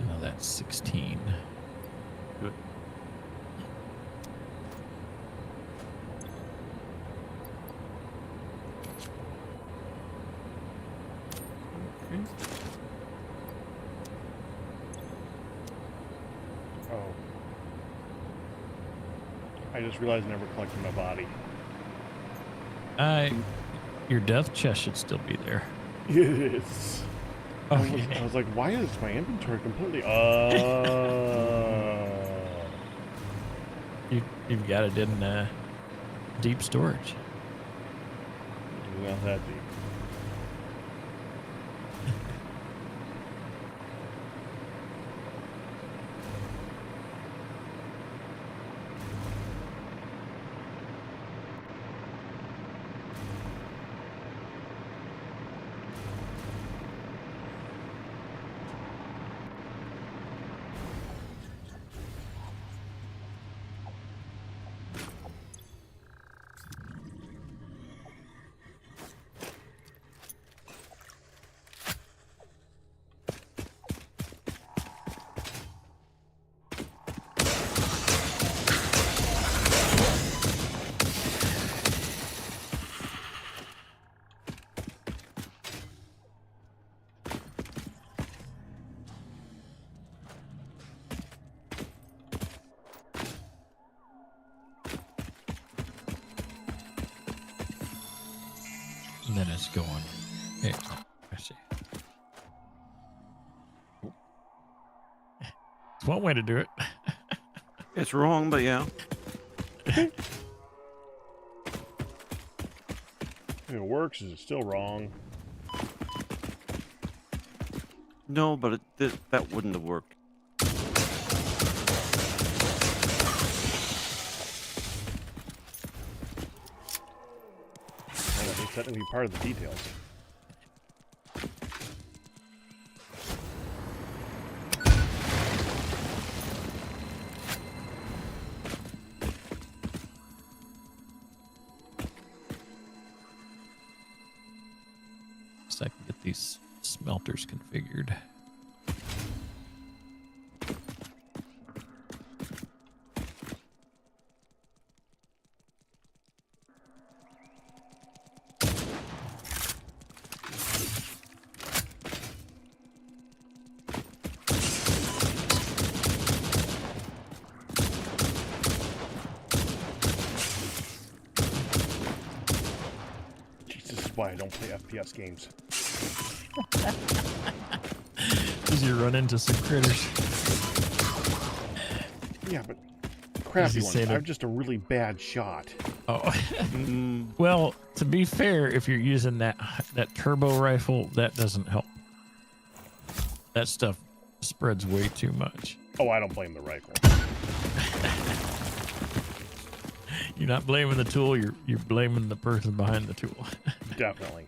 No, that's 16. Good. Okay. Oh. I just realized I never collected my body. Your death chest should still be there. Yes. I Okay. was like, why is my inventory completely... You've got it in deep storage. Not that deep. And then it's going. Yeah, I see. It's one way to do it. It's wrong, but yeah. If it works, is it still wrong? No, but that wouldn't have worked. Well, it's technically part of the details. So I can get these smelters configured. why I don't play FPS games. Because you run into some critters. Yeah, but crappy he ones. say I that- have just a really bad shot. Oh. Well, to be fair, if you're using that turbo rifle, that doesn't help. That stuff spreads way too much. Oh, I don't blame the rifle. You're not blaming the tool, you're blaming the person behind the tool. Definitely.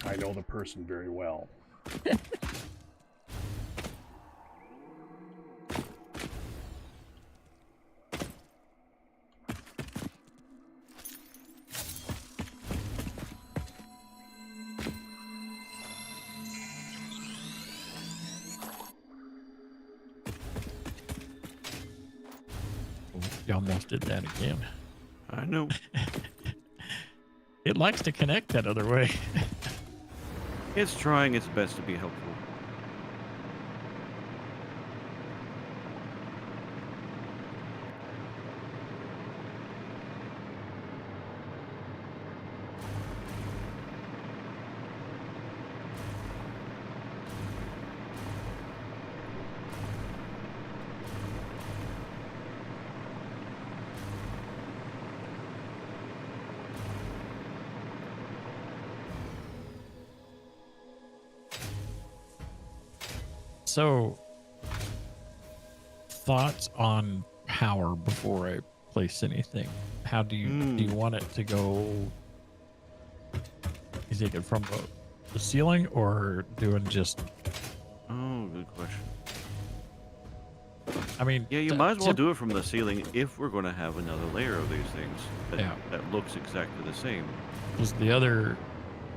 I know the person very well. You almost did that again. I know. It likes to connect that other way. It's trying its best to be helpful. So, thoughts on power before I place anything? How do you want it to go? You take it from the ceiling or doing just? Oh, good question. I mean, Yeah, you might as well do it from the ceiling if we're going to have another layer of these things that looks exactly the same. Because the other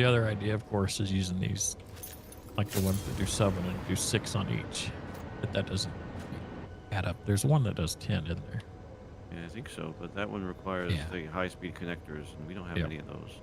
idea, of course, is using these, like the ones that do 7 and do 6 on each, but that doesn't add up. There's one that does 10 in there. Yeah, I think so, but that one requires the high-speed connectors, and we don't have any of those.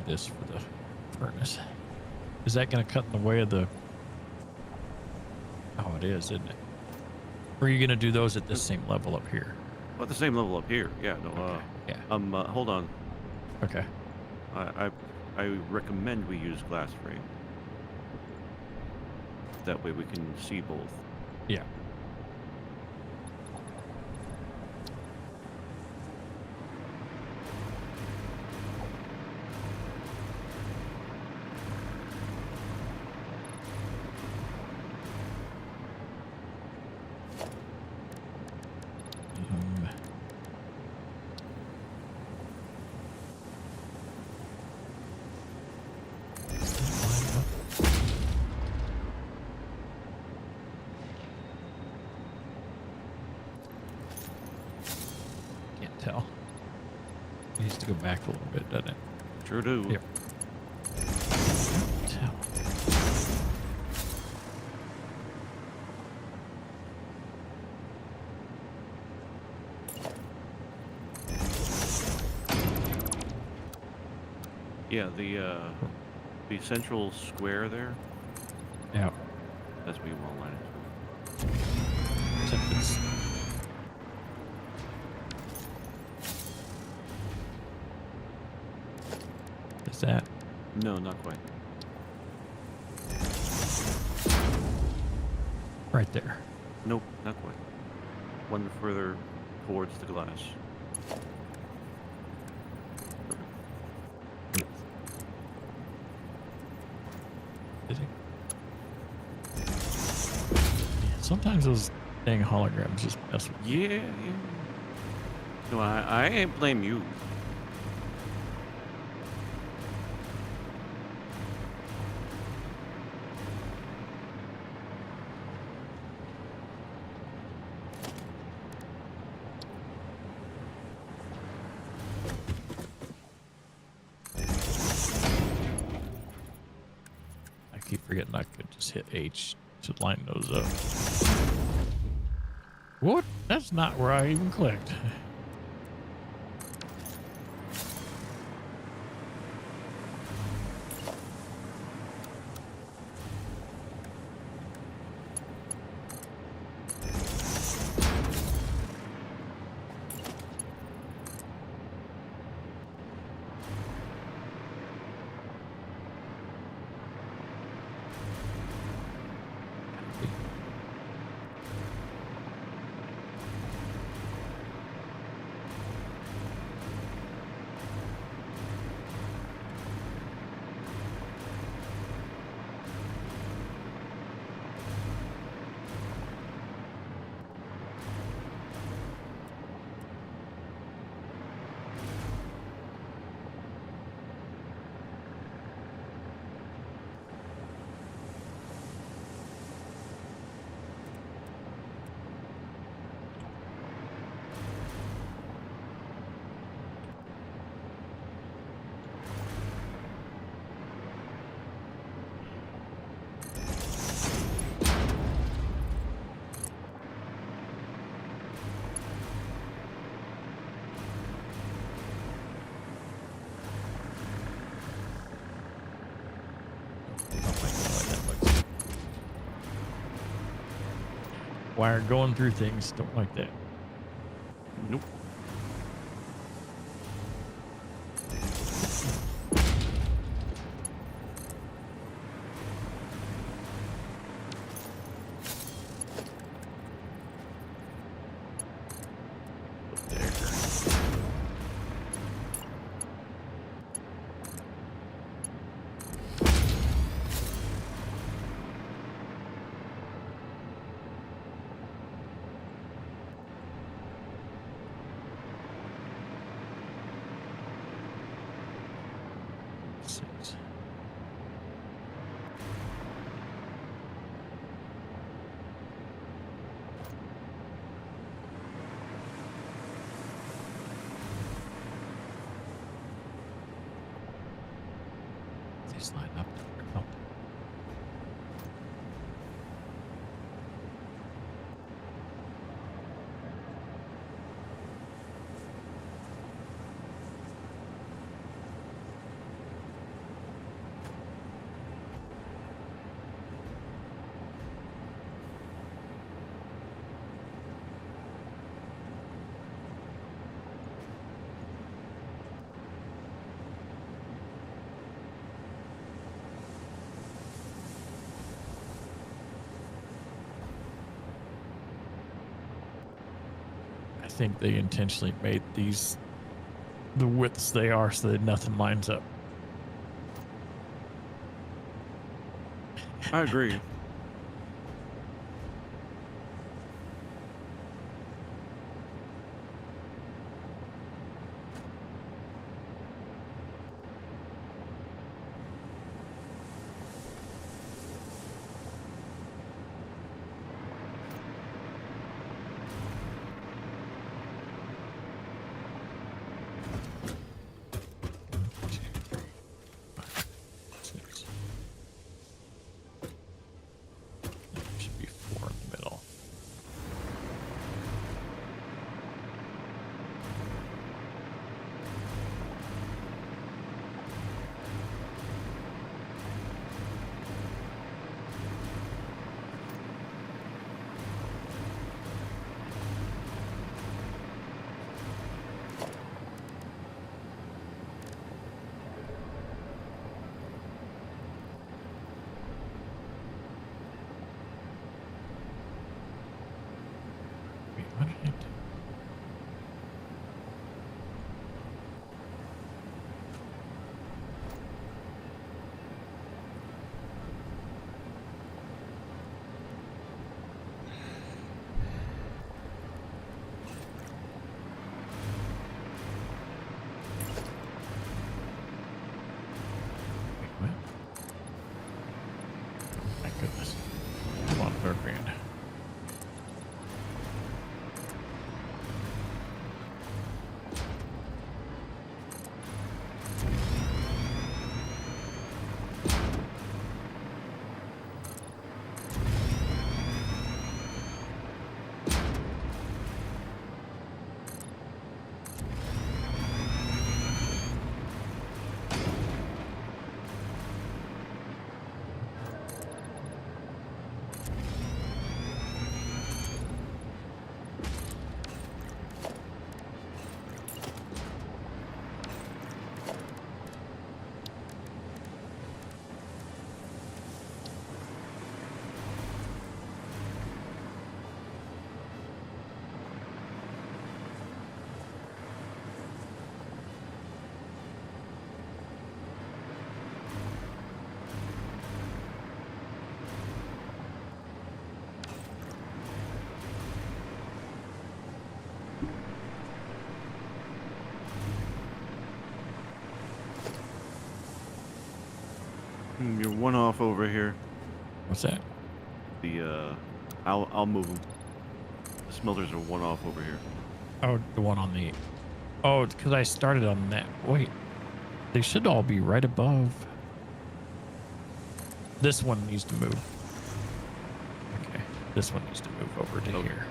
This for the furnace. Is that going to cut in the way of the... Oh, it is, isn't it? Or are you going to do those at the same level up here? Well, at the same level up here. Yeah, no, Okay. Yeah. Hold on. Okay. I recommend we use glass frame. That way we can see both. Yeah. Tell. It needs to go back a little bit, doesn't it? Sure do. Yep. Tell. Yeah, the central square there. Yeah. That's where you want to line it. Except it's is that No, not quite. right there? Nope, not quite. One further towards the glass. Is it? Yeah, sometimes those dang holograms just mess with Yeah, yeah. No, I ain't blame you. I keep forgetting I could just hit H to line those up. What? That's not where I even clicked. Wire going through things, don't like that. Nope. Six. These line up. Oh. I think they intentionally made these the widths they are so that nothing lines up. I agree. goodness. Come on, Darkphan. You're one off over here. What's that? I'll move them. The smelters are one off over here. Oh, the one on the... Oh, it's because I started on that. Wait. They should all be right above. This one needs to move. Okay. This one needs to move over to Okay. here.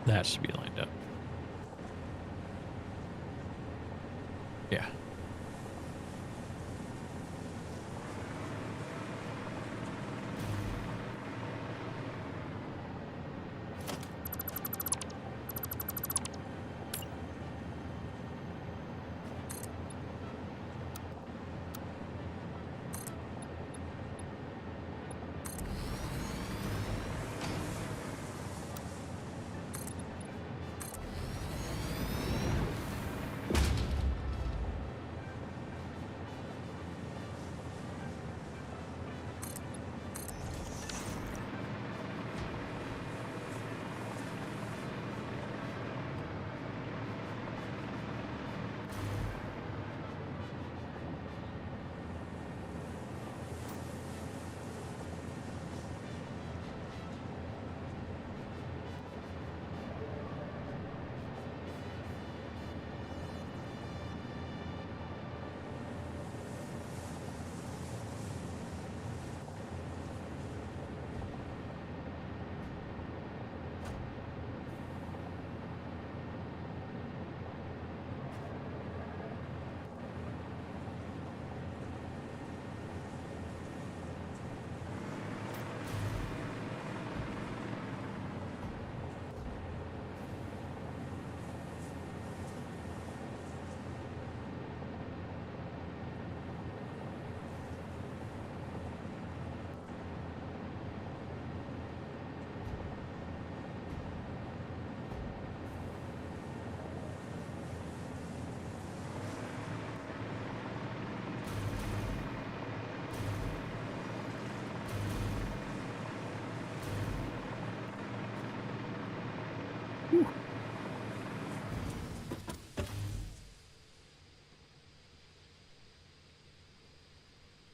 That should be lined up. Yeah.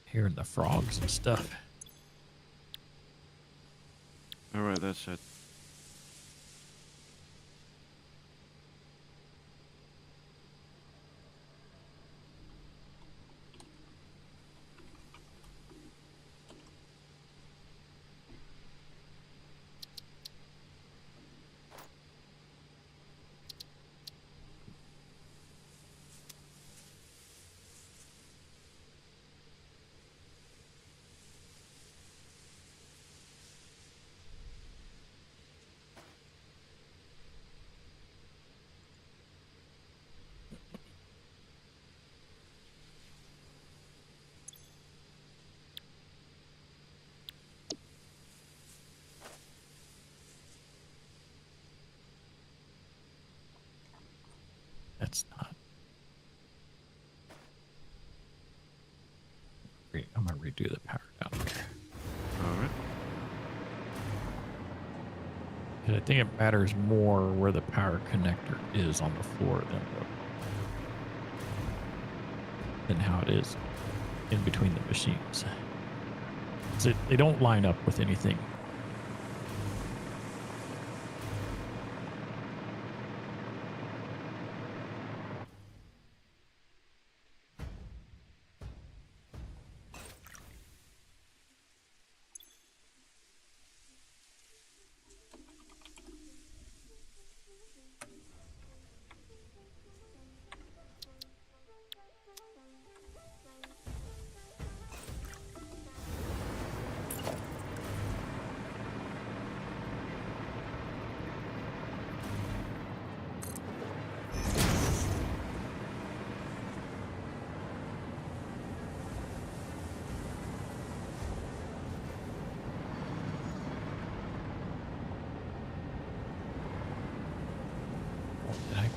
Hearing the frogs and stuff. All right, that's it. That's not. I'm gonna redo the power down there. All right. 'Cause I think it matters more where the power connector is on the floor than how it is in between the machines. They don't line up with anything. Did I?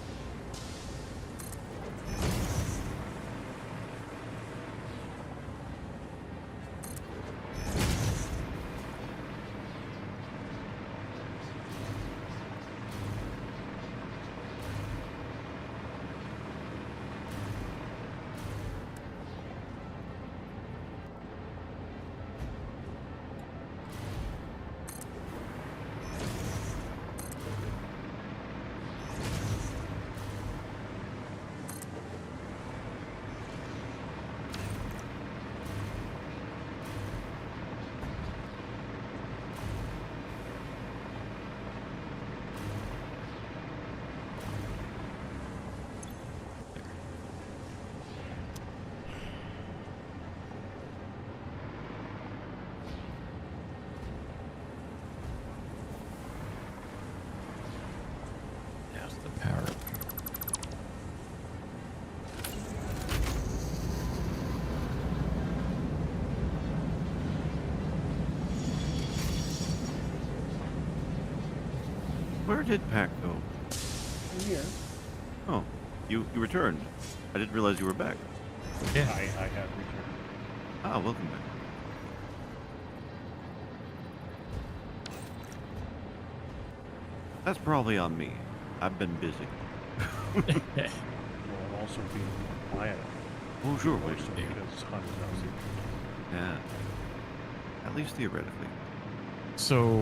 There's the power. Where did Pack go? I'm here. Oh, you returned. I didn't realize you were back. Yeah. I have returned. Ah, welcome back. That's probably on me. I've been busy. Well, I'm also being quiet. Oh, sure. Because Hunt is now sleeping. Yeah. At least theoretically. So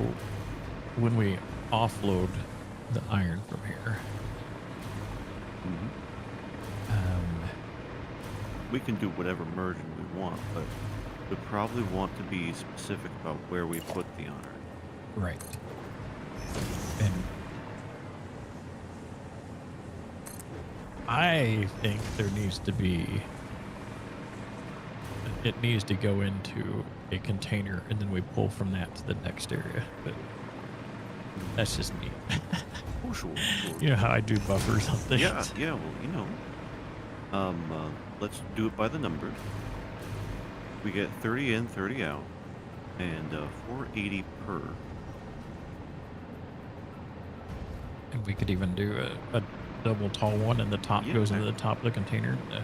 when we offload the iron from here, We can do whatever merging we want, but we probably want to be specific about where we put the iron. right. And I think there needs to be, it needs to go into a container and then we pull from that to the next area. But that's just me. Oh, sure. You know how I do buffers on things? Yeah, well, you know. Let's do it by the numbers. We get 30 in, 30 out, and 480 per. And we could even do a double tall one, and the top Yeah, goes into the top of the container. The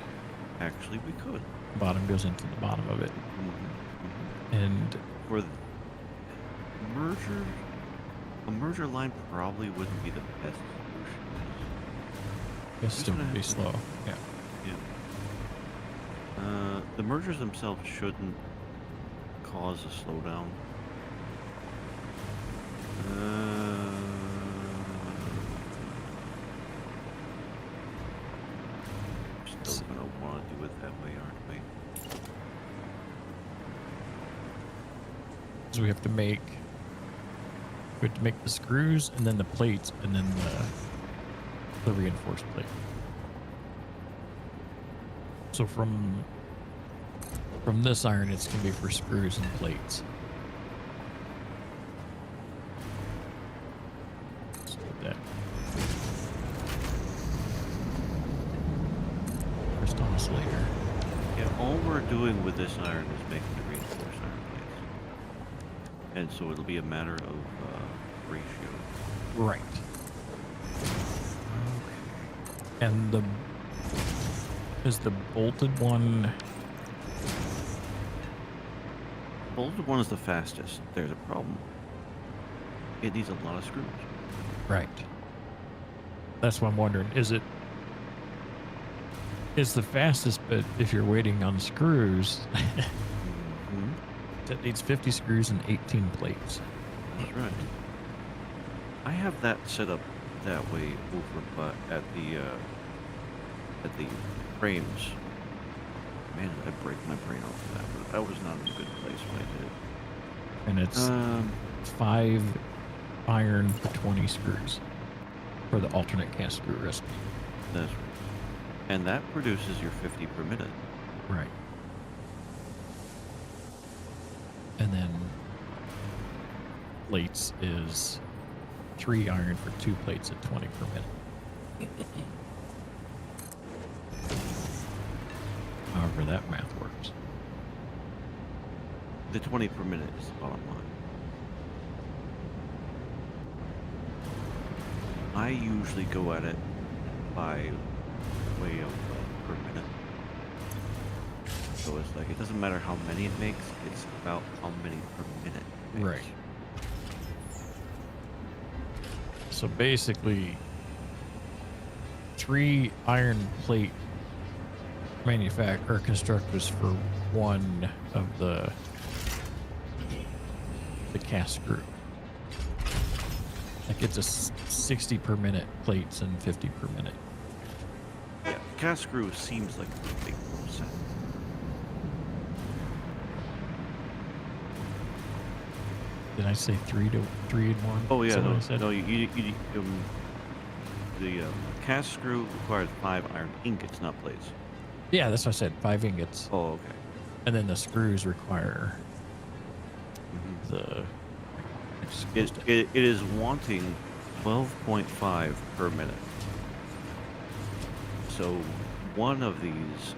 Actually, we could. bottom goes into the bottom of it. Mhm. And For the merger, a merger line probably wouldn't be the best solution. it's still gonna gonna be have to- slow. Yeah. Yeah. The mergers themselves shouldn't cause a slowdown. Still gonna want to do it that way, aren't we? So we have to make the screws and then the plates and then the reinforced plate. So from this iron, it's gonna be for screws and plates. Let's put that. Crystal oscillator. Yeah, all we're doing with this iron is making the reinforced iron plates. And so it'll be a matter of ratio. Right. And is the bolted one? Bolted one is the fastest. There's a problem. It needs a lot of screws. Right. That's what I'm wondering. Is the fastest, but if you're waiting on screws, Mhm. It needs 50 screws and 18 plates. That's right. I have that set up that way over but at the frames. Man, did I break my brain off of that, but I was not in a good place when I did it. And it's 5 iron for 20 screws for the alternate cast screw recipe. That's right. And that produces your 50 per minute. Right. And then plates is 3 iron for 2 plates at 20 per minute. However that math works. The 20 per minute is the bottom line. I usually go at it by way of per minute. So it's like, it doesn't matter how many it makes, it's about how many per minute it makes. Right. So basically, 3 iron plate constructors for 1 of the cast screw. Like it's a 60 per minute plates and 50 per minute. Yeah, cast screw seems like a big percent. Did I say 3 in 1? Oh yeah, Is that what no, I said? no, the cast screw requires 5 iron ingots, not plates. Yeah, that's what I said. 5 ingots. Oh, okay. And then the screws require Mhm. the. It is wanting 12.5 per minute. So one of these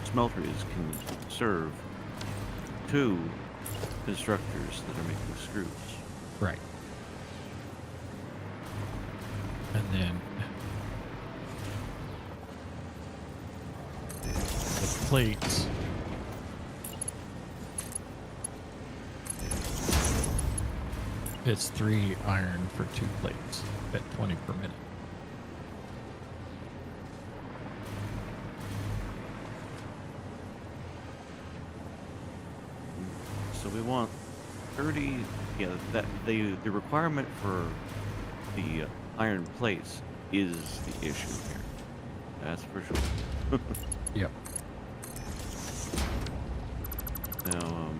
smelteries can serve 2 constructors that are making screws. Right. And then the plates. It's 3 iron for 2 plates at 20 per minute. So we want 30. Yeah, that the requirement for the iron plates is the issue here. That's for sure. Yep. Now,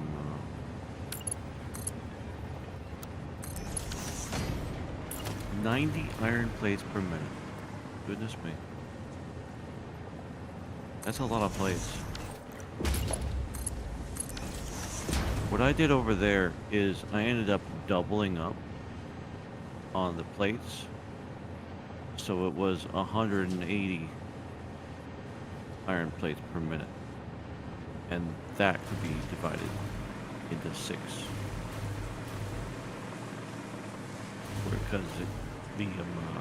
90 iron plates per minute. Goodness me. That's a lot of plates. What I did over there is I ended up doubling up on the plates. So it was 180 iron plates per minute. And that could be divided into 6. Because the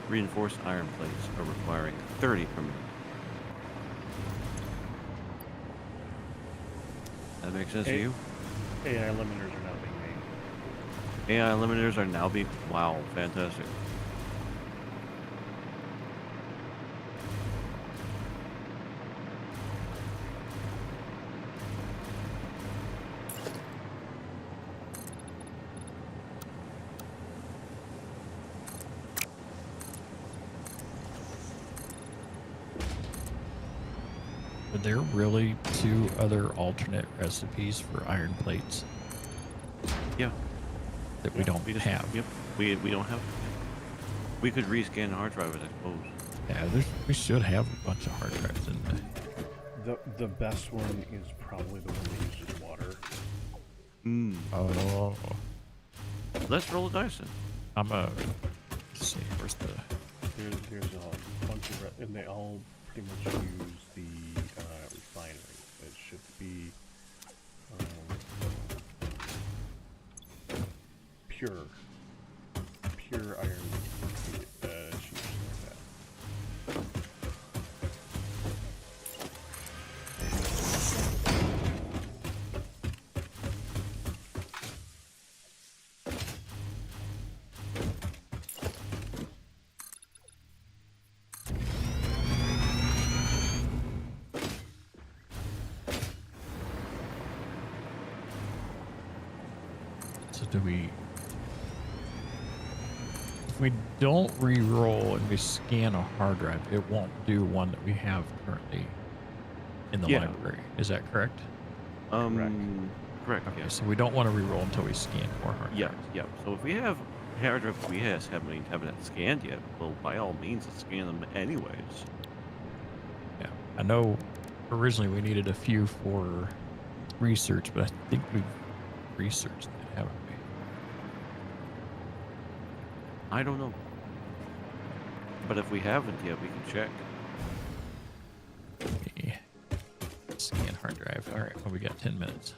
reinforced iron plates are requiring 30 per minute. That makes sense to you? AI limiters are now being made. AI limiters are now being... Wow, fantastic. Are there really 2 other alternate recipes for iron plates Yeah. that we don't We just have? Yep. We don't have... We could rescan the hard drives, I suppose. Yeah, we should have a bunch of hard drives in there. The best one is probably the one that uses water. Hmm. Oh, Let's roll the dice then. I'm a. Let's see, where's the? There's a bunch of, and they all pretty much use the refinery. It should be pure iron sheets like that. do we... If we don't re-roll and we scan a hard drive, it won't do one that we have currently in the Yeah. library. Is that correct? Correct. Okay, Yeah. so we don't want to re-roll until we scan more hard Yeah. drives. Yeah. So if we have hard drive we haven't scanned yet, well, by all means, let's scan them anyways. Yeah. I know originally we needed a few for research, but I think we've researched that, haven't we? I don't know. But if we haven't yet, we can check. Okay. Scan hard drive. All right, well, we got 10 minutes.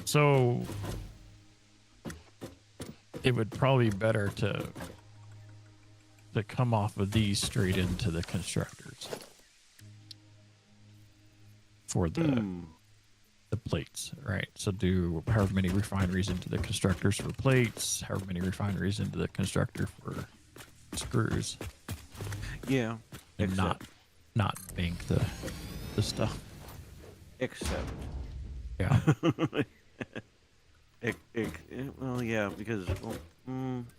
So it would probably be better to come off of these straight into the constructors for the plates, right? So do however many refineries into the constructors for plates, however many refineries into the constructor for screws, Yeah. and not bank the stuff. Except. Yeah. Well, yeah, because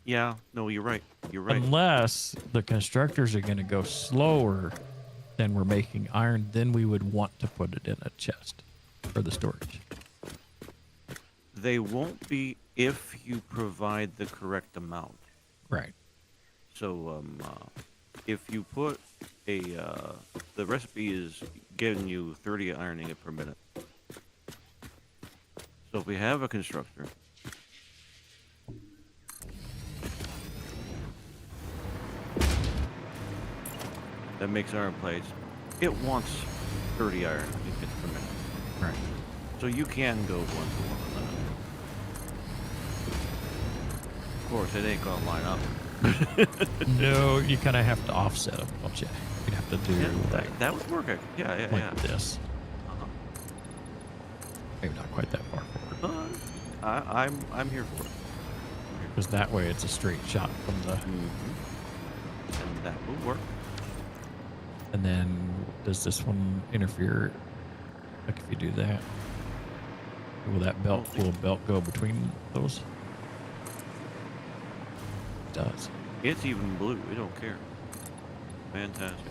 yeah, no, you're right. You're right. Unless the constructors are going to go slower than we're making iron, then we would want to put it in a chest for the storage. They won't be if you provide the correct amount. Right. So, if you put a, the recipe is giving you 30 iron ingot per minute. So if we have a constructor, that makes iron plates, it wants 30 iron ingots per minute. Right. So you can go 1 to 1 on that. Of course, it ain't gonna line up. No, you kind of have to offset them, don't you? You'd have to do Yeah, like, that would work. Yeah. this. Uh-huh. Maybe not quite that far forward. I'm here for it. Because that way it's a straight shot from the... And that will work. And then does this one interfere? Like if you do that, will that belt go between those? It does. It's even blue. We don't care. Fantastic.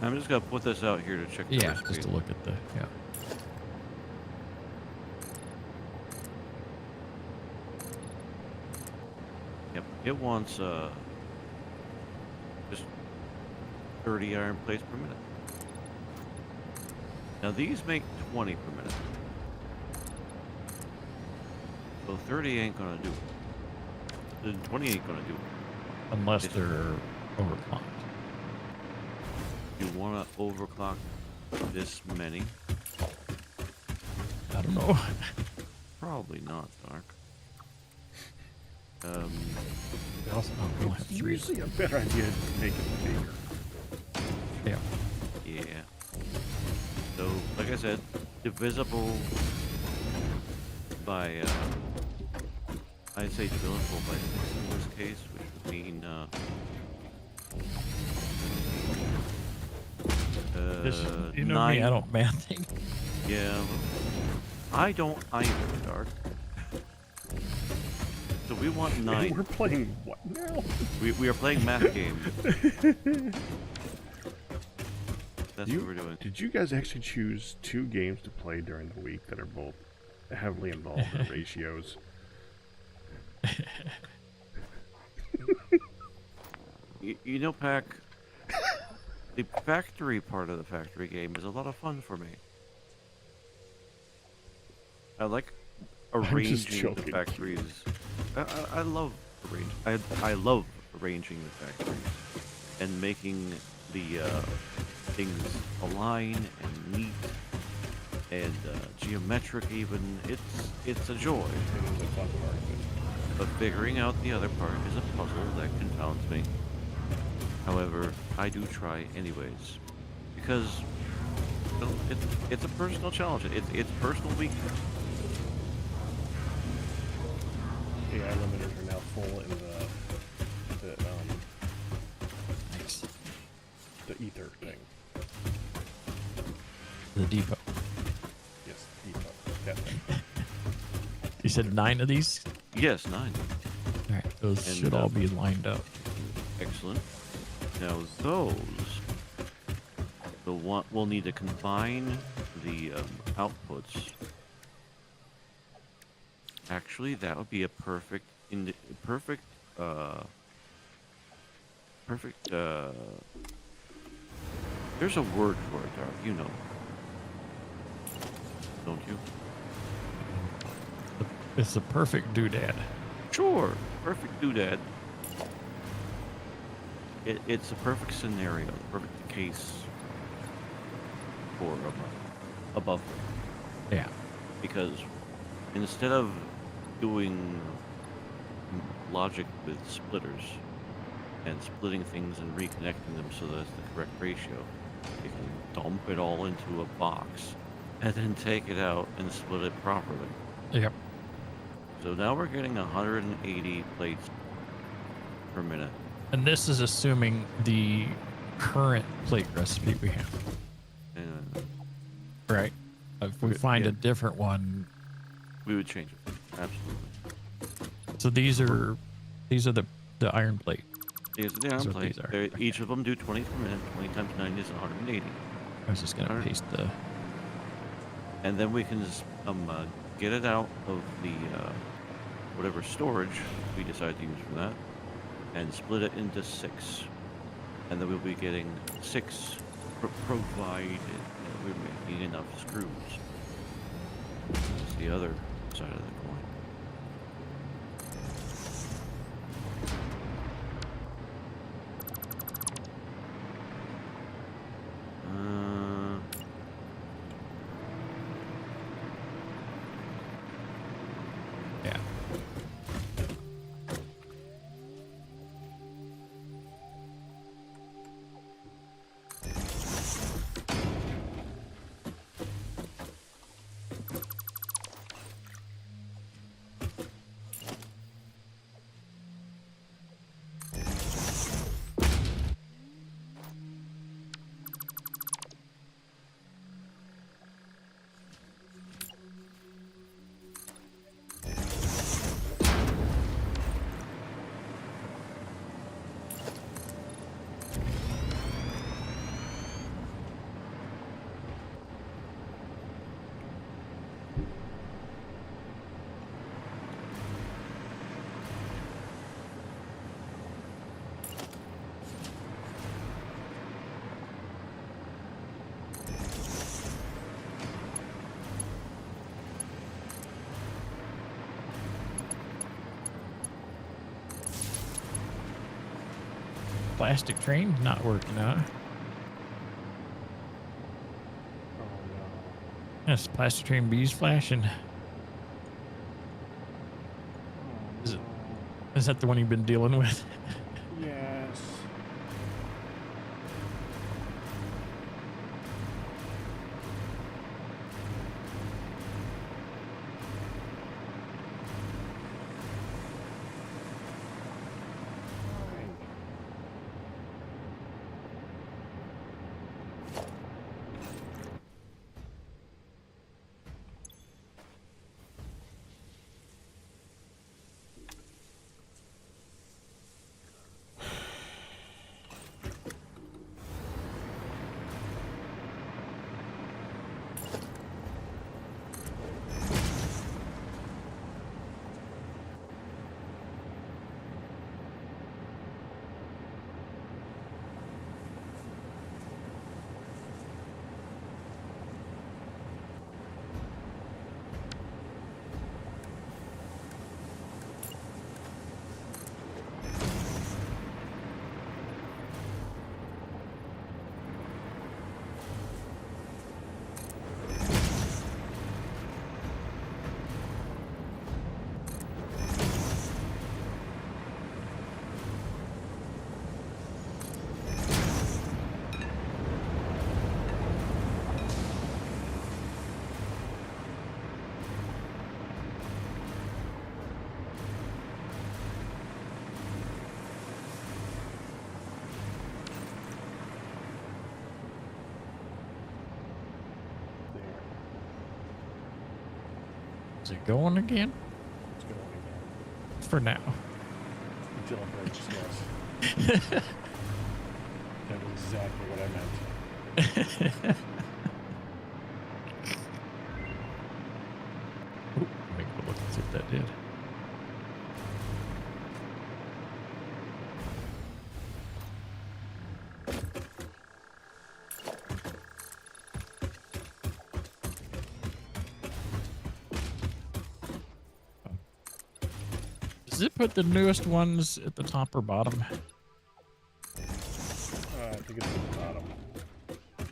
I'm just gonna put this out here to check the Yeah, recipe. just to look at the, yeah. Yep, it wants just 30 iron plates per minute. Now these make 20 per minute. So 30 ain't gonna do it. Then 20 ain't gonna do it. Unless they're overclocked. You wanna overclock this many? I don't know. Probably not, Dark. We also we only have It's 3. usually a better idea to make it bigger. Yeah. Yeah. So, like I said, divisible by, I'd say divisible by 6 in this case, which would mean, You know 9. me, I don't math things. Yeah. I don't either, Dark. So we want 9. We're playing what now? We are playing math games. That's what we're doing. Did you guys actually choose 2 games to play during the week that are both heavily involved in ratios? You know, Pac, the factory part of the factory game is a lot of fun for me. I like arranging the factories. I love I love arranging the factories and making the things align and neat and geometric. Even it's a joy. It was a fun part of it. But figuring out the other part is a puzzle that confounds me. However, I do try anyways. Because well, it's a personal challenge. It's personal weakness. AI limiters are now full in Nice. the ether thing. The depot. Yes, depot. That thing. You said 9 of these? Yes, 9. All right, those And, should all be lined up. Excellent. Now those, we'll need to combine the outputs. Actually, that would be a perfect, there's a word for it, Dark. You know, don't you? It's a perfect doodad. Sure, perfect doodad. It's a perfect scenario, perfect case for a buffer. Yeah. Because instead of doing logic with splitters and splitting things and reconnecting them so that it's the correct ratio, you can dump it all into a box and then take it out and split it properly. Yep. So now we're getting 180 plates per minute. And this is assuming the current plate recipe we have. Right. If we find yeah. a different one. We would change it. Absolutely. So these are the iron plate. These are the That's iron what plate. these are. Each of them do 20 per minute. 20 times 9 is 180. I was just gonna paste the. And then we can just get it out of the whatever storage we decide to use for that, and split it into 6. And then we'll be getting 6 provided that we're making enough screws. That's the other side of the coin. Yeah. Plastic train not working, huh? Oh no. Yes, plastic train bees flashing. Is that the one you've been dealing with? Yes. Is it going again? It's going again. For now. Until it breaks, yes. That is exactly what I meant. Ooh, let me go look and see what that did. Does it put the newest ones at the top or bottom? I think it's at the bottom.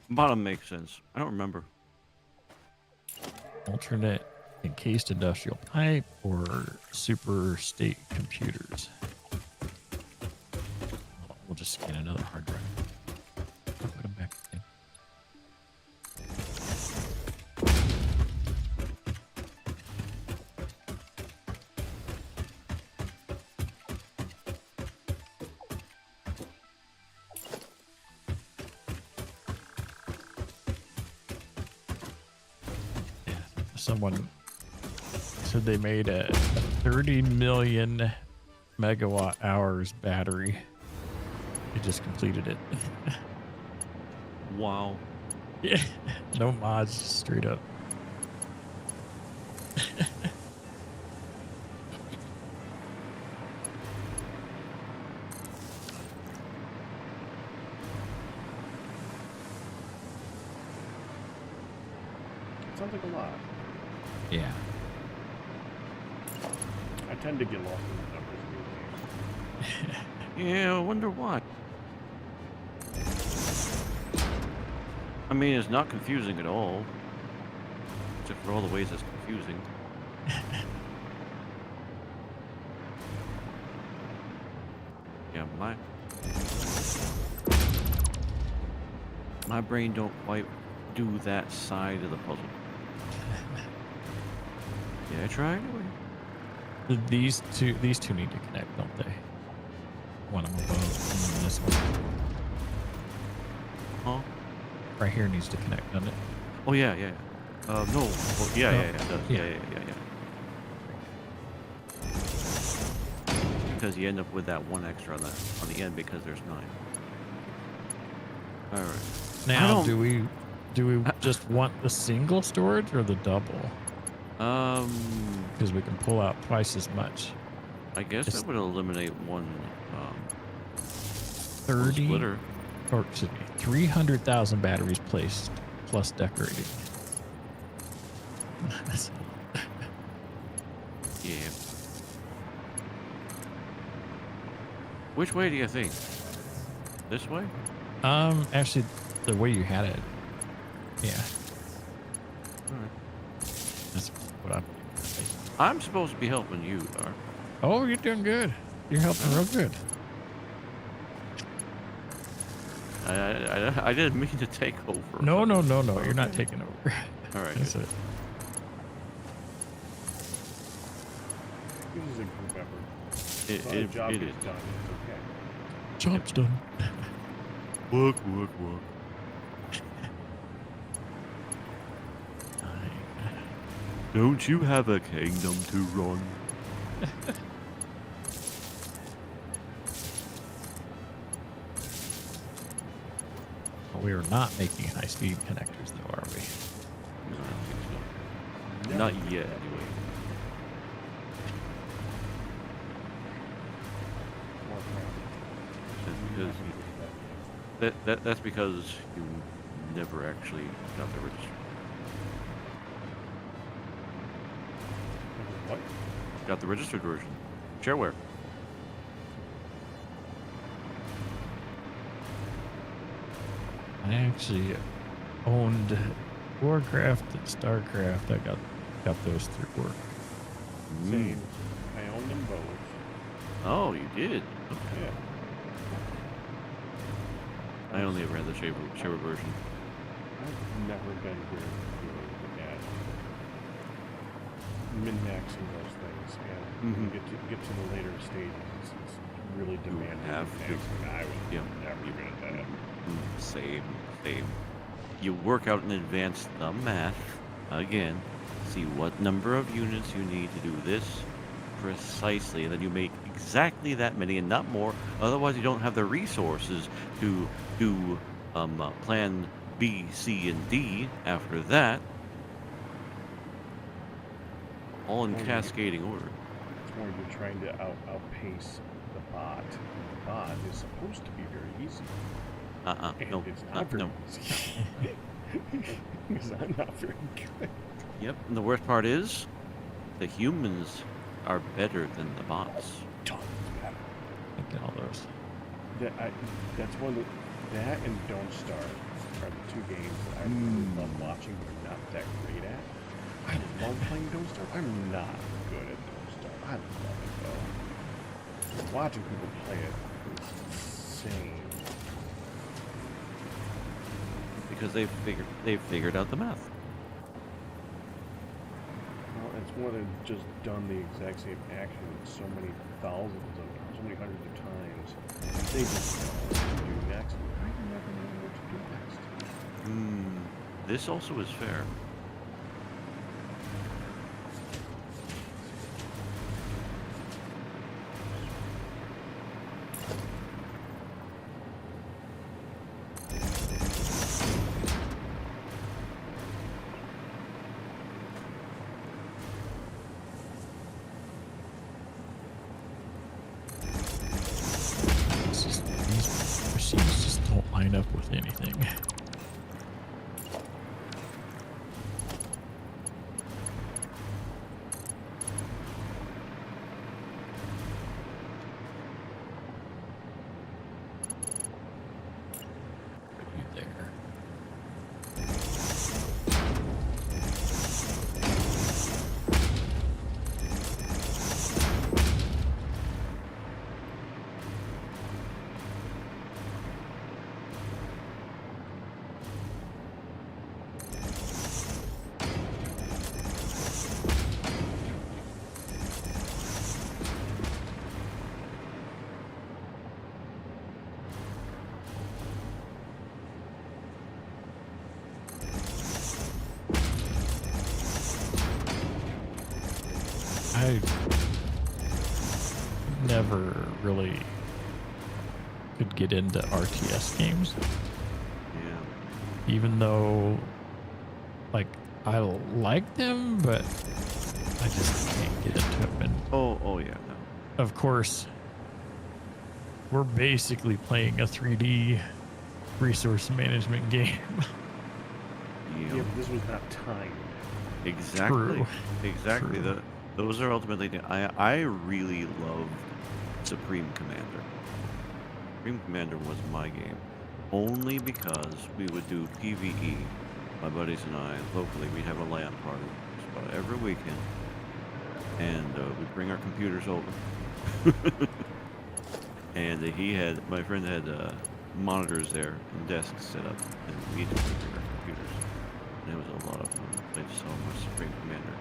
Bottom makes sense. I don't remember. Alternate encased industrial pipe or super state computers? We'll just scan another hard drive. I'll put them back in. Someone said they made a 30 million megawatt hours battery. They just completed it. Wow. Yeah, no mods, just straight up. Sounds like a lot. Yeah. I tend to get lost in the numbers. Yeah, I wonder why. I mean, it's not confusing at all. Except for all the ways it's confusing. Yeah, my brain don't quite do that side of the puzzle. Yeah, I tried. These two need to connect, don't they? One of them above and then this one. Huh? Right here needs to connect, doesn't it? Oh yeah, yeah. No. Well, yeah, it does. Yeah. Because you end up with that one extra on the end because there's 9. All right. Now, do we just want the single storage or the double? Because we can pull out twice as much. I guess that would eliminate one 30 splitter. or excuse me, 300,000 batteries placed plus decorating. Yeah. Which way do you think? This way? Actually, the way you had it. Yeah. All right. That's what I'm. I'm supposed to be helping you, Dark. Oh, you're doing good. You're helping real good. I didn't mean to take over. No. You're not taking over. All right. That's it. This is a group effort. It The job is. is done. It's okay. Job's done. Work. Don't you have a kingdom to run? We are not making high-speed connectors, though, are we? No, I don't think so. Not yet, anyway. That's because you never actually got the register. What? Got the registered version. Shareware. I actually owned Warcraft and Starcraft. I got those through work. Same. I own them both. Oh, you did? Okay. Yeah. I only ever had the shareware version. I've never been very good at min-maxing those things, and when you get to the later stages, it's really demanding. have to. min-maxing. I was Yep. never good at that. Same. You work out in advance the math, again, see what number of units you need to do this precisely, and then you make exactly that many and not more. Otherwise, you don't have the resources to do plan B, C, and D after that, all in cascading order. It's more you're trying to outpace the bot. The bot is supposed to be very easy. And No, it's not very no. easy. Because I'm not very good. Yep, and the worst part is, the humans are better than the bots. Tons better. Look at all those. That's one of that and Don't Starve are the two games that I really love watching but are not that great at. I love playing Don't Starve. I'm not good at Don't Starve. I love it though. Watching people play it is insane. Because they've figured out the math. Well, it's more than just done the exact same action so many thousands of times, so many hundreds of times. They just know what to do next. I never know what to do next. This also is fair. These machines just don't line up with anything. There. I never really could get into RTS games, Yeah. even though, like, I like them, but I just can't get into them. And Oh yeah, no. of course, we're basically playing a 3D resource management game. Yeah. Yeah, but this was not timed. Exactly. True. Exactly. True. Those are ultimately. I really loved Supreme Commander. Supreme Commander was my game, only because we would do PvE. My buddies and I locally, we'd have a LAN party just about every weekend, and we'd bring our computers over. And my friend had monitors there and desks set up, and we just bring our computers. And it was a lot of fun. I played so much Supreme Commander.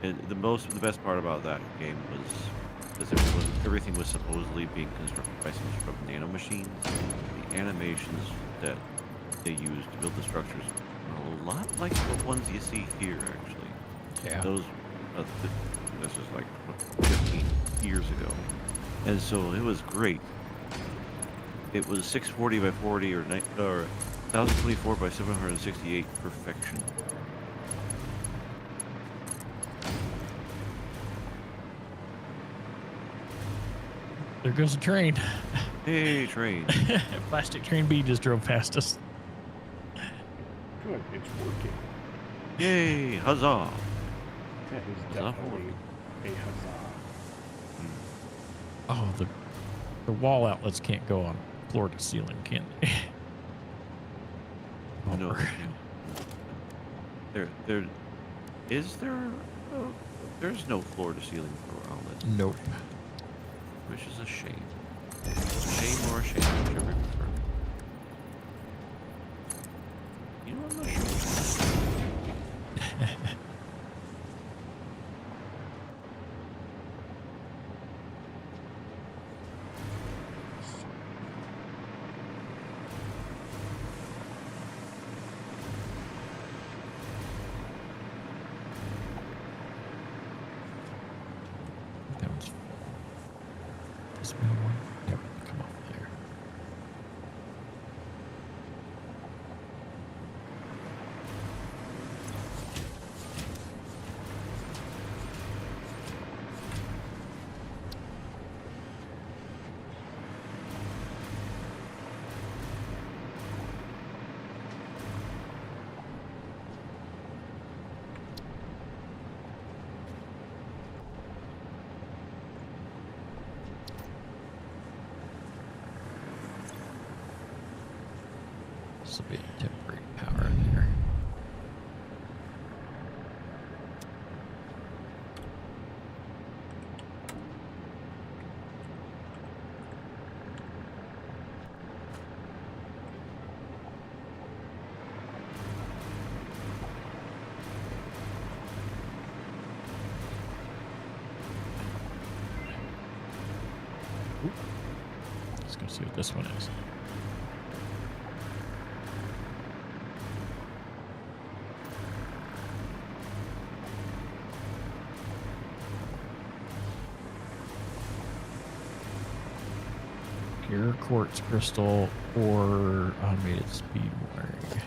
And the best part about that game was everything was supposedly being constructed by some sort of nanomachines. The animations that they used to build the structures are a lot like the ones you see here, actually. Yeah. Those, this is like 15 years ago, and so it was great. It was 640 by 40 or 1024 by 768 perfection. There goes a train. Hey, train. Plastic Train B just drove past us. Good, it's working. Yay, huzzah. That is Huzzah for definitely a huzzah. Oh, the wall outlets can't go on floor to ceiling, can they? No, Bummer. there's no floor to ceiling for outlet. Nope. Which is a shame. Shame or a shame, whichever you prefer. You know, I'm not sure which one. This middle one? Yep, come off there. This will be a temporary power in there. Let's go see what this one is. Pure quartz crystal or automated speed wiring.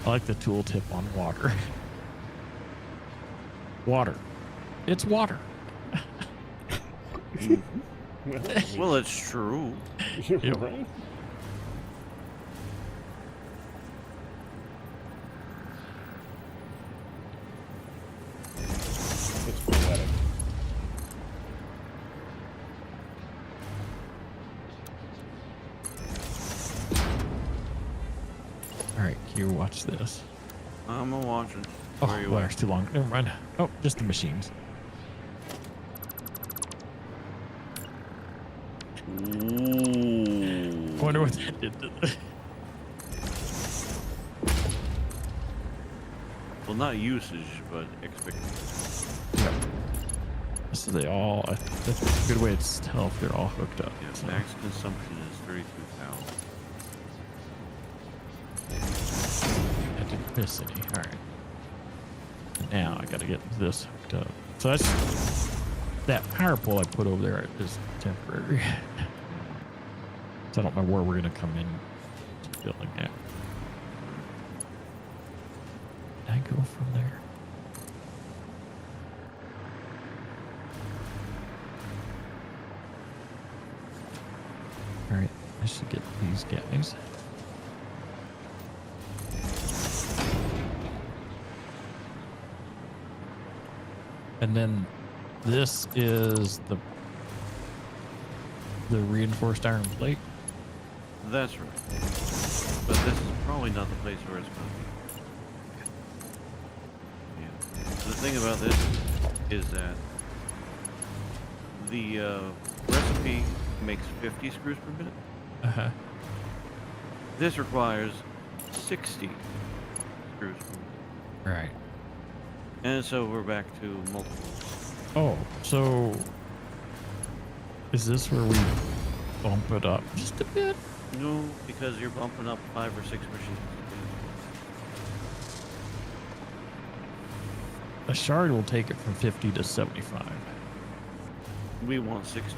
I like the tooltip on water. Water. It's water. Well, it's true. You're Yep. right. It's poetic. All right, Q, watch this. I'm a watching. Oh, Where you well, at? that's too long. Never mind. Oh, just the machines. Ooh. I wonder what that did to the... Well, not usage, but expectation. Yep. So they all... That's a good way to tell if they're all hooked up. Yeah, So. max consumption is 32,000. I didn't miss any. All right. Now I got to get this hooked up. So that's... That power pole I put over there is temporary. So I don't know where we're going to come in to building that. Can I go from there? All right, I should get these guys. And then this is the reinforced iron plate. That's right. But this is probably not the place where it's going to be. Yeah. So the thing about this is that the recipe makes 50 screws per minute. Uh-huh. This requires 60 screws per minute. Right. And so we're back to multiples. Oh, so is this where we bump it up just a bit? No, because you're bumping up 5 or 6 machines. A shard will take it from 50 to 75. We want 60.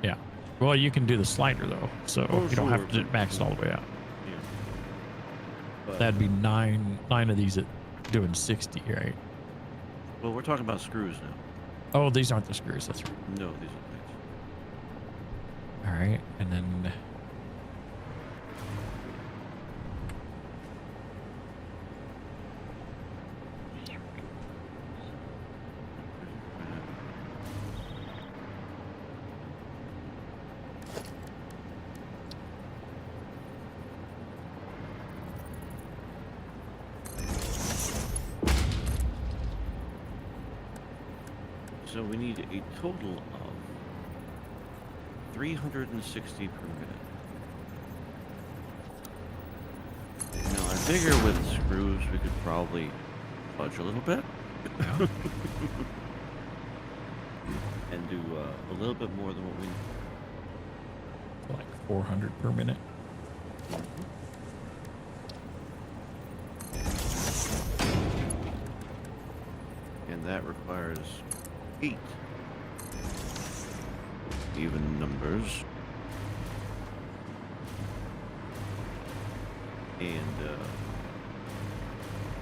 Yeah. Well, you can do the slider though, so Oh, you don't have sure. to max it all the way out. Yeah. But, That'd be nine of these at doing 60, right? well, we're talking about screws now. Oh, these aren't the screws. That's right. No, these are plates. All right, and then So we need a total of 360 per minute. Now I figure with screws we could probably fudge a little bit and do a little bit more than what we need. like 400 per minute. And that requires 8 even numbers. And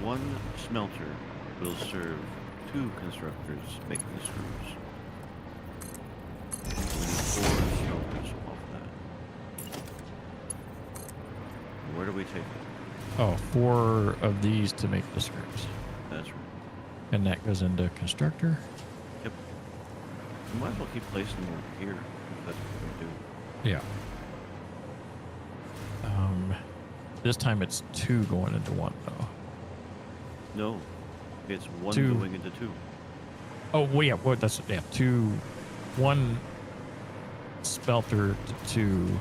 1 smelter will serve 2 constructors making the screws. We need 4 smelters off that. Where do we take it? Oh, 4 of these to make the screws. That's right. And that goes into constructor? Yep. You might as well keep placing them over here if that's what we're going to do. Yeah. This time it's 2 going into 1 though. No, it's 1 2. going into 2. Oh, well, yeah, well, that's, yeah, 2, 1 smelter to 2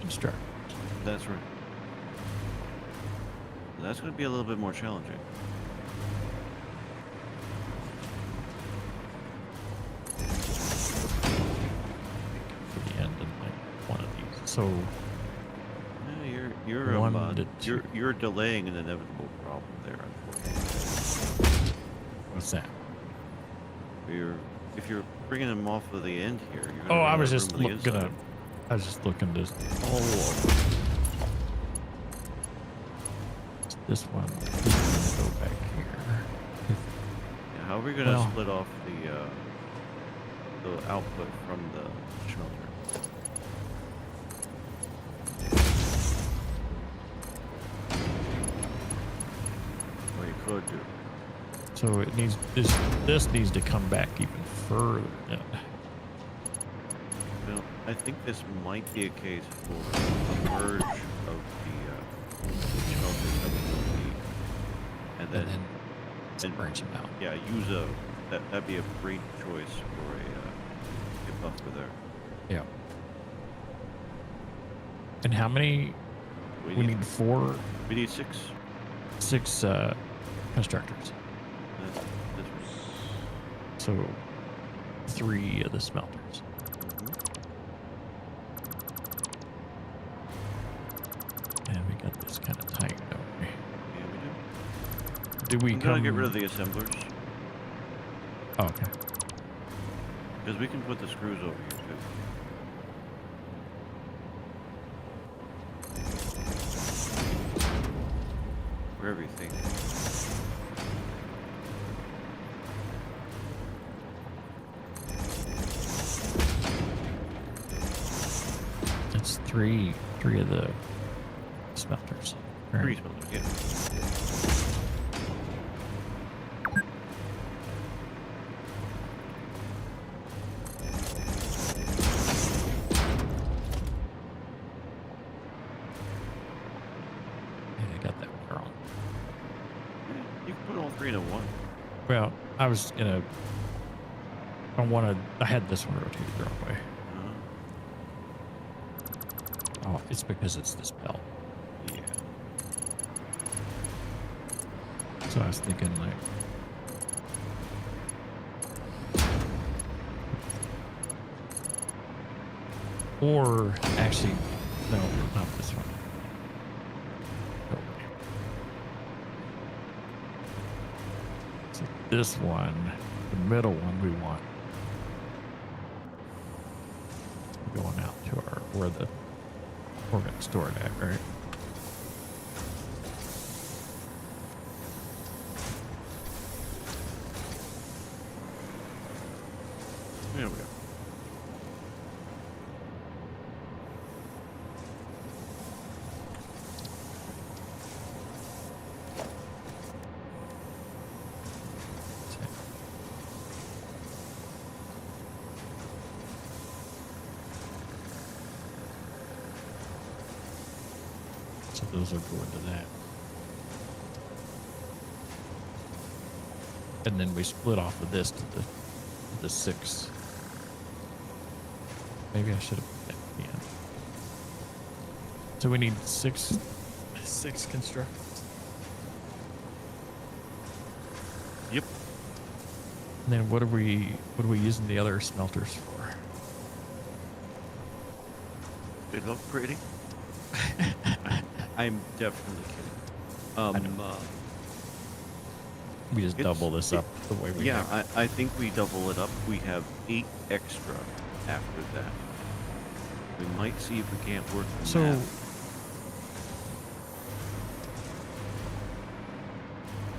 construct. That's right. That's going to be a little bit more challenging. For the end of like one of these. So Yeah, you're 1 to 2. you're delaying an inevitable problem there, unfortunately. What's that? If you're bringing them off of the end here, you're gonna Oh, run I out was of just room on the gonna. inside. I was just looking to. This one. This one go back here. Yeah, how are we gonna Well- split off the output from the smelter? Or you could do. So it needs this needs to come back even further. In. Well, I think this might be a case for a merge of the smelters that we don't need, and then And branch them out. yeah, use that'd be a great choice for a buffer there. Yeah. And how many? We need 4, we need 6. 6 constructors. That's right. So 3 of the smelters. And we got this kind of tight, don't we? Yeah, we do. Do we I'm come? gonna get rid of the assemblers Oh, okay. because we can put the screws over here too. Wherever you think. It's three of the smelters. Right. 3 smelters, yeah. Yeah, I got that one wrong. You can put all 3 into 1. Well, I was gonna. I had this one rotated the wrong way. Oh, it's because it's this belt. Yeah. So I was thinking like. Or actually, no, not this one. No way. So this one, the middle one, we want going out to our where we're gonna store it at, right? There we go. So those will go into that. And then we split off of this to the 6. Maybe I should have put that at the end. So we need six constructors. Yep. And then what are we using the other smelters for? They look pretty. I'm definitely kidding. We just double this up the way we Yeah, have. I think we double it up. We have 8 extra after that. We might see if we can't work the So, math.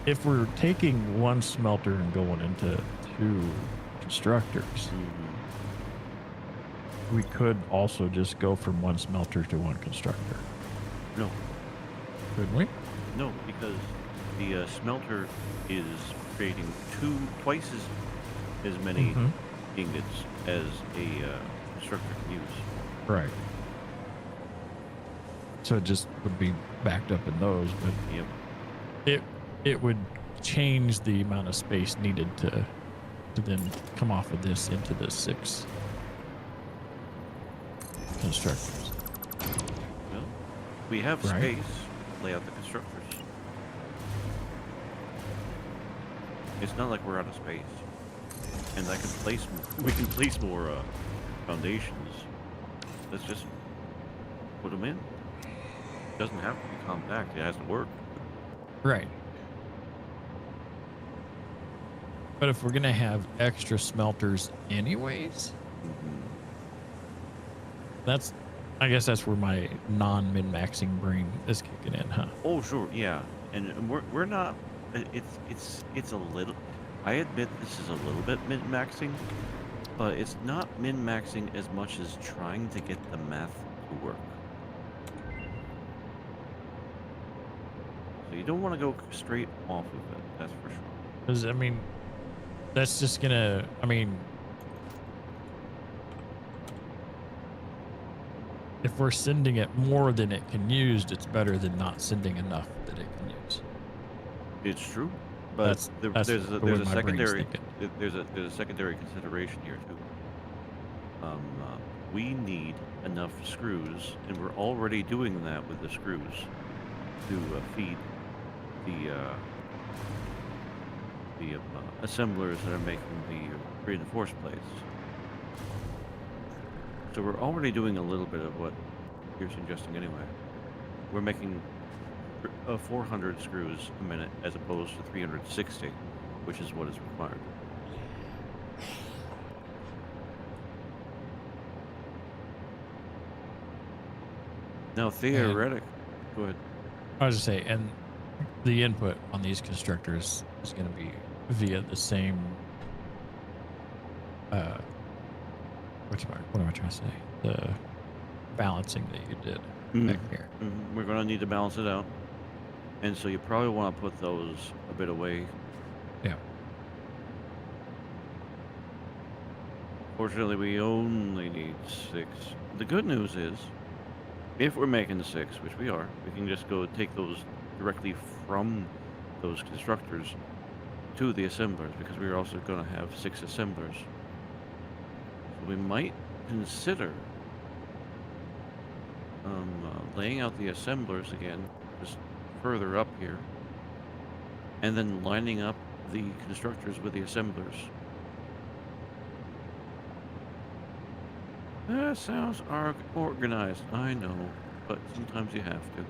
if we're taking one smelter and going into 2 constructors, we could also just go from 1 smelter to 1 constructor. No, Couldn't we? no, because the smelter is creating twice as many ingots as a constructor can use. Right. So it just would be backed up in those, but Yep. it would change the amount of space needed to then come off of this into the 6 constructors. Well, we have Right. space. Lay out the constructors. It's not like we're out of space, and we can place more foundations. Let's just put them in. It doesn't have to be compact. It has to work. Right. But if we're gonna have extra smelters anyways, I guess that's where my non-min-maxing brain is kicking in, huh? Oh, sure, yeah. And we're not. It's a little. I admit this is a little bit min-maxing, but it's not min-maxing as much as trying to get the math to work. So you don't want to go straight off of it. That's for sure. Because I mean, that's just gonna. I mean, if we're sending it more than it can use, it's better than not sending enough that it can use. It's true, but That's there's the a way my brain's secondary thinking. there's a secondary consideration here too. We need enough screws, and we're already doing that with the screws to feed the assemblers that are making the reinforced plates. So we're already doing a little bit of what you're suggesting anyway. We're making 400 screws a minute as opposed to 360, which is what is required. Now, theoretic. Go ahead. I was just say, and the input on these constructors is going to be via the same. What am I trying to say? The balancing that you did back here. We're going to need to balance it out. And so you probably want to put those a bit away. Yeah. Fortunately, we only need 6. The good news is, if we're making 6, which we are, we can just go take those directly from those constructors to the assemblers, because we're also going to have 6 assemblers. So we might consider laying out the assemblers again, just further up here, and then lining up the constructors with the assemblers. That sounds organized, I know, but sometimes you have to.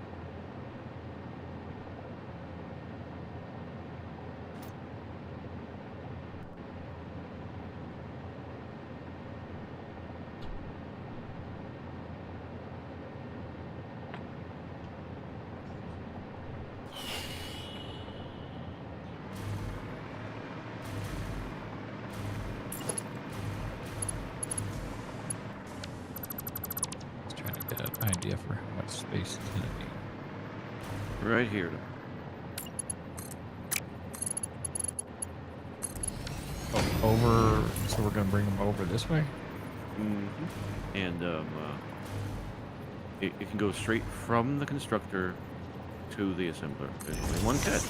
Idea for how much space it's going to be. Right here. Oh, over. So we're going to bring them over this way. And it can go straight from the constructor to the assembler. There's only one catch.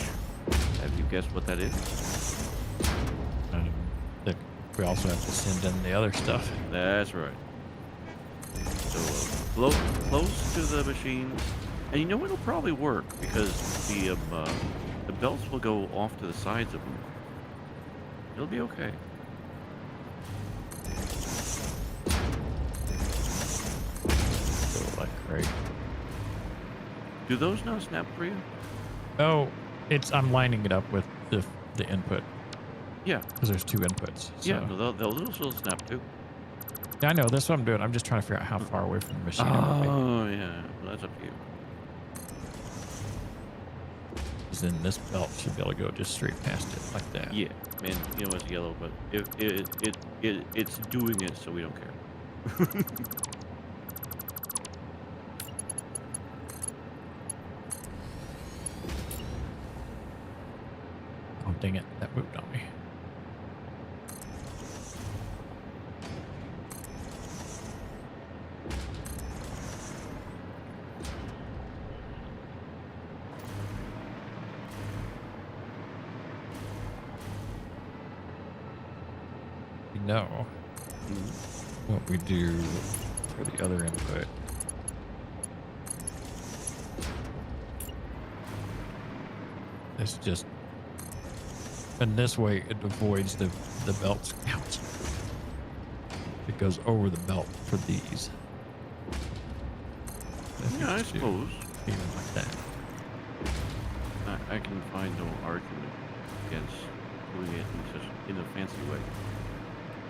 Have you guessed what that is? We also have to send in the other stuff. That's right. So close to the machines, and you know it'll probably work because the belts will go off to the sides of them. It'll be okay. Go like right. Do those not snap for you? Oh, I'm lining it up with the the input. Yeah. Because there's 2 inputs. So. Yeah, no, they'll still snap too. Yeah, I know. That's what I'm doing. I'm just trying to figure out how far away from the machine I want to be. Oh, yeah. Well, that's up to you. Because then this belt should be able to go just straight past it like that. Yeah, man, you know it's yellow, but it's doing it, so we don't care. Oh, dang it. That moved on me. We know what we do for the other input. It's just, and this way it avoids the belts. Ouch. It goes over the belt for these. Yeah, I suppose. Even like that. I can find no argument against doing it in a fancy way.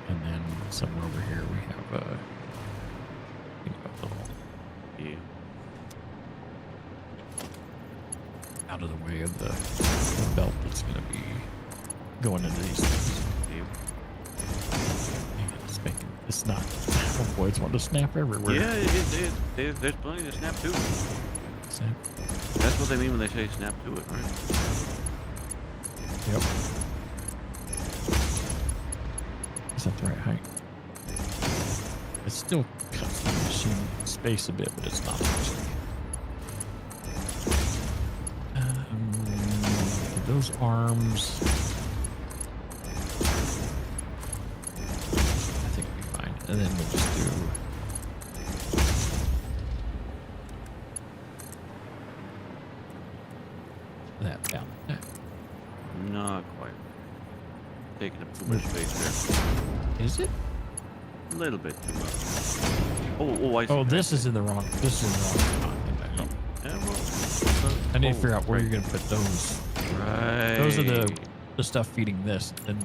And then somewhere over here we have a little Yeah. out of the way of the belt that's going to be going into these things. Yeah. It's not. Oh boy, it's wanting to snap everywhere. Yeah, there's plenty to snap to. Snap. That's what they mean when they say snap to it, right? Yep. Is that the right height? It still cuts the machine space a bit, but it's not actually. Those arms. I think we'll be fine. And then we'll just do. That down. Not quite. Taking up too much space there. Is it? A little bit too much. Oh, I see. Oh, this is in the wrong. This is in the wrong spot. Yeah, well, I need to figure out where you're gonna put those. Right. Those are the stuff feeding this. And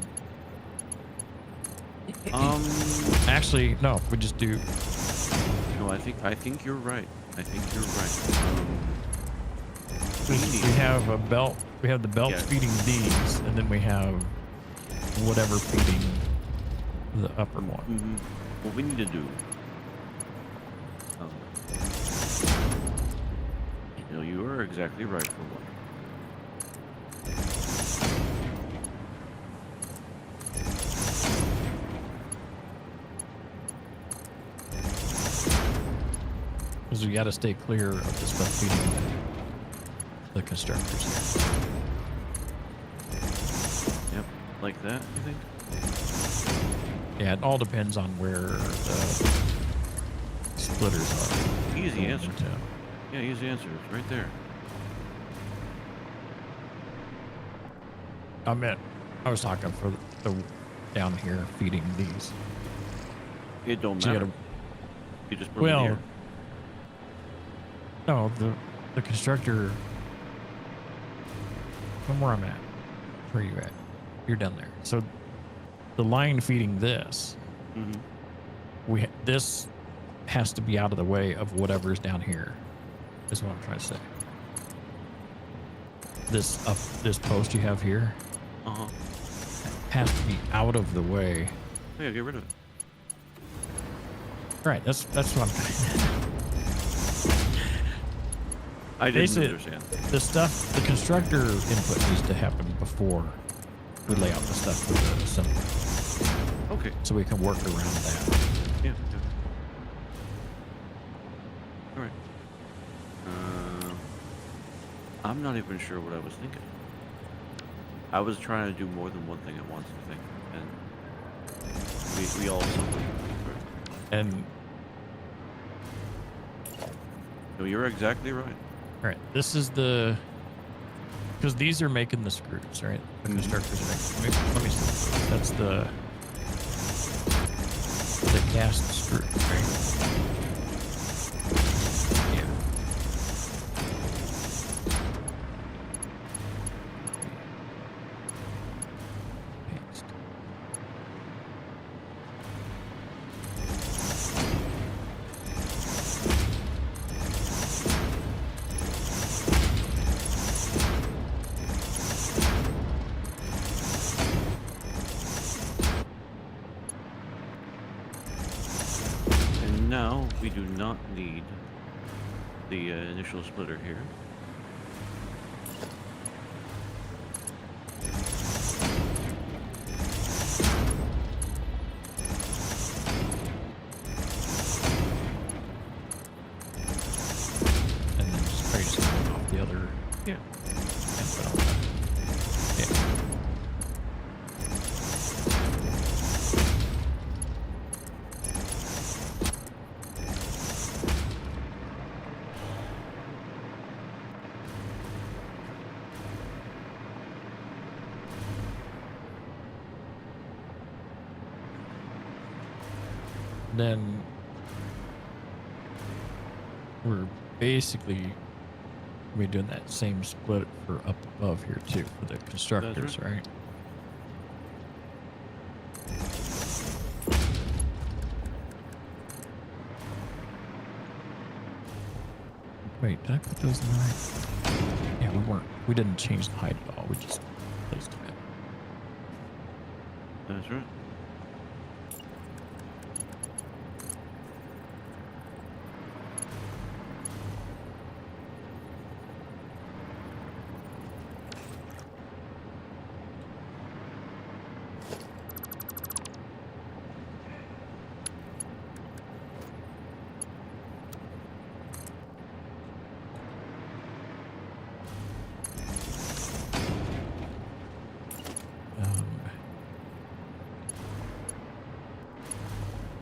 actually, no. We just do. No, I think you're right. I think you're right. We have a belt. We have the belt feeding these, and then we have whatever feeding the upper one. What we need to do. You know, you are exactly right for one. Because we got to stay clear of the stuff feeding the constructors here. Yep, like that, you think? Yeah, it all depends on where the splitters are. Easy answer. Yeah, easy answer. It's right there. I was talking for the down here feeding these. It don't So matter. You just put it in here. No, the constructor. From where I'm at. Where are you at? You're down there. So the line feeding this, this has to be out of the way of whatever's down here. Is what I'm trying to say. This post you have here has to be out of the way. Yeah, get rid of it. Right. That's what I'm trying. I didn't understand. The constructor input needs to happen before we lay out the stuff for the assembly. Okay. So we can work around that. Yeah. All right. I'm not even sure what I was thinking. I was trying to do more than one thing at once, I think, and we all suffered. And no, you're exactly right. all right, this is the because these are making the screws, right? The constructors are making. Let me see. That's the cast screw, right? Yeah. now we do not need the initial splitter here. And then just try to turn off the other. Yeah. And put on the, yeah. Then we're basically we're doing that same split for up above here too for the constructors, right? Wait, did I put those in the right? Yeah, we didn't change the height at all. We just placed them in. That's right.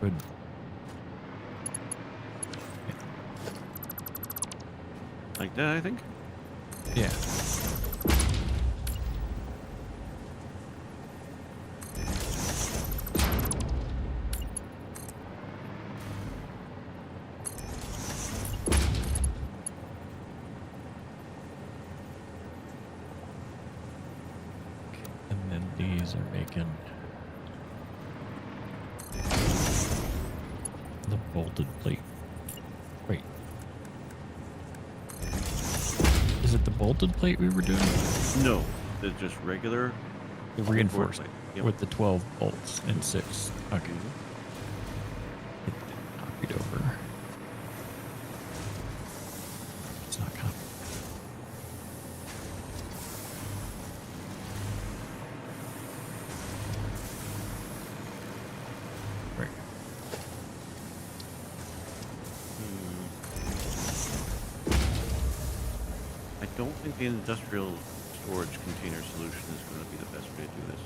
Good. Like that, I think. Yeah. And then these are making the bolted plate. Wait. Is it the bolted plate we were doing? No, it's just regular. The reinforced plate. Yep. with the 12 bolts and 6. Okay. Mhm. It copied over. It's not copied. Right. I don't think the industrial storage container solution is going to be the best way to do this.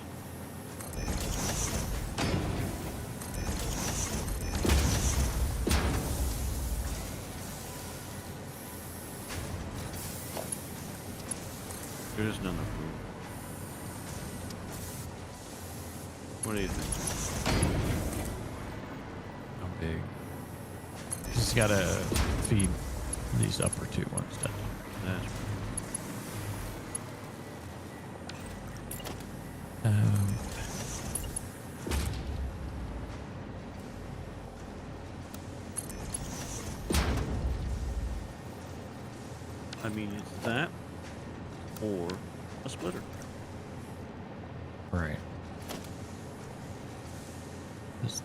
There's not enough room. What do you think? How big? Just gotta feed these upper two ones. That's I mean, it's that or a splitter. Right. Just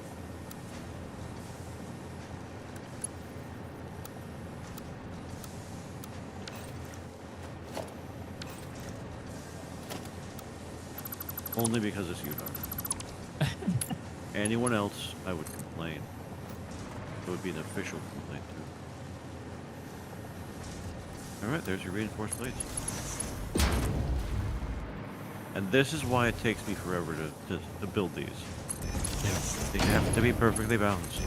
Only because it's Utah. Anyone else, I would complain. It would be an official complaint too. Alright, there's your reinforced plates. And this is why it takes me forever to build these. yeah. They have to be perfectly balanced. I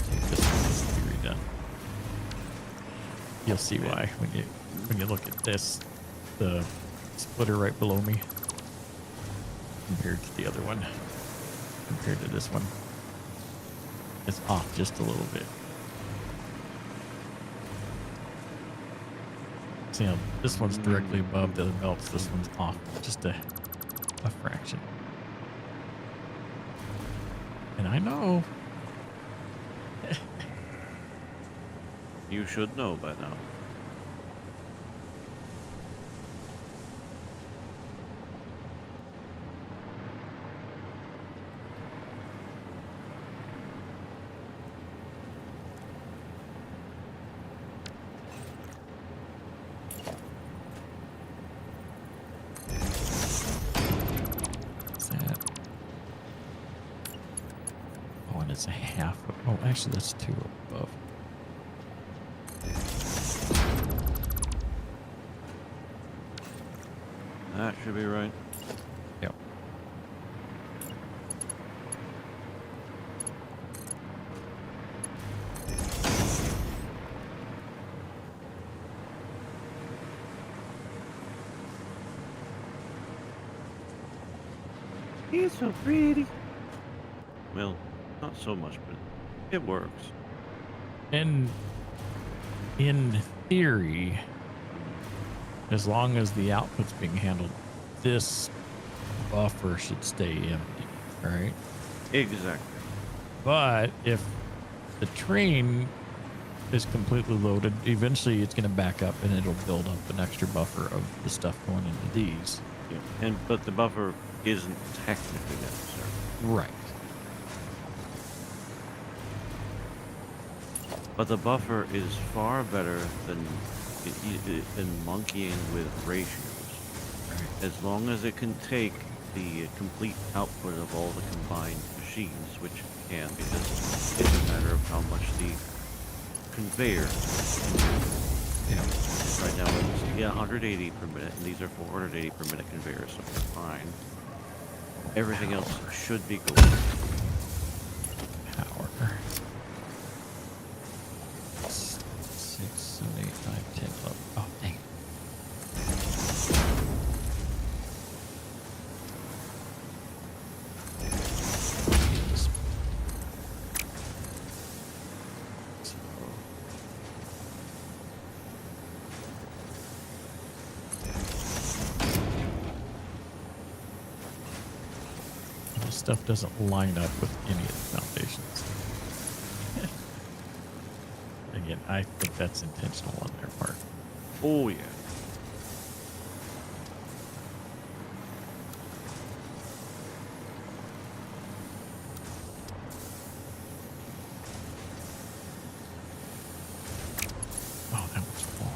think this one needs to be redone. You'll see why when you look at this, the splitter right below me compared to the other one, compared to this one, it's off just a little bit. See how this one's directly above the other belts, this one's off just a fraction. And I know. You should know by now. it's a half. Oh, actually, that's 2 above. That should be right. Yep. He's so pretty. Well, not so much, but it works. And in theory, as long as the output's being handled, this buffer should stay empty, right? Exactly. But if the train is completely loaded, eventually it's going to back up and it'll build up an extra buffer of the stuff going into these. Yeah. But the buffer isn't technically necessary. Right. But the buffer is far better than monkeying with ratios. As long as it can take the complete output of all the combined machines, which it can, because it's a matter of how much the conveyor can do. Yeah. And right now it's 180 per minute, and these are 480 per minute conveyors, so we're fine. Everything else should be good. Power. 6, 7, 8, 9, 10, 11. Oh, dang. This stuff doesn't line up with any of the foundations. Again, I think that's intentional on their part. Oh yeah. Oh, that was full.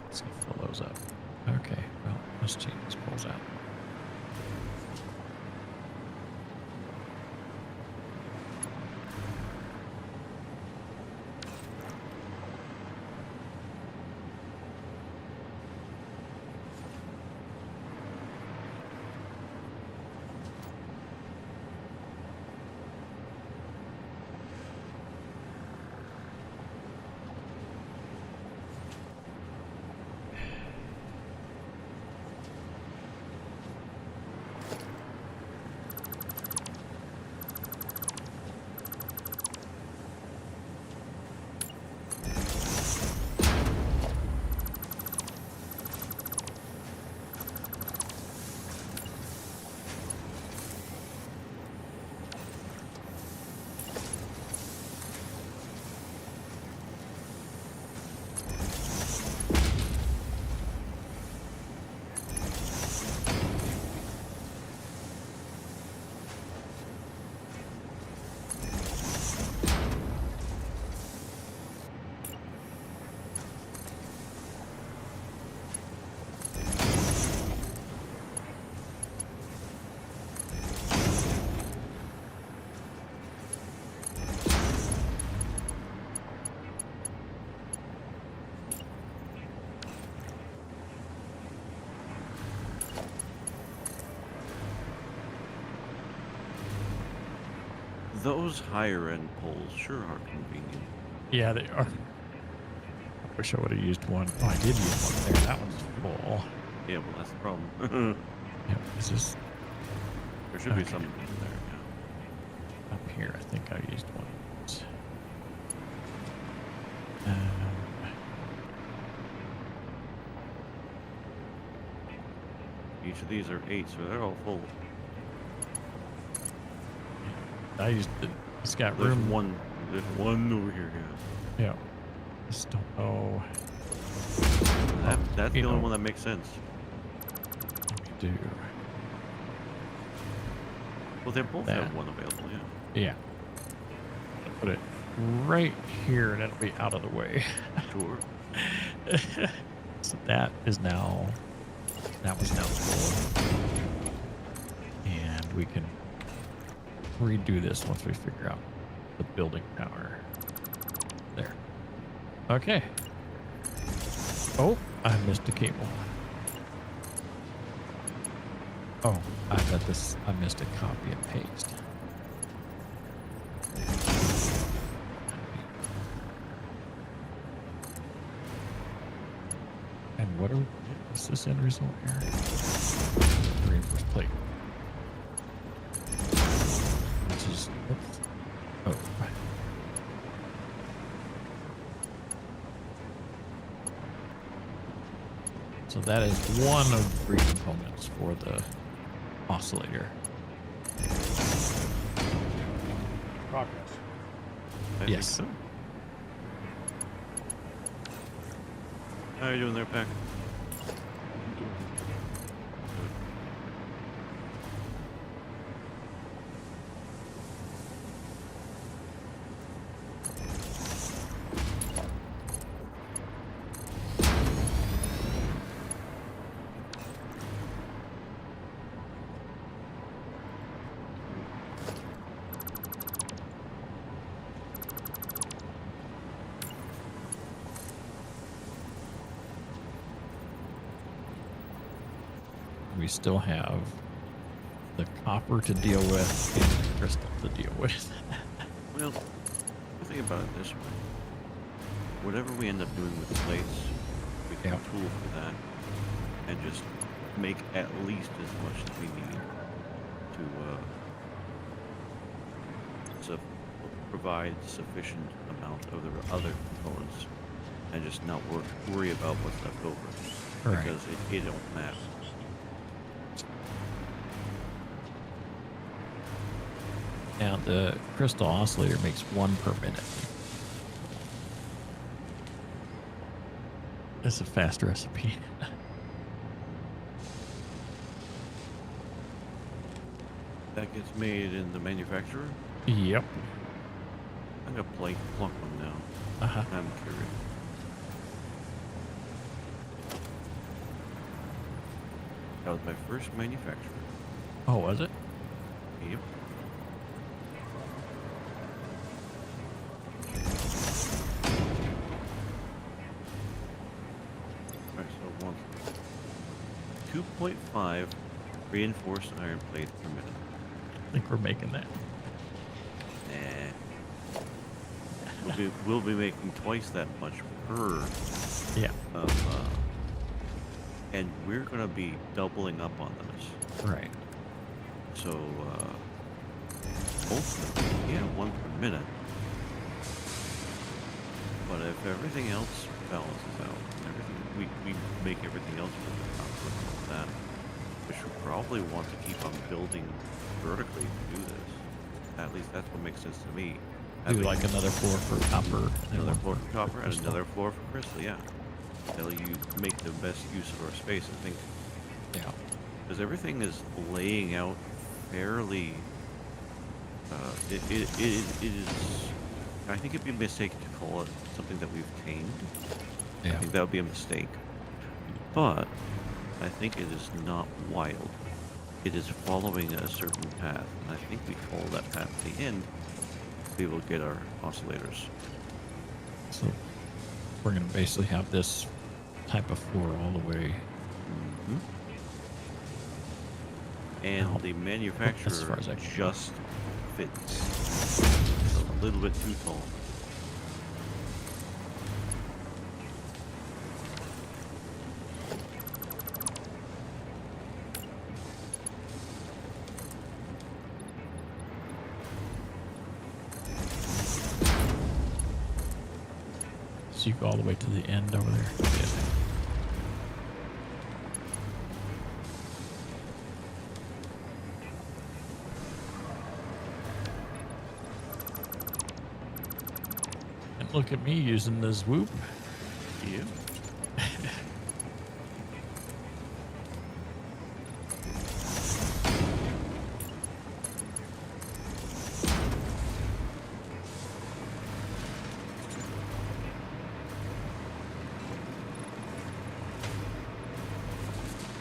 Let's fill those up. Okay, well, let's change these poles out. Those higher end poles sure are convenient. Yeah, they are. I wish I would have used one. Oh, I did use one there. That one's full. Yeah, well, that's the problem. Yeah, this is There should be Okay. some in there, yeah. up here. I think I used one. Each of these are 8, so they're all full. It's got There's room. There's one over here. Yeah. Yeah. Just don't know. That's the you only know. one that makes sense. Let me do. Well, they both That. have one available. Yeah. Yeah. I'll put it right here, and it'll be out of the way. Sure. So that was now full, and we can redo this once we figure out the building power. There. Okay. Oh, I missed a cable. Oh, I missed a copy and paste. And what's this end result here? Reinforced plate. Which is, oops. Oh. So that is one of the three components for the oscillator. Progress. I think Yes. so. How are you doing there, Pack? We still have the copper to deal with and the crystal to deal with. Well, think about it this way. Whatever we end up doing with the plates, we can tool for that and just make at least as much as we need to provide sufficient amount of the other components and just not worry about what's left over. Right. Because it don't matter. Now the crystal oscillator makes 1 per minute. It's a fast recipe. That gets made in the manufacturer? Yep. I'm gonna plunk one now. Uh-huh. I'm curious. That was my first manufacturer. Oh, was it? Yep. Alright, so 2.5 reinforced iron plate per minute. I think we're making that. Nah. We'll be making twice that much per. Yeah. And we're gonna be doubling up on this. Right. So, ultimately, yeah, 1 per minute. But if everything else balances out, we make everything else with the conflict of that, we should probably want to keep on building vertically to do this. At least that's what makes sense to me. Do like another floor for copper. Another floor for copper and crystal. another floor for crystal, yeah. That'll you make the best use of our space, I think. Yeah. Because everything is laying out fairly. It is. I think it'd be a mistake to call it something that we've tamed. Yeah. I think that would be a mistake. But I think it is not wild. It is following a certain path, and I think we follow that path to the end. We will get our oscillators. So we're going to basically have this type of floor all the way. Mm-hmm. And the manufacturer as far as I can just fits. It's a little bit too tall. So you go all the way to the end over there. Yeah. Look at me using the swoop. Yeah.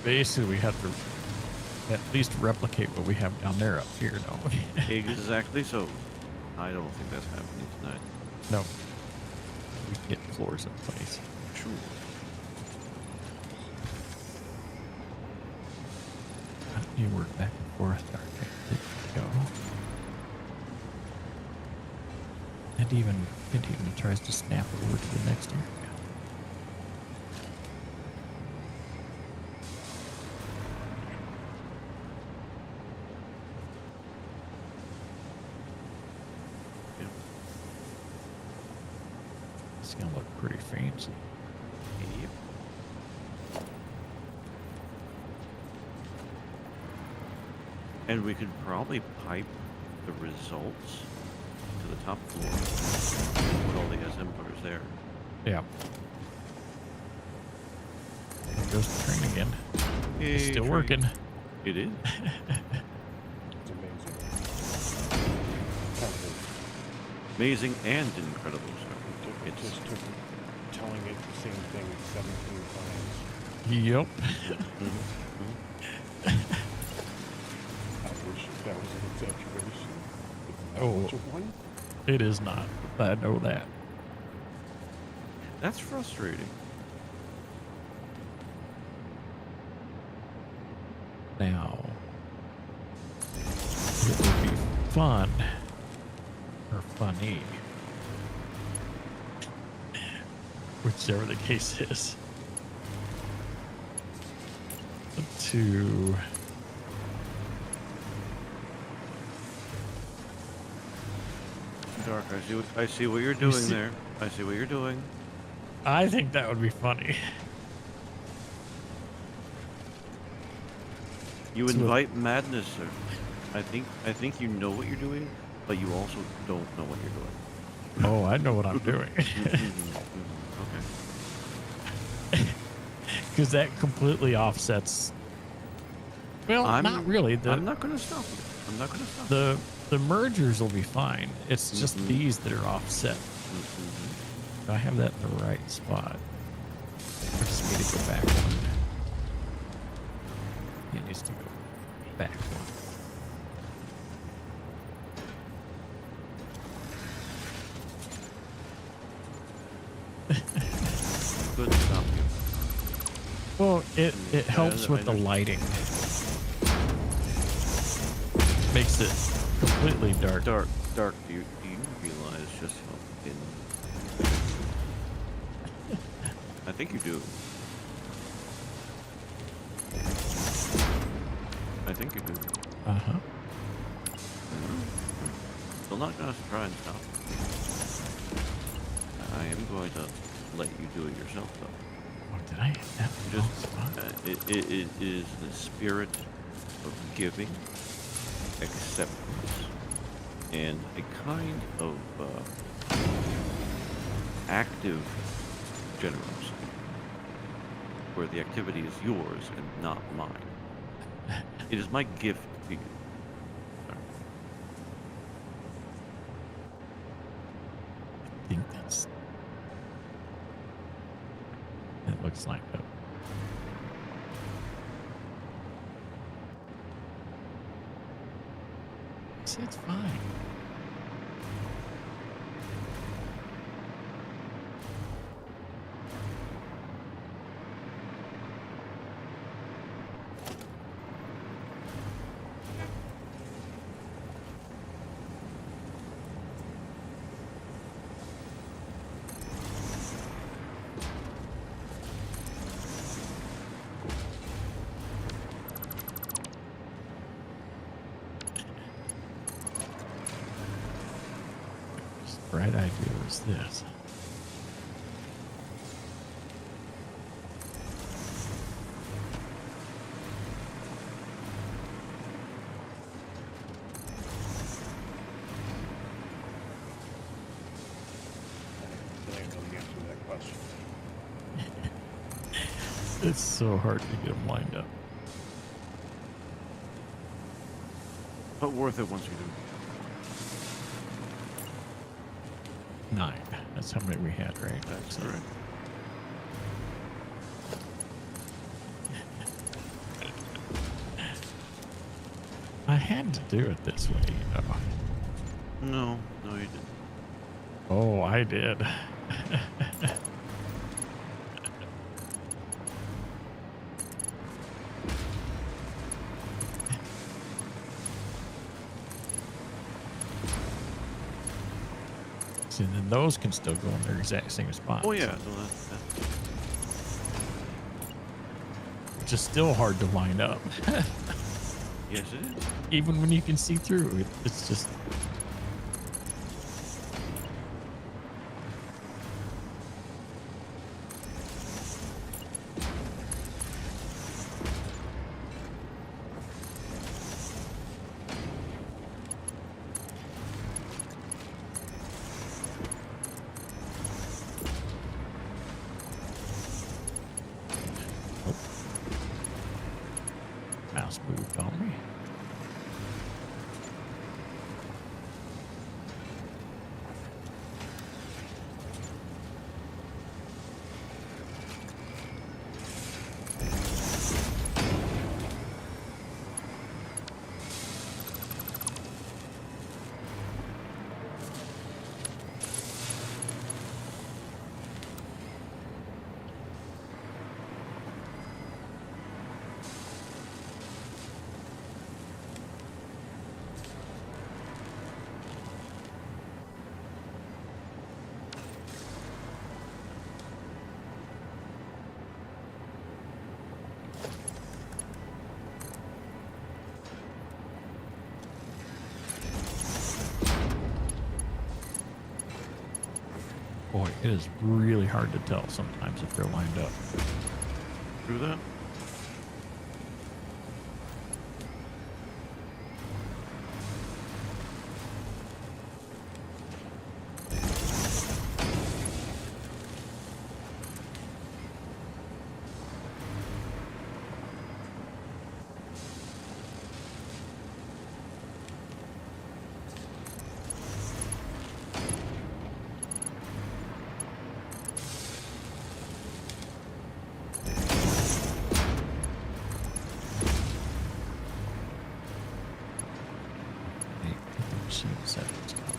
Basically, we have to at least replicate what we have down there up here, don't we? Exactly so. I don't think that's happening tonight. No. We get floors in place. True. How do you work back and forth? Okay, there we go. It even tries to snap over to the next area. It's gonna look pretty fancy. Yep. And we could probably pipe the results to the top floor. Put all the assemblers there. Yeah. There goes the train again. It's Hey, still train. working. It is. It's amazing. Kind of Amazing and incredible, sir. it just took telling it the same thing 17 times. Yep. I wish that was an exaggeration. Oh. Which one? It is not. I know that. That's frustrating. Now, it would be fun, or funny, whichever the case is, to Dark, I see what you're doing see- there. I see what you're doing. I think that would be funny. You So- invite madness, sir. I think you know what you're doing, but you also don't know what you're doing. Oh, I know what I'm doing. Okay. Because that completely offsets. Well, not really. I'm not going to stop you. I'm not going to stop you. The mergers will be fine. It's just Mhm. these that are offset. Mhm. Do I have that in the right spot? I just need to go back one. It needs to go back one. Couldn't stop you. Well, it helps I with the understand. lighting. Makes it completely dark. Dark. Do you realize just how thin? I think you do. I think you do. Uh-huh. Still not gonna try and stop you. I am going to let you do it yourself, though. Oh, did I hit that in the wrong Just spot? it is the spirit of giving, acceptance, and a kind of active generosity, where the activity is yours and not mine. It is my gift to you. I think that's... It looks like that. See, it's fine. The right idea was this. much. It's so hard to get them lined up. But worth it once you do. 9. That's how many we had, right? That's So- correct. I had to do it this way, you know. No, no, you didn't. Oh, I did. See, then those can still go in their exact same spot. Oh yeah, no, that's Which is still hard to line up. yes, it is. Even when you can see through it, it's just. Mouse moved on me. Boy, it is really hard to tell sometimes if they're lined up. True that. Hey, get the machine settings. Copy.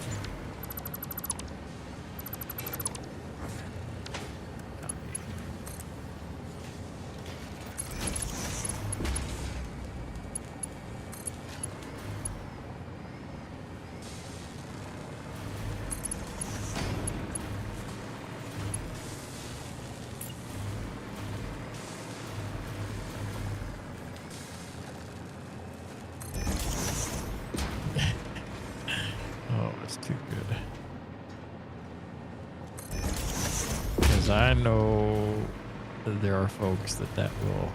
Oh, it's too good. Because I know that there are folks that will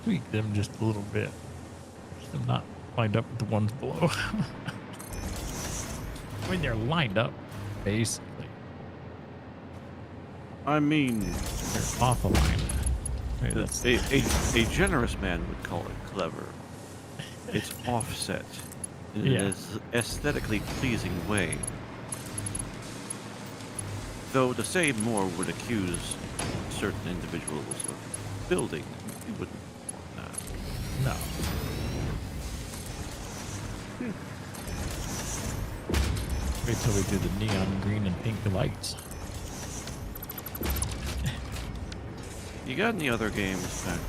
tweak them just a little bit. So I'm not lined up with the ones below. I mean, they're lined up, basically. I mean, They're off aligned. I mean, that's a generous man would call it clever. It's offset in Yeah. an aesthetically pleasing way. Though to say more would accuse certain individuals of building, you wouldn't want that. no. Wait till we do the neon green and pink lights. You got any other games, man?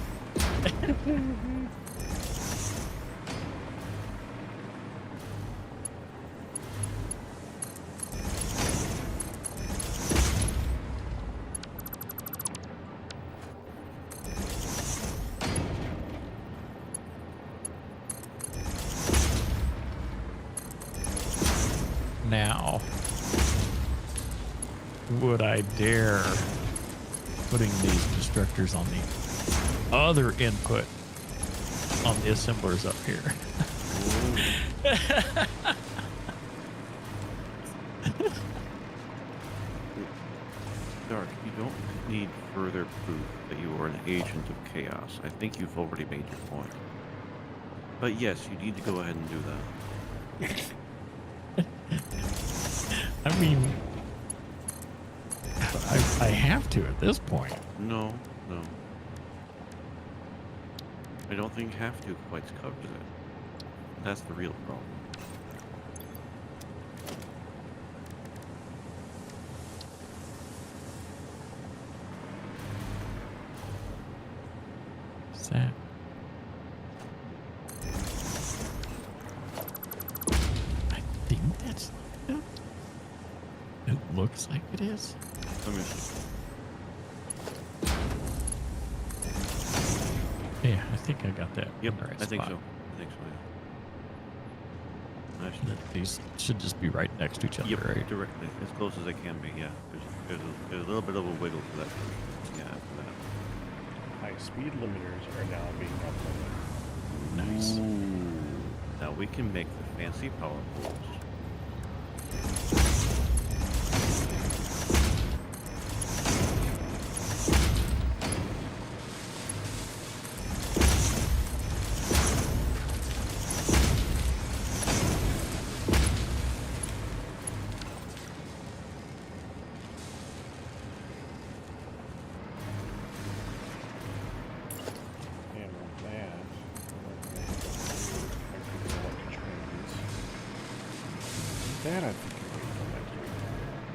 Now, would I dare putting these destructors on the other input on the assemblers up here? need further proof that you are an agent of chaos. I think you've already made your point. But yes, you need to go ahead and do that. I mean, I have to at this point. No. I don't think have to quite covers it. That's the real problem. What's that? I think that's it. It looks like it is. Let me see. Yeah, I think I got that. Yep, in the right I think spot. so. Yeah. Nice. These should just be right next to each other, Yep, right? directly, as close as they can be. Yeah, there's a little bit of a wiggle to that. Yeah, after that. High speed limiters are now being uploaded. Nice. Ooh. Now we can make the fancy power poles. And with that, that I think can wait till next week.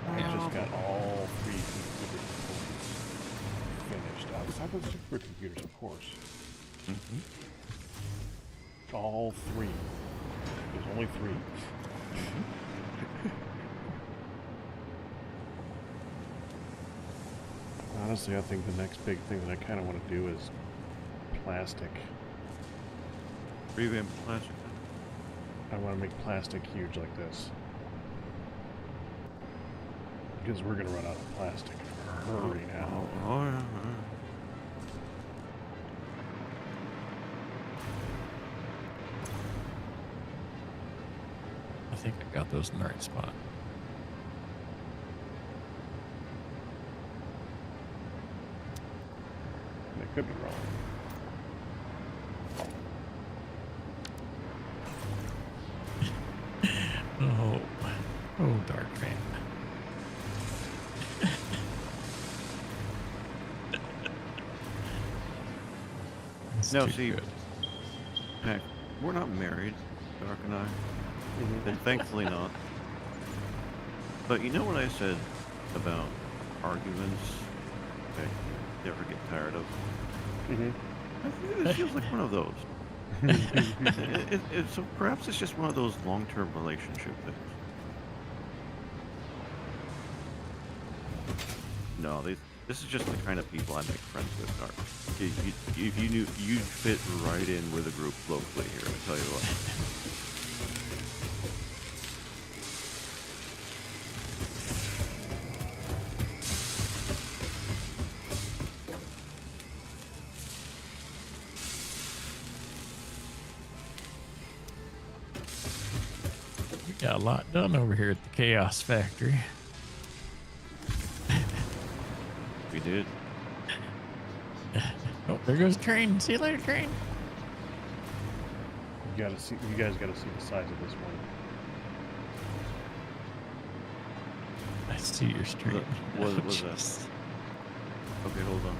I just got all 3 computer components finished. Outside of the supercomputers, of course. All 3. There's only 3. Honestly, I think the next big thing that I kind of want to do is plastic. Revamp plastic. I want to make plastic huge like this. Because we're going to run out of plastic in a hurry now. Oh yeah. I think I got those in the right spot. And I could be wrong. Oh, Darkphan. No, too see, good. Heck, we're not married, Dark and I. And thankfully not. But you know what I said about arguments that you never get tired of? I think it feels like one of those. So perhaps it's just one of those long-term relationship things. No, this is just the kind of people I make friends with, Dark. If you knew, you'd fit right in with a group locally here, I tell you what. We got a lot done over here at the Chaos Factory. We did. Oh, there goes the train. See you later, train. You guys gotta see the size of this one. I see your stream. What was that? Okay, hold on.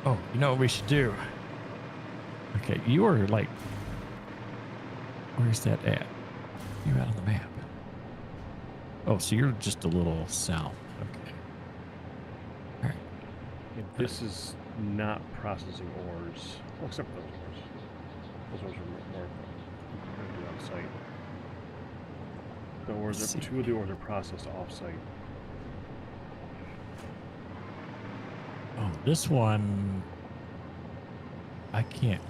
Oh, you know what we should do? Okay, you are like, where's that at? You're out on the map. Oh, so you're just a little south. Okay. All right. And this is not processing ores. Well, except for those ores. Those ores are more going to be on site. The ores are, 2 of the ores are processed off site. Oh, this one, I can't.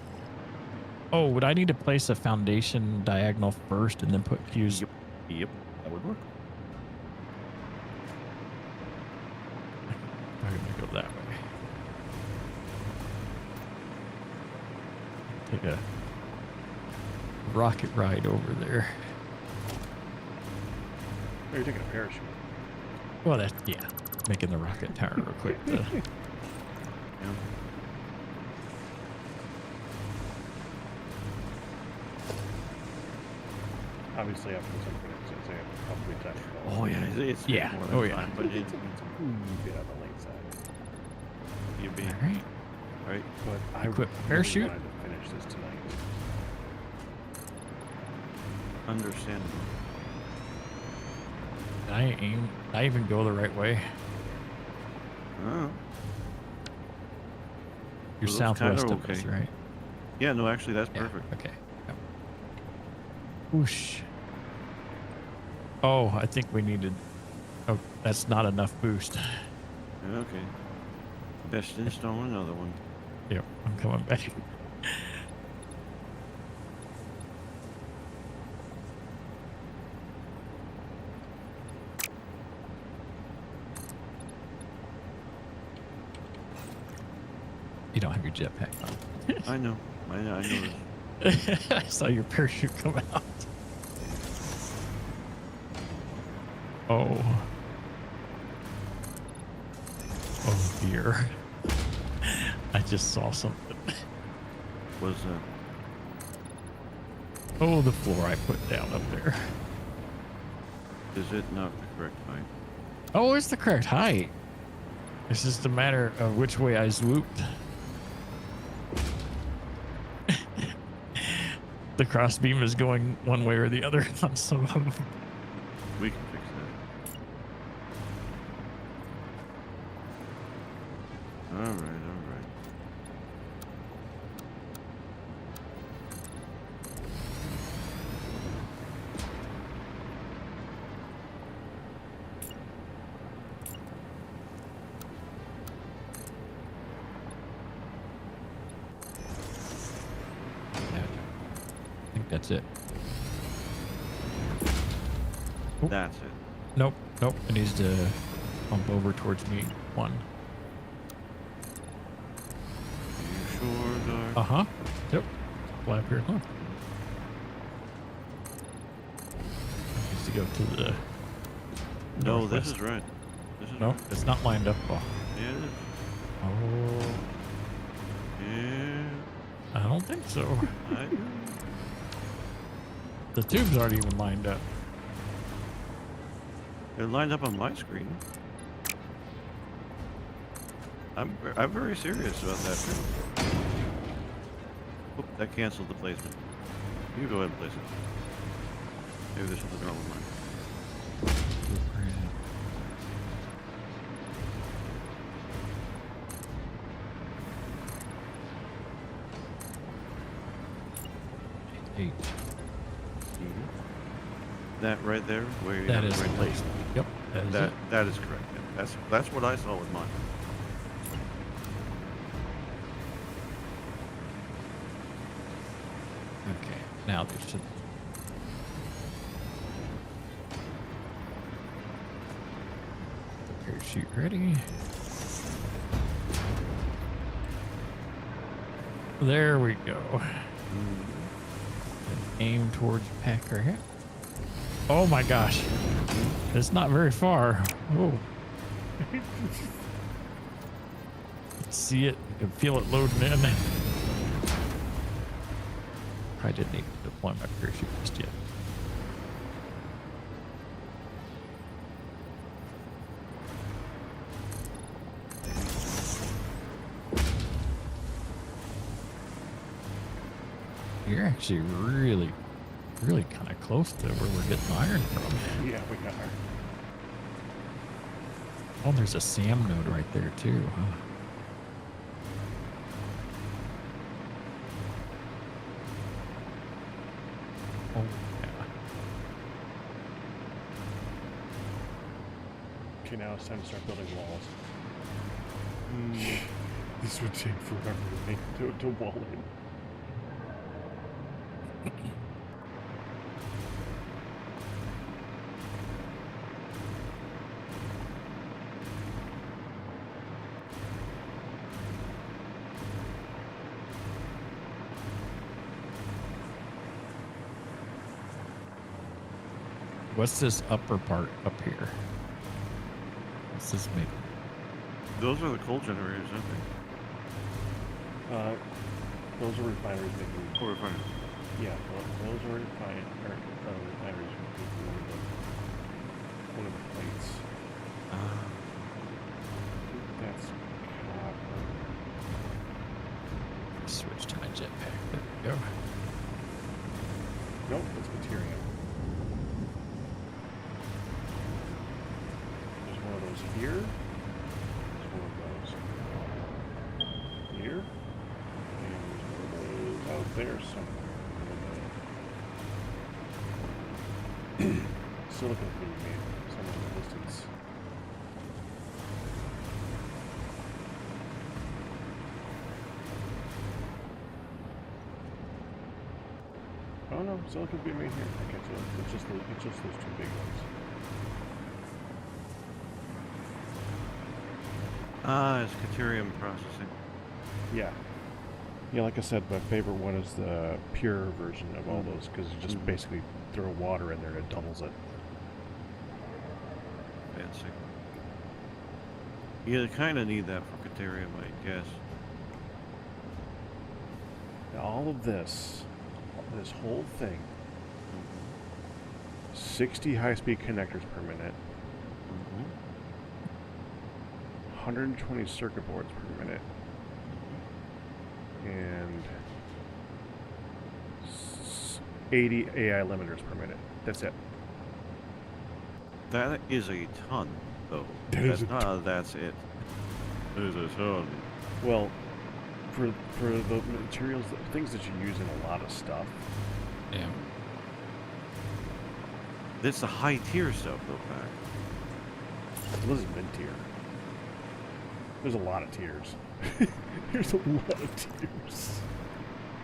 Oh, would I need to place a foundation diagonal first and then put Q's? Yep, that would work. I'm going to go that way. Take a rocket ride over there. Oh, you're taking a parachute. Well, that's, yeah. Making the rocket tower real quick. Yeah. Obviously, after some minutes, it's probably time to go. Oh yeah, it's Yeah. more than Oh, yeah. fine, but It's a bit on the late side. you be All right. right. But I Equip really parachute. wanted to finish this tonight. Understandable. Did I even go the right way? Oh. You're looks southwest kinda of us, okay. right? Yeah, no, actually, that's Yeah, perfect. okay. Yep. Whoosh. Oh, I think we needed. Oh, that's not enough boost. Yeah, okay. Best install another one. Yep, I'm coming back. You don't have your jetpack on. I know. I know this. I saw your parachute come out. Oh. Oh dear. I just saw something. Was Oh, the floor I put down up there. is it not the correct height? Oh, it's the correct height. It's just a matter of which way I swooped. The crossbeam is going one way or the other on some of them. We can fix that. All right, all right. I think that's it. Oop. That's it. Nope, nope. It needs to bump over towards me. One. You sure, Dark? Uh-huh. Yep. Fly up here. Huh. Needs to go to the No, this northwest. is right. This is No, right. it's not lined up. Oh. Yeah, it is. Oh, Yeah, I don't think so. I do. The tubes aren't even lined up. They're lined up on my screen. I'm very serious about that too. Oop, that canceled the placement. You go ahead and place it. Maybe there's something wrong with mine. Eight. That right there, where you That have is it the right place. Yep. That is That it. that is correct. Yeah. That's what I saw with mine. Okay. Now they should. The parachute ready. There we go. And aim towards Packer here. Oh my gosh. It's not very far. Oh. See it. I can feel it loading in. I didn't need to deploy my parachute just yet. You're actually really kind of close to where we're getting iron from. Yeah, we are. Oh, there's a SAM node right there too, huh? Oh, yeah. Okay, now it's time to start building walls. This would take forever to wall in. What's this upper part up here? What's this make? Those are the coal generators, aren't they? Those are refineries making. Coal refineries. Yeah, those are refineries making one of the plates. That's copper. Switch to my jetpack. There we go. Nope, that's material. There's one of those here. There's one of those here. And there's one of those out there somewhere. Silicon being made somewhere in the distance. Oh no, silicon's being made here. Okay, so it's just those two big ones. It's Caterium processing. Yeah. Yeah, like I said, my favorite one is the pure version of all those, because you just basically throw water in there and it doubles it. Fancy. You kind of need that for Caterium, I guess. Now, all of this whole thing, 60 high-speed connectors per minute, 120 circuit boards per minute, and 80 AI limiters per minute. That's it. That is a ton, though. That's it. That is a ton. Well, for the materials, the things that you use in a lot of stuff. Yeah. This is the high tier stuff, though, Pac. This is mid-tier. There's a lot of tiers. There's a lot of tiers.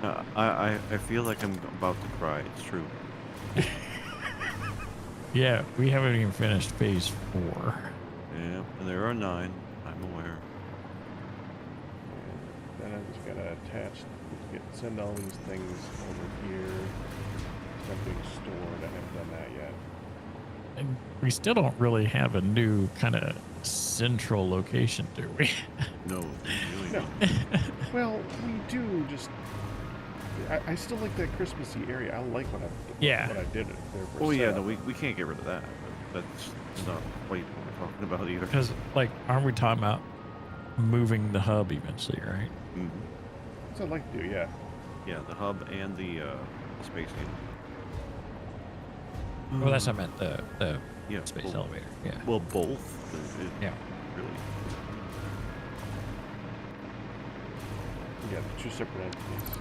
I feel like I'm about to cry. It's true. Yeah, we haven't even finished phase 4. Yeah, and there are 9. I'm aware. Then I just gotta send all these things over here. Stuff being stored. I haven't done that yet. And we still don't really have a new kind of central location, do we? No, really No. not. Well, we do. Just I still like that Christmassy area. I like what I did there for. Oh yeah, no, we can't get rid of that. That's not quite what we're talking about either. Because, like, aren't we talking about moving the hub eventually, right? Mhm. That's what I'd like to do. Yeah. Yeah, the hub and the space station. Well, that's what I meant, the Yeah, space both. elevator. Yeah. Well, both. Yeah. Really. Yeah, two separate entities.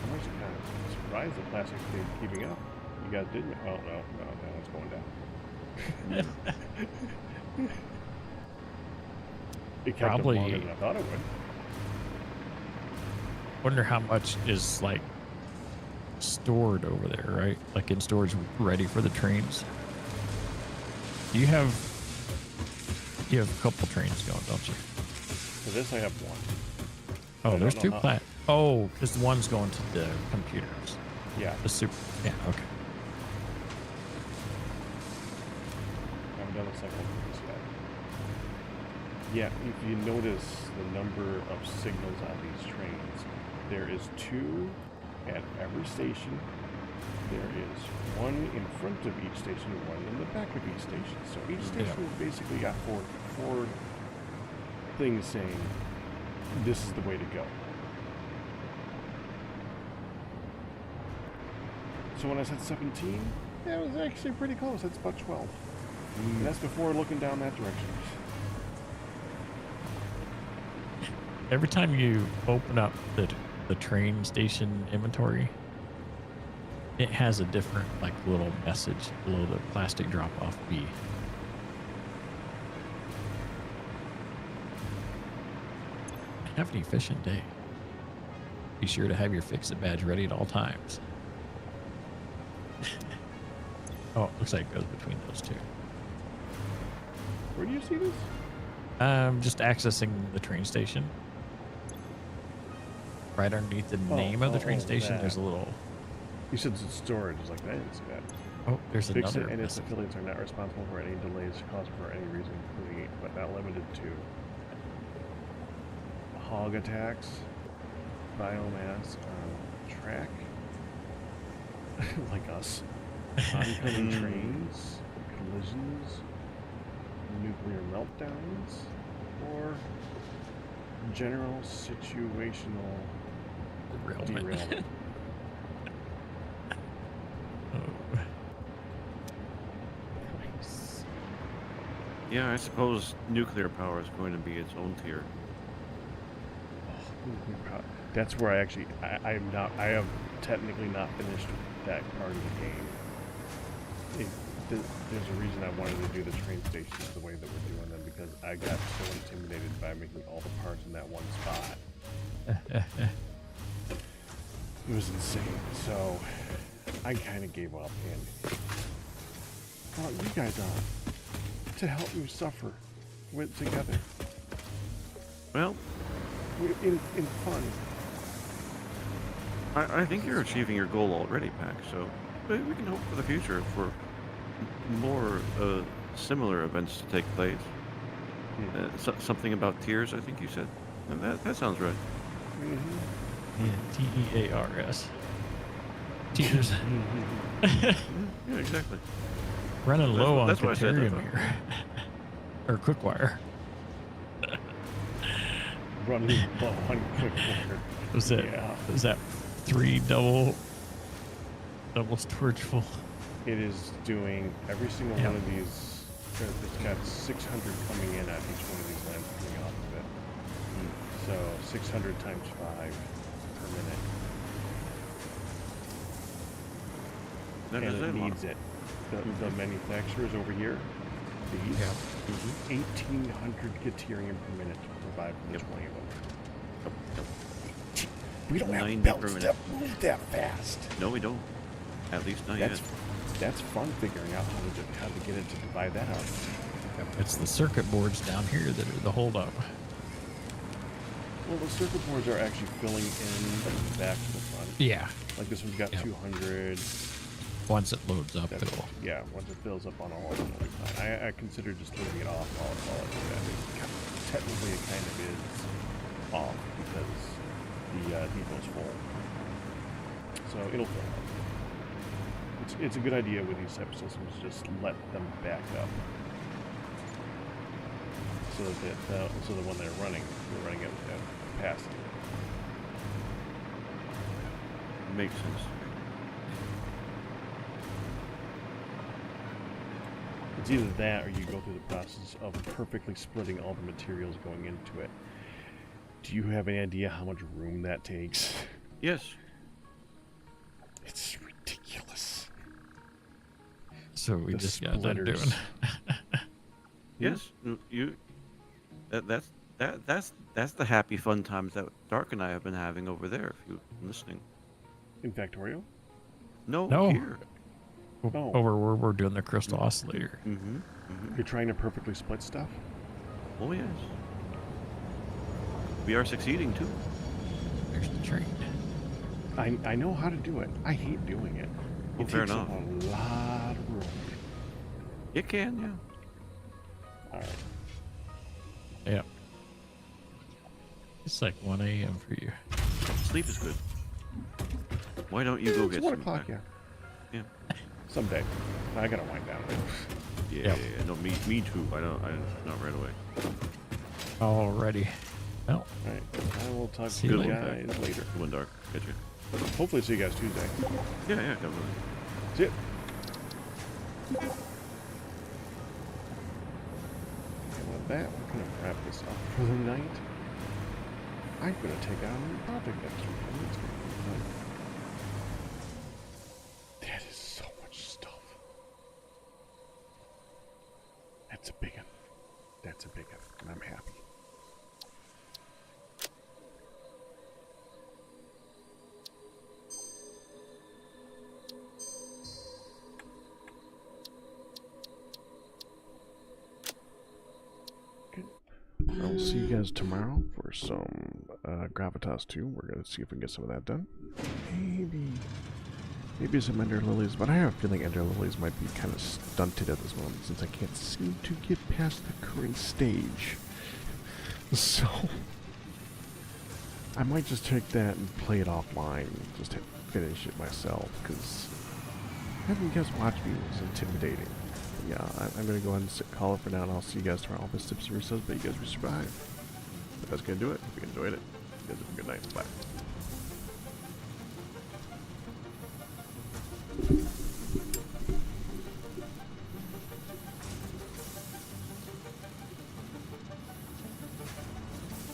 I'm actually kind of surprised the plastic's been keeping up. You guys didn't? Oh, no, it's going down. It kept up Probably- longer than I thought it would. Wonder how much is, like, stored over there, right? Like in storage ready for the trains. You have a couple trains going, don't you? For this, I have one. Oh, I there's don't two know how- plat. Oh, because the one's going to the computers. Yeah, The super. Yeah. Okay. I haven't done a second one for this yet. Yeah, if you notice the number of signals on these trains, there is 2 at every station. There is 1 in front of each station, 1 in the back of each station. So each station has basically got four things saying, this is the way to go. So when I said 17, yeah, it was actually pretty close. That's about 12. And that's before looking down that direction. Every time you open up the train station inventory, it has a different, like, little message below the plastic drop-off B. Have an efficient day. Be sure to have your fix-it badge ready at all times. Oh, it looks like it goes between those two. Where do you see this? Just accessing the train station. Right underneath the name of the train station, that. there's a little You said it's storage. It's like, I didn't see that. Oh, there's Fix another it and its message. affiliates are not responsible for any delays caused for any reason, including but not limited to hog attacks, biomass on track, like us, oncoming trains, collisions, nuclear meltdowns, or general situational derailment. Oh. Nice. Yeah, I suppose nuclear power is going to be its own tier. That's where I have technically not finished that part of the game. There's a reason I wanted to do the train stations the way that we're doing them, because I got so intimidated by making all the parts in that one spot. It was insane, so I kind of gave up and brought you guys on to help me suffer with together Well, in fun. I think you're achieving your goal already, Pac, so we can hope for the future for more similar events to take place. Something about tiers, I think you said. And that sounds right. Mm-hmm. Yeah, TEARS. Tears. Yeah, exactly. Running low on that's what I said, Caterium I thought. here. Or Quickwire. Running low on quick water. Was it? Yeah. Was that 3 double storage full? It is doing every single Yep. one of these. It's got 600 coming in at each one of these lands coming off of it. So 600 times 5 per minute. That And is it a lot. needs it. The manufacturers over here, these, 1,800 Caterium per minute to provide for the 20 of them. We don't 90 have per belts minute. that move that fast. No, we don't. At least not That's yet. that's fun figuring out how to get it to divide that up. It's the circuit boards down here that are the holdup. Well, the circuit boards are actually filling in back to the front. Yeah. Like this one's got Yep. 200. Once it loads up, That's, it'll. yeah, once it fills up on all of them, it'll be fine. I consider just leaving it off while it's doing that. Technically, it kind of is off because the depot's full. So it'll fill up. It's a good idea with these type of systems, just let them back up. So that when they're running at capacity. Makes sense. It's either that or you go through the process of perfectly splitting all the materials going into it. Do you have any idea how much room that takes? Yes. It's ridiculous. So we The just got done splitters. doing. Yes. You. That's the happy fun times that Dark and I have been having over there. If you're listening. In Factorio? No. Here. Oh. Over where we're doing the crystal oscillator. You're trying to perfectly split stuff? Oh yes. We are succeeding too. There's the train. I know how to do it. I hate doing it. Oh, It fair takes enough. up a lot of room. It can, yeah. Alright. Yep. It's like 1 a.m. for you. Sleep is good. Why don't you go It's get 1 some? o'clock, Pac? yeah. Yeah. Someday. I gotta wind down. Yeah. No, me too. Not right away. Alrighty. Well, Alright. I will talk See to you you later. guys later. Good one, Dark. Catch you. Hopefully see you guys Tuesday. Yeah, definitely. See ya. And with that, we're gonna wrap this up for the night. I'm gonna take on a new project next week. and it's gonna be fun. That is so much stuff. That's a big one. That's a big one, and I'm happy. I'll see you guys tomorrow for some Gravitas 2. We're going to see if we can get some of that done. Maybe Maybe some Ender Lilies, but I have a feeling Ender Lilies might be kind of stunted at this moment since I can't seem to get past the current stage. So, I might just take that and play it offline and just finish it myself, because having you guys watch me was intimidating. But yeah, I'm going to go ahead and call it for now, and I'll see you guys tomorrow. All best tips and results, but you guys will survive. That's going to do it. Hope you enjoyed it. You guys have a good night. Bye.